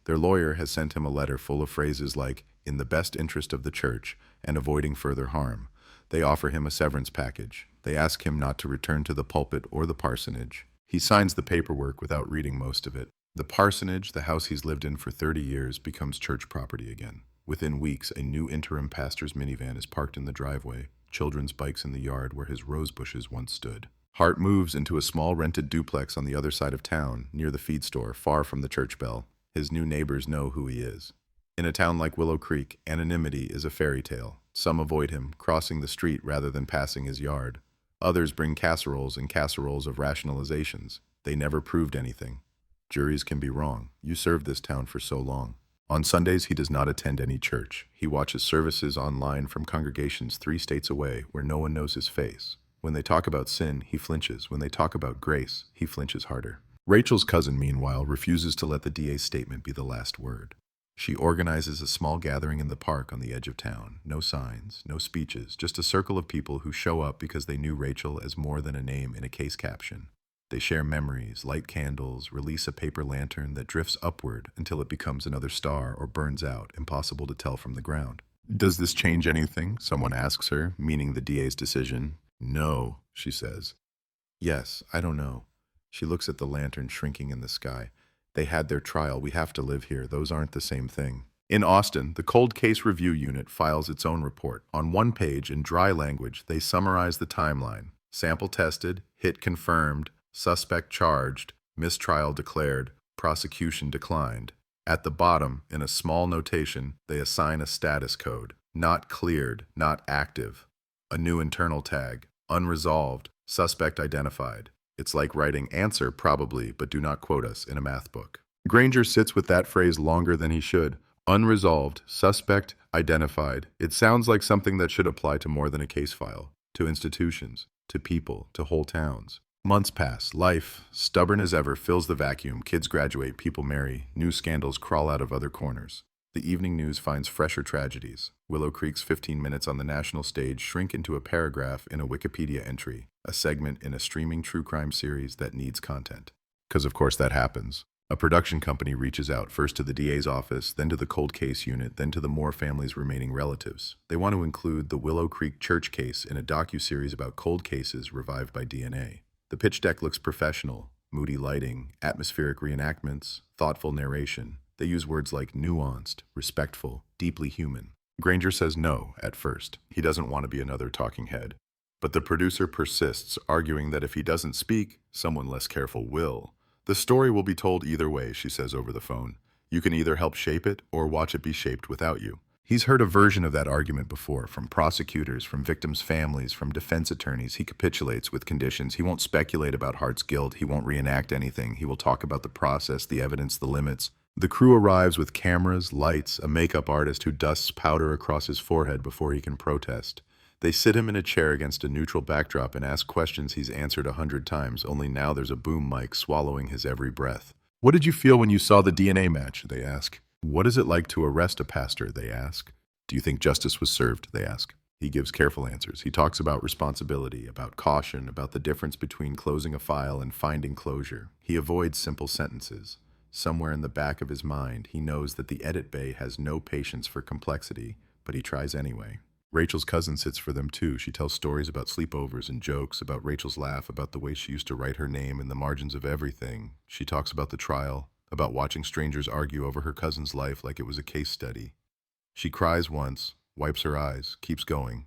Their lawyer has sent him a letter full of phrases like, "in the best interest of the church," and "avoiding further harm." They offer him a severance package. They ask him not to return to the pulpit or the parsonage. He signs the paperwork without reading most of it. The parsonage, the house he's lived in for 30 years, becomes church property again. Within weeks, a new interim pastor's minivan is parked in the driveway, children's bikes in the yard where his rose bushes once stood. Hart moves into a small rented duplex on the other side of town, near the feed store, far from the church bell. His new neighbors know who he is. In a town like Willow Creek, anonymity is a fairy tale. Some avoid him, crossing the street rather than passing his yard. Others bring casseroles and casseroles of rationalizations. They never proved anything. Juries can be wrong. You served this town for so long. On Sundays, he does not attend any church. He watches services online from congregations 3 states away where no one knows his face. When they talk about sin, he flinches. When they talk about grace, he flinches harder. Rachel's cousin, meanwhile, refuses to let the DA's statement be the last word. She organizes a small gathering in the park on the edge of town. No signs, no speeches, just a circle of people who show up because they knew Rachel as more than a name in a case caption. They share memories, light candles, release a paper lantern that drifts upward until it becomes another star or burns out, impossible to tell from the ground. "Does this change anything?" someone asks her, meaning the DA's decision. "No," she says. "Yes, I don't know." She looks at the lantern shrinking in the sky. "They had their trial. We have to live here. Those aren't the same thing." In Austin, the Cold Case Review Unit files its own report. On one page, in dry language, they summarize the timeline. Sample tested, hit confirmed, suspect charged, mistrial declared, prosecution declined. At the bottom, in a small notation, they assign a status code. Not cleared, not active. A new internal tag. Unresolved, suspect identified. It's like writing "answer probably, but do not quote us" in a math book. Granger sits with that phrase longer than he should. Unresolved, suspect identified. It sounds like something that should apply to more than a case file. To institutions, to people, to whole towns. Months pass. Life, stubborn as ever, fills the vacuum. Kids graduate, people marry. New scandals crawl out of other corners. The evening news finds fresher tragedies. Willow Creek's 15 minutes on the national stage shrink into a paragraph in a Wikipedia entry, a segment in a streaming true crime series that needs content. Because of course that happens. A production company reaches out, first to the DA's office, then to the cold case unit, then to the Moore family's remaining relatives. They want to include the Willow Creek church case in a docuseries about cold cases revived by DNA. The pitch deck looks professional: moody lighting, atmospheric reenactments, thoughtful narration. They use words like nuanced, respectful, deeply human. Granger says no at first. He doesn't want to be another talking head. But the producer persists, arguing that if he doesn't speak, someone less careful will. "The story will be told either way," she says over the phone. "You can either help shape it or watch it be shaped without you." He's heard a version of that argument before, from prosecutors, from victims' families, from defense attorneys. He capitulates with conditions. He won't speculate about Hart's guilt. He won't reenact anything. He will talk about the process, the evidence, the limits. The crew arrives with cameras, lights, a makeup artist who dusts powder across his forehead before he can protest. They sit him in a chair against a neutral backdrop and ask questions he's answered 100 times, only now there's a boom mic swallowing his every breath. "What did you feel when you saw the DNA match?" they ask. What is it like to arrest a pastor, they ask. Do you think justice was served, they ask. He gives careful answers. He talks about responsibility, about caution, about the difference between closing a file and finding closure. He avoids simple sentences. Somewhere in the back of his mind, he knows that the edit bay has no patience for complexity, but he tries anyway. Rachel's cousin sits for them too. She tells stories about sleepovers and jokes, about Rachel's laugh, about the way she used to write her name in the margins of everything. She talks about the trial, about watching strangers argue over her cousin's life like it was a case study. She cries once, wipes her eyes, keeps going.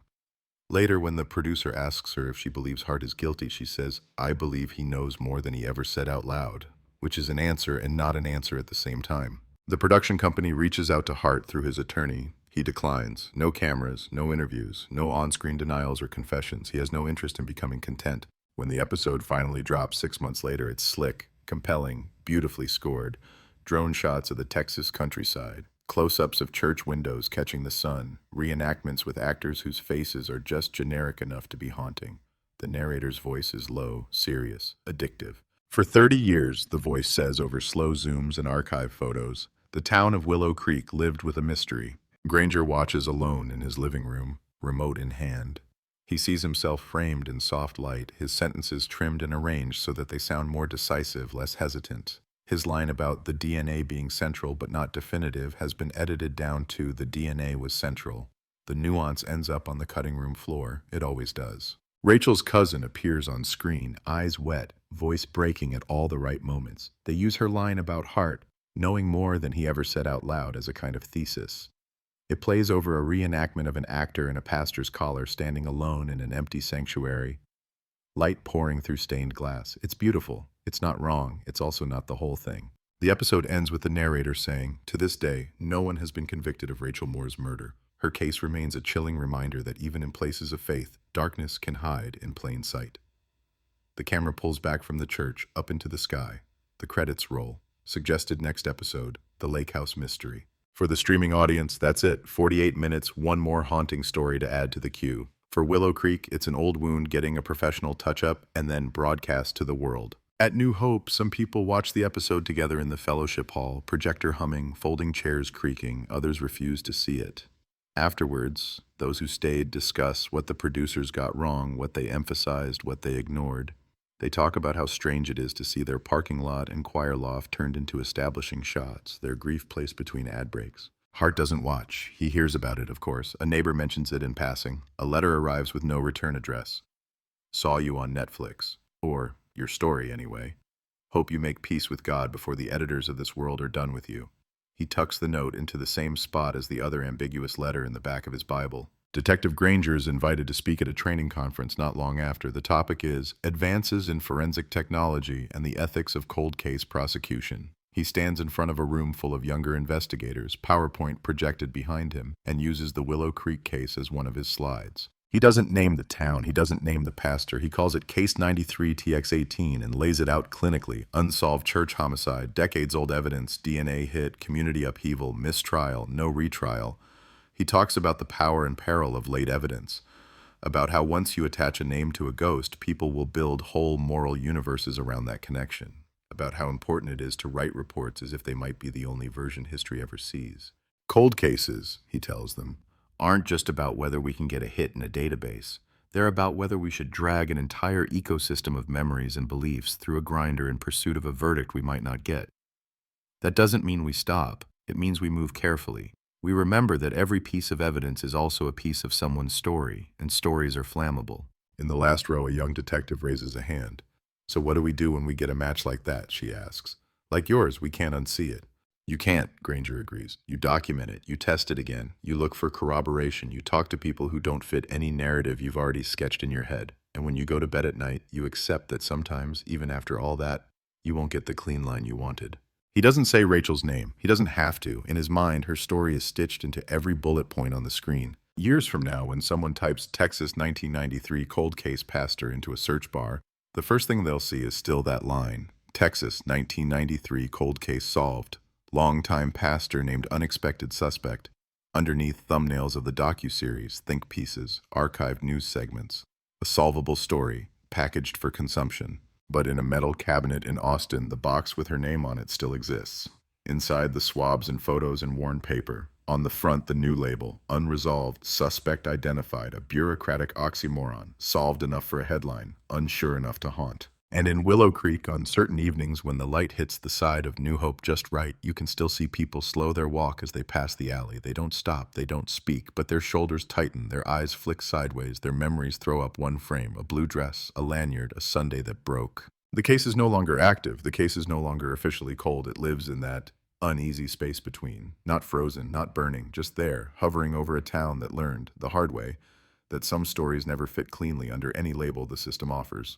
Later, when the producer asks her if she believes Hart is guilty, she says, "I believe he knows more than he ever said out loud," which is an answer and not an answer at the same time. The production company reaches out to Hart through his attorney. He declines. No cameras, no interviews, no on-screen denials or confessions. He has no interest in becoming content. When the episode finally drops 6 months later, it's slick, compelling, beautifully scored. Drone shots of the Texas countryside, close-ups of church windows catching the sun, reenactments with actors whose faces are just generic enough to be haunting. The narrator's voice is low, serious, addictive. For 30 years, the voice says over slow zooms and archive photos, the town of Willow Creek lived with a mystery. Granger watches alone in his living room, remote in hand. He sees himself framed in soft light, his sentences trimmed and arranged so that they sound more decisive, less hesitant. His line about the DNA being central but not definitive has been edited down to the DNA was central. The nuance ends up on the cutting room floor. It always does. Rachel's cousin appears on screen, eyes wet, voice breaking at all the right moments. They use her line about Hart, knowing more than he ever said out loud, as a kind of thesis. It plays over a reenactment of an actor in a pastor's collar standing alone in an empty sanctuary, light pouring through stained glass. It's beautiful. It's not wrong. It's also not the whole thing. The episode ends with the narrator saying, "To this day, no one has been convicted of Rachel Moore's murder. Her case remains a chilling reminder that even in places of faith, darkness can hide in plain sight." The camera pulls back from the church, up into the sky. The credits roll. Suggested next episode, The Lake House Mystery. For the streaming audience, that's it. 48 minutes, one more haunting story to add to the queue. For Willow Creek, it's an old wound getting a professional touch-up and then broadcast to the world. At New Hope, some people watch the episode together in the fellowship hall, projector humming, folding chairs creaking. Others refuse to see it. Afterwards, those who stayed discuss what the producers got wrong, what they emphasized, what they ignored. They talk about how strange it is to see their parking lot and choir loft turned into establishing shots, their grief placed between ad breaks. Hart doesn't watch. He hears about it, of course. A neighbor mentions it in passing. A letter arrives with no return address. Saw you on Netflix. Or, your story anyway. Hope you make peace with God before the editors of this world are done with you. He tucks the note into the same spot as the other ambiguous letter in the back of his Bible. Detective Granger is invited to speak at a training conference not long after. The topic is Advances in Forensic Technology and the Ethics of Cold Case Prosecution. He stands in front of a room full of younger investigators, PowerPoint projected behind him, and uses the Willow Creek case as one of his slides. He doesn't name the town, he doesn't name the pastor, he calls it Case 93 TX18 and lays it out clinically. Unsolved church homicide, decades-old evidence, DNA hit, community upheaval, mistrial, no retrial. He talks about the power and peril of late evidence, about how once you attach a name to a ghost, people will build whole moral universes around that connection, about how important it is to write reports as if they might be the only version history ever sees. Cold cases, he tells them, aren't just about whether we can get a hit in a database. They're about whether we should drag an entire ecosystem of memories and beliefs through a grinder in pursuit of a verdict we might not get. That doesn't mean we stop. It means we move carefully. We remember that every piece of evidence is also a piece of someone's story, and stories are flammable. In the last row, a young detective raises a hand. "So what do we do when we get a match like that?" she asks. "Like yours, we can't unsee it." "You can't," Granger agrees. "You document it, you test it again, you look for corroboration, you talk to people who don't fit any narrative you've already sketched in your head. And when you go to bed at night, you accept that sometimes, even after all that, you won't get the clean line you wanted." He doesn't say Rachel's name. He doesn't have to. In his mind, her story is stitched into every bullet point on the screen. Years from now, when someone types Texas 1993 cold case pastor into a search bar, the first thing they'll see is still that line. Texas 1993 cold case solved. Longtime pastor named unexpected suspect. Underneath thumbnails of the docuseries, think pieces, archived news segments. A solvable story, packaged for consumption. But in a metal cabinet in Austin, the box with her name on it still exists. Inside, the swabs and photos in worn paper. On the front, the new label, unresolved, suspect identified, a bureaucratic oxymoron, solved enough for a headline, unsure enough to haunt. And in Willow Creek, on certain evenings when the light hits the side of New Hope just right, you can still see people slow their walk as they pass the alley. They don't stop, they don't speak, but their shoulders tighten, their eyes flick sideways, their memories throw up one frame, a blue dress, a lanyard, a Sunday that broke. The case is no longer active. The case is no longer officially cold. It lives in that uneasy space between. Not frozen, not burning, just there, hovering over a town that learned, the hard way, that some stories never fit cleanly under any label the system offers.